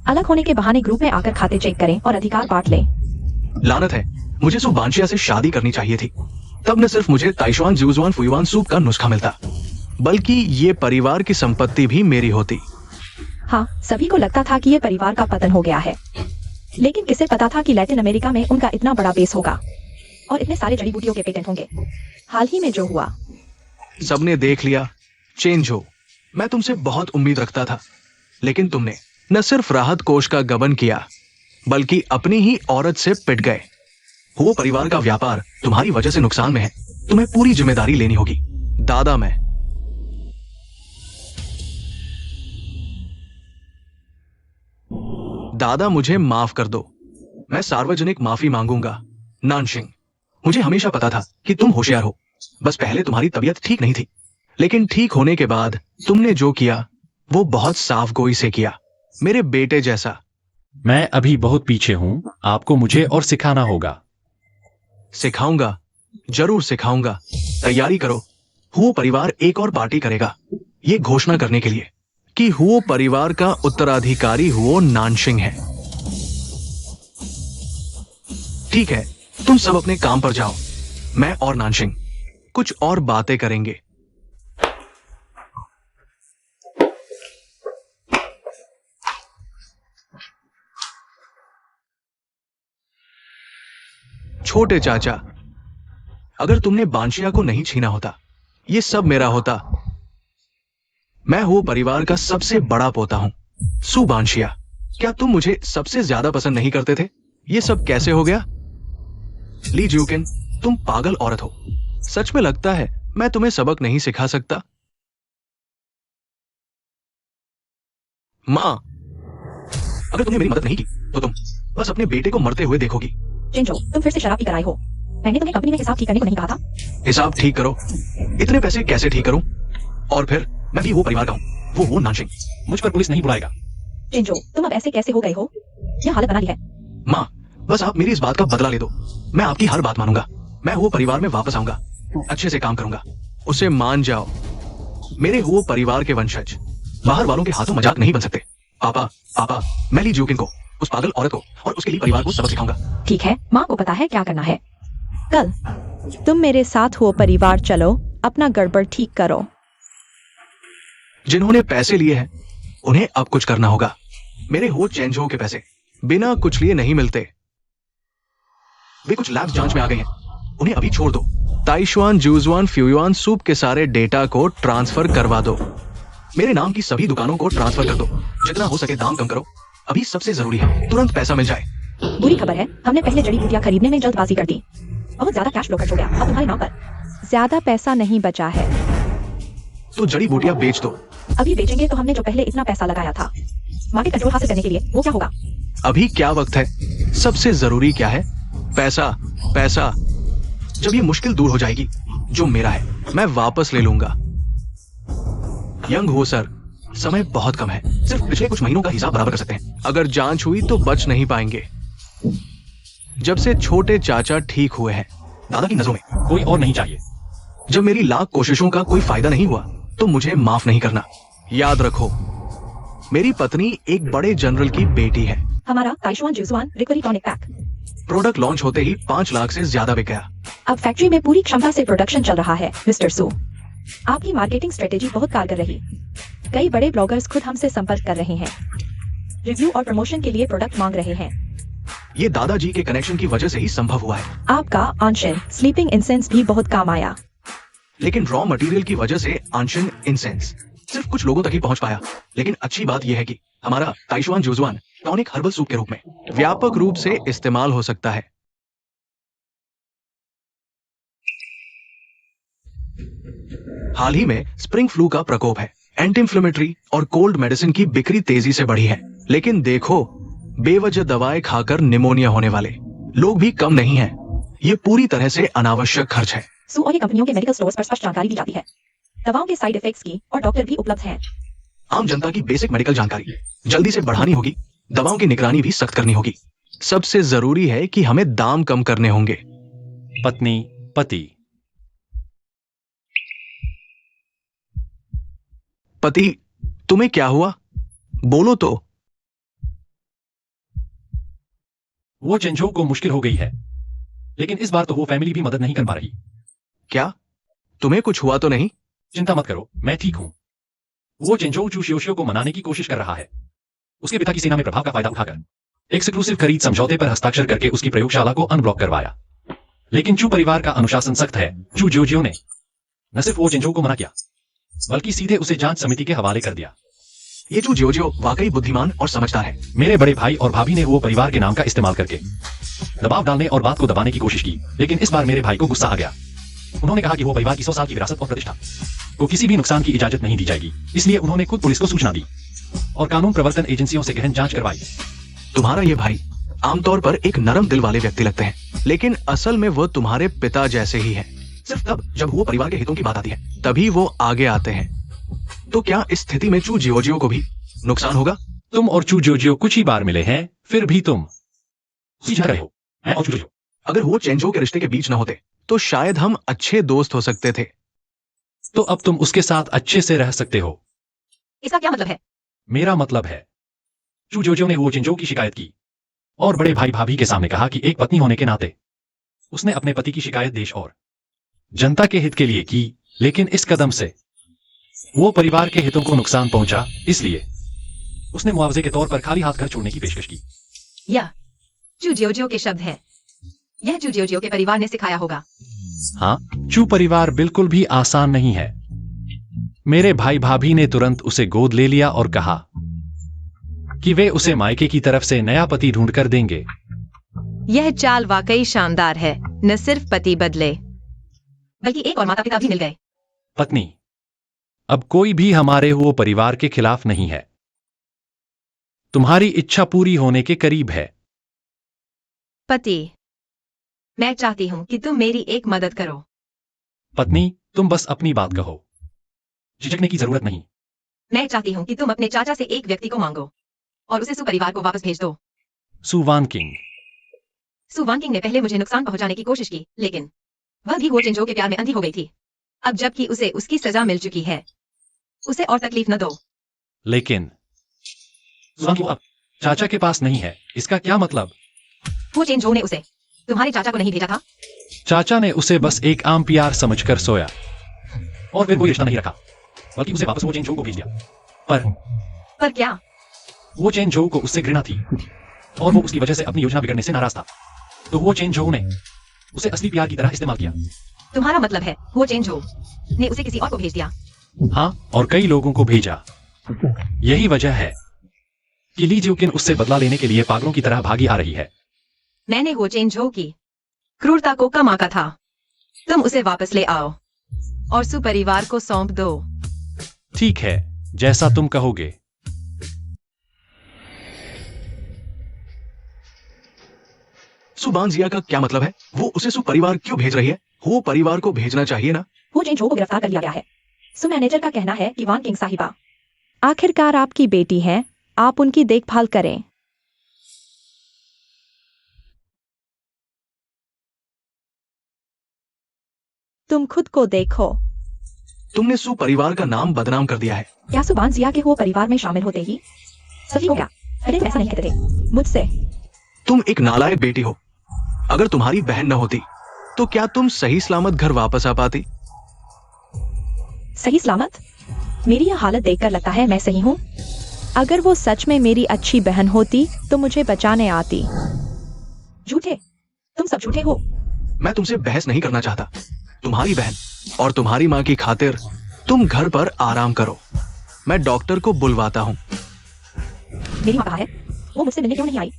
अलग होने के बहाने ग्रुप में आकर खाते चेक करें और अधिकार बांट लें। लानत है, मुझे सु बांशिया से शादी करनी चाहिए थी। तब न सिर्फ मुझे ताइशुआन जूजुआन फुयुआन सूप का नुस्खा मिलता, बल्कि ये परिवार की संपत्ति भी मेरी होती। हाँ, सभी को लगता था कि ये परिवार का पतन हो गया है, लेकिन किसे पता था कि लैटिन अमेरिका में उनका इतना बड़ा बेस होगा और इतने सारे जड़ी बूटियों के पेटेंट होंगे। हाल ही में जो हुआ, सबने देख लिया। चेंज हो, मैं तुमसे बहुत उम्मीद रखता था, लेकिन तुमने न सिर्फ राहत कोष का गबन किया, बल्कि अपनी ही औरत से पिट गए। वो परिवार का व्यापार तुम्हारी वजह से नुकसान में है, तुम्हें पूरी जिम्मेदारी लेनी होगी। दादा, दादा मुझे माफ कर दो, मैं सार्वजनिक माफी मांगूंगा। नानशिंग, मुझे हमेशा पता था कि तुम होशियार हो, बस पहले तुम्हारी तबीयत ठीक नहीं थी, लेकिन ठीक होने के बाद तुमने जो किया वो बहुत साफ गोई से किया, मेरे बेटे जैसा। मैं अभी बहुत पीछे हूं, आपको मुझे और सिखाना होगा। सिखाऊंगा, जरूर सिखाऊंगा। तैयारी करो, हुओ परिवार एक और पार्टी करेगा, ये घोषणा करने के लिए कि हुओ परिवार का उत्तराधिकारी हुओ नानशिंग है। ठीक है, तुम सब अपने काम पर जाओ, मैं और नानशिंग कुछ और बातें करेंगे। छोटे चाचा, अगर तुमने बांशिया को नहीं छीना होता, ये सब मेरा होता। मैं हूं परिवार का सबसे बड़ा पोता हूं, सु बांशिया। क्या तुम मुझे सबसे ज्यादा पसंद नहीं करते थे? ये सब कैसे हो गया? ली ज्यूकिन, तुम पागल औरत हो। सच में लगता है मैं तुम्हें सबक नहीं सिखा सकता। मां, अगर तुमने मेरी मदद नहीं की तो तुम बस अपने बेटे को मरते हुए देखोगी। चिंचो, तुम फिर से शराब पीकर आए हो। मैंने तुम्हें कंपनी में हिसाब ठीक करने को नहीं कहा था। हिसाब ठीक करो? इतने पैसे कैसे ठीक करूं? और फिर मैं भी वो परिवार का हूं, वो नानशिंग। मुझ पर पुलिस नहीं बुलाएगा। चिंचो, तुम अब ऐसे कैसे हो गए हो? यह हालत बना ली है। माँ, बस आप मेरी इस बात का बदला ले दो। मैं आपकी हर बात मानूंगा। मैं वो परिवार में वापस आऊंगा, अच्छे से काम करूंगा। उसे मान जाओ। मेरे वो परिवार के वंशज बाहर वालों के हाथों मजाक नहीं बन सकते। पापा, मैं ली ज्यूकिन को, उस पागल औरत को और उसके लिए परिवार को सबक सिखाऊंगा। ठीक है, माँ को पता है क्या करना है। कल तुम मेरे साथ हो परिवार, चलो अपना गड़बड़ ठीक करो। जिन्होंने पैसे लिए हैं उन्हें अब कुछ करना होगा। मेरे हो चेंज हो के पैसे बिना कुछ लिए नहीं मिलते। वे कुछ लैब्स जांच में आ गए हैं, उन्हें अभी छोड़ दो। ताइशुआन जूजुआन फ्यूयुआन सूप के सारे डेटा को ट्रांसफर करवा दो। मेरे नाम की सभी दुकानों को ट्रांसफर कर दो। जितना हो सके दाम कम करो, अभी सबसे जरूरी है तुरंत पैसा मिल जाए। बुरी खबर है, हमने पहले जड़ी बूटियां खरीदने में जल्दबाजी कर दी। बहुत ज्यादा कैश फ्लो खर्च हो गया। अब तुम्हारे नाम पर ज्यादा पैसा नहीं बचा है, तो जड़ी बूटियां बेच दो। अभी बेचेंगे तो हमने जो पहले इतना पैसा लगाया था मार्केट कंट्रोल हासिल करने के लिए, वो क्या होगा? अभी क्या वक्त है, सबसे जरूरी क्या है? पैसा, पैसा। जब ये मुश्किल दूर हो जाएगी, जो मेरा है मैं वापस ले लूंगा। यंग हो सर, समय बहुत कम है, सिर्फ पिछले कुछ महीनों का हिसाब बराबर कर सकते हैं। अगर जांच हुई तो बच नहीं पाएंगे। जब से छोटे चाचा ठीक हुए हैं, दादा की नजरों में कोई और नहीं चाहिए। जब मेरी लाख कोशिशों का कोई फायदा नहीं हुआ तो मुझे माफ नहीं करना। याद रखो, मेरी पत्नी एक बड़े जनरल की बेटी है। हमारा ताइशुआन जुजुआन recovery tonic pack product launch होते ही 5 लाख से ज्यादा बिक गया। अब फैक्ट्री में पूरी क्षमता से प्रोडक्शन चल रहा है। मिस्टर सू, आपकी मार्केटिंग स्ट्रेटेजी बहुत कारगर रही। कई बड़े ब्लॉगर्स खुद हमसे संपर्क कर रहे हैं, रिव्यू और प्रमोशन के लिए प्रोडक्ट मांग रहे हैं। ये दादाजी के कनेक्शन की वजह से ही संभव हुआ है। आपका आंशन स्लीपिंग इंसेंस भी बहुत काम आया। लेकिन रॉ मटेरियल की वजह से आंशन इंसेंस सिर्फ कुछ लोगों तक ही पहुंच पाया। लेकिन अच्छी बात यह है कि हमारा ताइशुआन जुजुआन टॉनिक हर्बल सूप के रूप में व्यापक रूप से इस्तेमाल हो सकता है। हाल ही में स्प्रिंग फ्लू का प्रकोप है। एंटी इंफ्लेमेटरी और कोल्ड मेडिसिन की बिक्री तेजी से बढ़ी है। लेकिन देखो, बेवजह दवाएं खाकर निमोनिया होने वाले लोग भी कम नहीं हैं। ये पूरी तरह से अनावश्यक खर्च है। सू और ये कंपनियों के मेडिकल स्टोर्स पर स्पष्ट जानकारी दी जाती है, दवाओं के साइड इफेक्ट्स की, और डॉक्टर भी उपलब्ध हैं। आम जनता की बेसिक मेडिकल जानकारी जल्दी से बढ़ानी होगी। दवाओं की निगरानी भी सख्त करनी होगी। सबसे जरूरी है कि हमें दाम कम करने होंगे। पत्नी, पति, पति, तुम्हें क्या हुआ? बोलो तो। वो चेंजो को मुश्किल हो गई है, लेकिन इस बार तो वो फैमिली भी मदद नहीं कर पा रही। क्या तुम्हें कुछ हुआ तो नहीं? चिंता मत करो, मैं ठीक हूं। वो चेंजो चूशियोशियो को मनाने की कोशिश कर रहा है। उसके पिता की सेना में प्रभाव का फायदा उठाकर एक्सक्लूसिव खरीद समझौते पर हस्ताक्षर करके उसकी प्रयोगशाला को अनब्लॉक करवाया। लेकिन चू परिवार का अनुशासन सख्त है। चू जोजियो ने न सिर्फ वो चेंजो को मना किया, बल्कि सीधे उसे जांच समिति के हवाले कर दिया। ये चू जियोजियो वाकई बुद्धिमान और समझदार है। मेरे बड़े भाई और भाभी ने वो परिवार के नाम का इस्तेमाल करके दबाव डालने और बात को दबाने की कोशिश की, लेकिन इस बार मेरे भाई को गुस्सा आ गया। उन्होंने कहा कि वो परिवार की 100 साल की विरासत और प्रतिष्ठा को किसी भी नुकसान की इजाजत नहीं दी जाएगी। इसलिए उन्होंने खुद पुलिस को सूचना दी और कानून प्रवर्तन एजेंसियों से गहन जांच करवाई। तुम्हारा ये भाई आमतौर पर एक नरम दिल वाले व्यक्ति लगते हैं, लेकिन असल में वो तुम्हारे पिता जैसे ही है। सिर्फ तब जब वो परिवार के हितों की बात आती है तभी वो आगे आते हैं। तो क्या इस स्थिति में चू जियोजियो को भी नुकसान होगा? तुम और चू जोजियो कुछ ही बार मिले हैं, फिर भी तुम सीधा रहे हो। मैं और चू जोजियो अगर वो चेंजो के रिश्ते के बीच न होते तो शायद हम अच्छे दोस्त हो सकते थे। तो अब तुम उसके साथ अच्छे से रह सकते हो। इसका क्या मतलब है? मेरा मतलब है, चू जोजियो ने वो चिंजो की शिकायत की और बड़े भाई भाभी के सामने कहा कि एक पत्नी होने के नाते उसने अपने पति की शिकायत देश और जनता के हित के लिए की। लेकिन इस कदम से वो परिवार के हितों को नुकसान पहुंचा, इसलिए उसने मुआवजे के तौर पर खाली हाथ घर छोड़ने की पेशकश की। यह चू जियोजियो के शब्द हैं। यह चू जियोजियो के परिवार ने सिखाया होगा। हाँ, चू परिवार बिल्कुल भी आसान नहीं है। मेरे भाई भाभी ने तुरंत उसे गोद ले लिया और कहा कि वे उसे मायके की तरफ से नया पति ढूंढ कर देंगे। यह चाल वाकई शानदार है। न सिर्फ पति बदले, बल्कि एक और माता पिता भी मिल गए। पत्नी, अब कोई भी हमारे वो परिवार के खिलाफ नहीं है। तुम्हारी इच्छा पूरी होने के करीब है। पति, मैं चाहती हूं कि तुम मेरी एक मदद करो। पत्नी, तुम बस अपनी बात कहो, झिझकने की जरूरत नहीं। मैं चाहती हूं कि तुम अपने चाचा से एक व्यक्ति को मांगो और उसे सुपरिवार को वापस भेज दो। सुवान किंग। सुवान किंग ने पहले मुझे नुकसान पहुंचाने की कोशिश की, लेकिन वह भी वो चिंजो के प्यार में अंधी हो गई थी। अब जबकि उसे उसकी सजा मिल चुकी है, उसे और तकलीफ न दो। लेकिन सुवान किंग अब चाचा के पास नहीं है। इसका क्या मतलब? वो चिंजो ने उसे तुम्हारे चाचा को नहीं भेजा था। चाचा ने उसे बस एक आम प्यार समझकर सोया और फिर कोई रिश्ता नहीं रखा, बल्कि उसे वापस वो चेन झो को भेज दिया। पर क्या? वो चेन झो को उससे घृणा थी और वो उसकी वजह से अपनी योजना बिगड़ने से नाराज था। तो वो चेन झो ने उसे असली प्यार की तरह इस्तेमाल किया। तुम्हारा मतलब है वो चेन झो ने उसे किसी और को भेज दिया? हाँ, और कई लोगों को भेजा। यही वजह है कि ली ज्यूकिन उससे बदला लेने के लिए पागलों की तरह भागी आ रही है। मैंने वो चेन झो की क्रूरता को कम आंका था। तुम उसे वापस ले आओ और सुपरिवार को सौंप दो। ठीक है, जैसा तुम कहोगे। सुबानजिया का क्या मतलब है? वो उसे सुपरिवार क्यों भेज रही है? वो परिवार को भेजना चाहिए ना। वो चेंजो को गिरफ्तार कर लिया गया है। सो मैनेजर का कहना है कि वान किंग साहिबा आखिरकार आपकी बेटी है, आप उनकी देखभाल करें। तुम खुद को देखो। तुमने सु परिवार का नाम बदनाम कर दिया है। क्या सुबान जिया के हो परिवार में शामिल होते ही सभी हो गया? पहले ऐसा नहीं कहते थे मुझसे। तुम एक नालायक बेटी हो। अगर तुम्हारी बहन न होती तो क्या तुम सही सलामत घर वापस आ पाती? सही सलामत? मेरी यह हालत देखकर लगता है मैं सही हूँ। अगर वो सच में मेरी अच्छी बहन होती तो मुझे बचाने आती। झूठे, तुम सब झूठे हो। मैं तुमसे बहस नहीं करना चाहता। तुम्हारी बहन और तुम्हारी माँ की खातिर तुम घर पर आराम करो। मैं डॉक्टर को बुलवाता हूँ। मेरी माँ कहाँ है? वो मुझसे मिलने क्यों नहीं आई?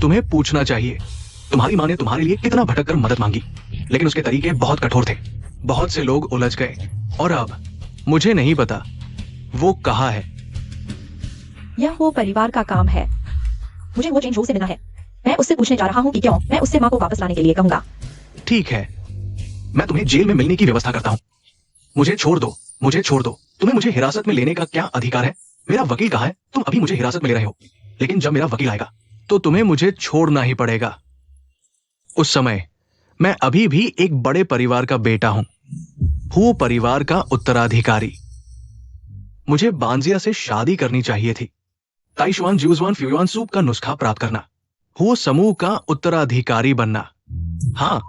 तुम्हें पूछना चाहिए। तुम्हारी माँ ने तुम्हारे लिए कितना भटक कर मदद मांगी, लेकिन उसके तरीके बहुत कठोर थे। बहुत से लोग उलझ गए और अब मुझे नहीं पता वो कहाँ है। यह वो परिवार का काम है। मुझे वो चेंज से मिलना है। मैं उससे पूछने जा रहा हूँ कि क्यों। मैं उससे माँ को वापस लाने के लिए कहूंगा। ठीक है, मैं तुम्हें जेल में मिलने की व्यवस्था करता हूँ। मुझे छोड़ दो, मुझे छोड़ दो। तुम्हें मुझे हिरासत में लेने का क्या अधिकार है? मेरा वकील कहाँ है? तुम अभी मुझे हिरासत में ले रहे हो, लेकिन जब मेरा वकील आएगा तो तुम्हें मुझे छोड़ना ही पड़ेगा। उस समय मैं अभी भी एक बड़े परिवार का बेटा हूं, वो परिवार का उत्तराधिकारी। मुझे बांजिया से शादी करनी चाहिए थी। ताइशवान ज्यूजवान फ्यूआन सूप का नुस्खा प्राप्त करना, वो समूह का उत्तराधिकारी बनना। हाँ,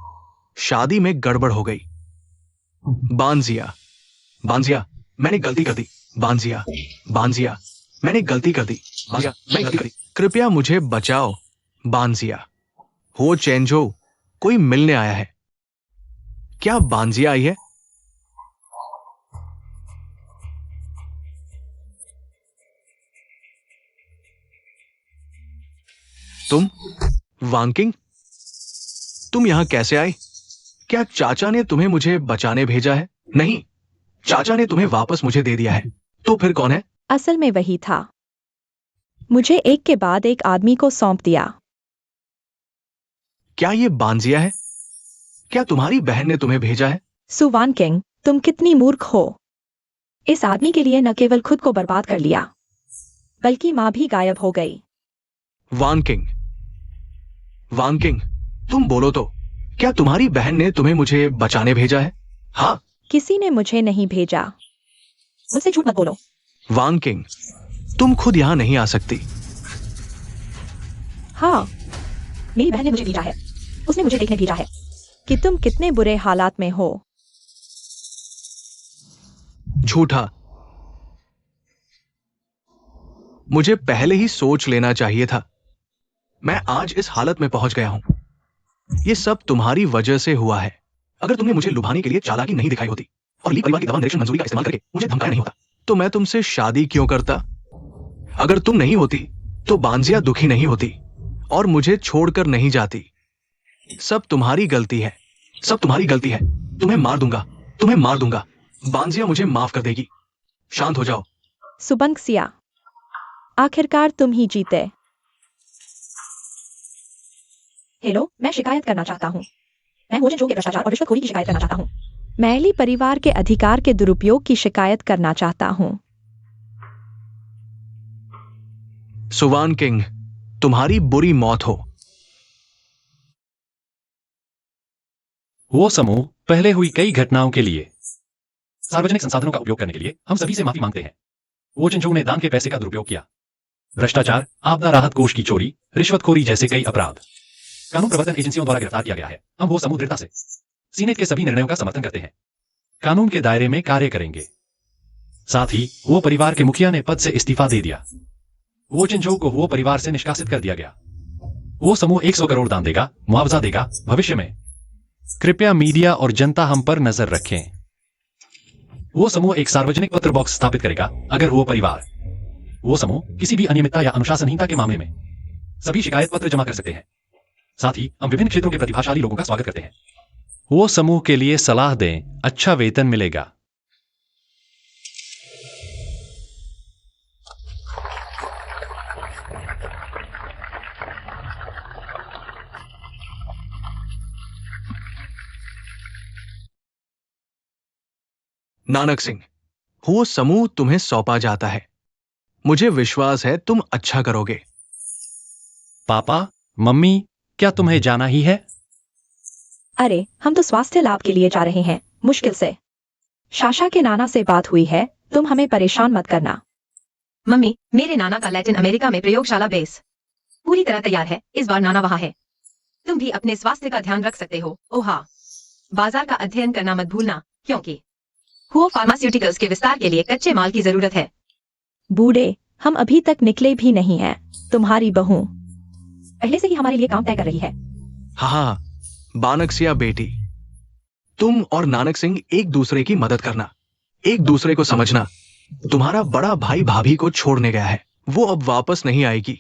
शादी में गड़बड़ हो गई। बांजिया, बांजिया, मैंने गलती कर दी। बांजिया, बांजिया, मैंने गलती कर दी। बांजिया, मैं गलती कर दी। कृपया मुझे बचाओ बांजिया। हो चेंजो, कोई मिलने आया है। क्या बांजिया आई है? तुम वांकिंग, तुम यहां कैसे आए? क्या चाचा ने तुम्हें मुझे बचाने भेजा है? नहीं, चाचा ने तुम्हें वापस मुझे दे दिया है। तो फिर कौन है? असल में वही था। मुझे एक के बाद एक आदमी को सौंप दिया। क्या ये बांजिया है? क्या तुम्हारी बहन ने तुम्हें भेजा है? सुवान किंग, तुम कितनी मूर्ख हो। इस आदमी के लिए न केवल खुद को बर्बाद कर लिया, बल्कि माँ भी गायब हो गई। वांकिंग, वांकिंग, तुम बोलो तो, क्या तुम्हारी बहन ने तुम्हें मुझे बचाने भेजा है? हाँ। किसी ने मुझे नहीं भेजा। मुझसे झूठ मत बोलो। वांकिंग, तुम खुद यहां नहीं आ सकती। हाँ, मेरी बहन ने मुझे भेजा है। उसने मुझे देखने भेजा है कि तुम कितने बुरे हालात में हो। झूठा। मुझे पहले ही सोच लेना चाहिए था। मैं आज इस हालत में पहुंच गया हूं। ये सब तुम्हारी वजह से हुआ है। अगर तुमने मुझे लुभाने के लिए चालाकी नहीं दिखाई होती और ली परिवार की दवा निरीक्षण मंजूरी का इस्तेमाल करके मुझे धमकाया नहीं होता, तो मैं तुमसे शादी क्यों करता? अगर तुम नहीं होती तो बांजिया दुखी नहीं होती और मुझे छोड़कर नहीं जाती। सब तुम्हारी गलती है, सब तुम्हारी गलती है। तुम्हें मार दूंगा, तुम्हें मार दूंगा। बांजिया मुझे माफ कर देगी। शांत हो जाओ। सुबंगसिया, आखिरकार तुम ही जीते। हेलो, मैं शिकायत करना चाहता हूँ। मैं हो चेंजो के भ्रष्टाचार और रिश्वतखोरी की शिकायत करना चाहता हूँ। मैं ली परिवार के अधिकार के दुरुपयोग की शिकायत करना चाहता हूँ। सुवान किंग, तुम्हारी बुरी मौत हो। वो समूह पहले हुई कई घटनाओं के लिए सार्वजनिक संसाधनों का उपयोग करने के लिए हम सभी से माफी मांगते हैं। वो चिंचू ने दान के पैसे का दुरुपयोग किया। भ्रष्टाचार, आपदा राहत कोष की चोरी, रिश्वतखोरी जैसे कई अपराध कानून प्रवर्तन एजेंसियों द्वारा गिरफ्तार किया गया है। हम वो समूह दृढ़ता से सीनेट के सभी निर्णयों का समर्थन करते हैं। कानून के दायरे में कार्य करेंगे। साथ ही वो परिवार के मुखिया ने पद से इस्तीफा दे दिया। वो चिंचो को वो परिवार से निष्कासित कर दिया गया। वो समूह 100 करोड़ दान देगा, मुआवजा देगा भविष्य में। कृपया मीडिया और जनता हम पर नजर रखें। वो समूह एक सार्वजनिक पत्र बॉक्स स्थापित करेगा अगर वो समूह किसी भी अनियमितता या अनुशासनहीनता के मामले में सभी शिकायत पत्र जमा कर सकते हैं। साथ ही हम विभिन्न क्षेत्रों के प्रतिभाशाली लोगों का स्वागत करते हैं। वो समूह के लिए सलाह दें, अच्छा वेतन मिलेगा। नानक सिंह, वो समूह तुम्हें सौंपा जाता है। मुझे विश्वास है तुम अच्छा करोगे। पापा, मम्मी, क्या तुम्हें जाना ही है? अरे, हम तो स्वास्थ्य लाभ के लिए जा रहे हैं। मुश्किल से। शाशा के नाना से बात हुई है, तुम हमें परेशान मत करना। मम्मी, मेरे नाना का लैटिन अमेरिका में प्रयोगशाला बेस पूरी तरह तैयार है। इस बार नाना वहां है। तुम भी अपने स्वास्थ्य का ध्यान रख सकते हो। ओह हाँ, बाजार का अध्ययन करना मत भूलना, क्योंकि हुओ फार्मास्यूटिकल्स के विस्तार के लिए कच्चे माल की जरूरत है। बूढ़े, हम अभी तक निकले भी नहीं हैं। तुम्हारी बहू पहले से ही हमारे लिए काम तय कर रही है। हाँ, बानक सिया बेटी, तुम और नानक सिंह एक दूसरे की मदद करना, एक दूसरे को समझना। तुम्हारा बड़ा भाई भाभी को छोड़ने गया है, वो अब वापस नहीं आएगी।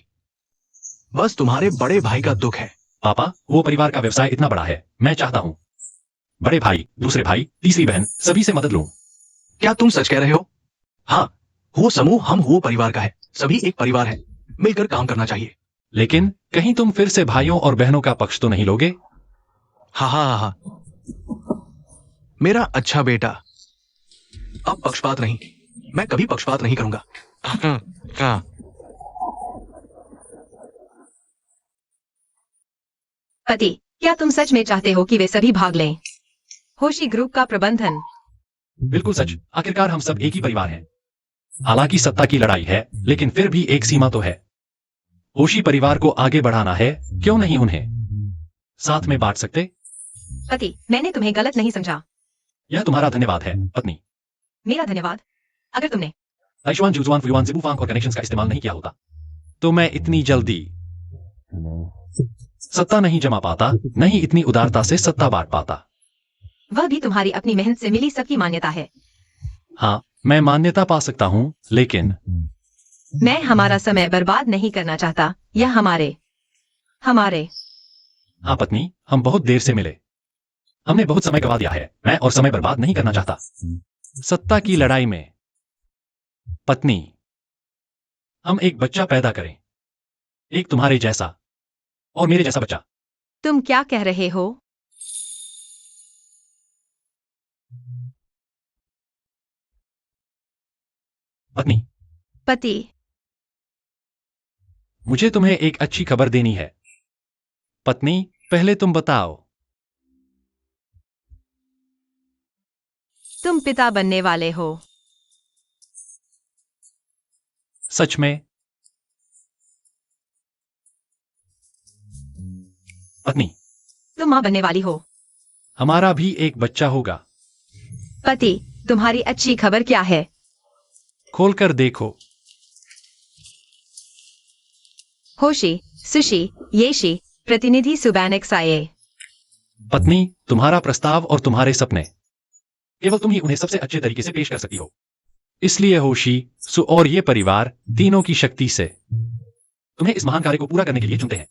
बस तुम्हारे बड़े भाई का दुख है। पापा, वो परिवार का व्यवसाय इतना बड़ा है, मैं चाहता हूँ बड़े भाई, दूसरे भाई, तीसरी बहन, सभी से मदद लूं। क्या तुम सच कह रहे हो? हाँ, वो समूह हम वो परिवार का है, सभी एक परिवार है, मिलकर काम करना चाहिए। लेकिन कहीं तुम फिर से भाइयों और बहनों का पक्ष तो नहीं लोगे? हाँ हाँ हाँ, मेरा अच्छा बेटा, अब पक्षपात नहीं, मैं कभी पक्षपात नहीं करूंगा। हाँ, पति, क्या तुम सच में चाहते हो कि वे सभी भाग लें? होशी ग्रुप का प्रबंधन। बिल्कुल सच, आखिरकार हम सब एक ही परिवार हैं। हालांकि सत्ता की लड़ाई है, लेकिन फिर भी एक सीमा तो है। होशी परिवार को आगे बढ़ाना है, क्यों नहीं उन्हें साथ में बांट सकते? पति, मैंने तुम्हें गलत नहीं समझा। यह तुम्हारा धन्यवाद है, पत्नी। मेरा धन्यवाद? अगर तुमने ताइशुआन, जुजुआन, फुयुआन, जिबुफांग और कनेक्शंस का इस्तेमाल नहीं किया होता तो मैं इतनी जल्दी सत्ता नहीं जमा पाता, नहीं इतनी उदारता से सत्ता बांट पाता। वह भी तुम्हारी अपनी मेहनत से मिली सबकी मान्यता है। हाँ, मैं मान्यता पा सकता हूँ, लेकिन मैं हमारा समय बर्बाद नहीं करना चाहता। यह हमारे हाँ पत्नी, हम बहुत देर से मिले, हमने बहुत समय गवा दिया है। मैं और समय बर्बाद नहीं करना चाहता सत्ता की लड़ाई में। पत्नी, हम एक बच्चा पैदा करें, एक तुम्हारे जैसा और मेरे जैसा बच्चा। तुम क्या कह रहे हो? पत्नी, पति, मुझे तुम्हें एक अच्छी खबर देनी है। पत्नी, पहले तुम बताओ। तुम पिता बनने वाले हो। सच में? पत्नी, तुम मां बनने वाली हो। हमारा भी एक बच्चा होगा। पति, तुम्हारी अच्छी खबर क्या है? खोलकर देखो। होशी, सुशी, येशी, प्रतिनिधि सुबैनिक साये। पत्नी, तुम्हारा प्रस्ताव और तुम्हारे सपने केवल तुम ही उन्हें सबसे अच्छे तरीके से पेश कर सकती हो। इसलिए होशी, सु और ये परिवार तीनों की शक्ति से तुम्हें इस महान कार्य को पूरा करने के लिए चुनते हैं।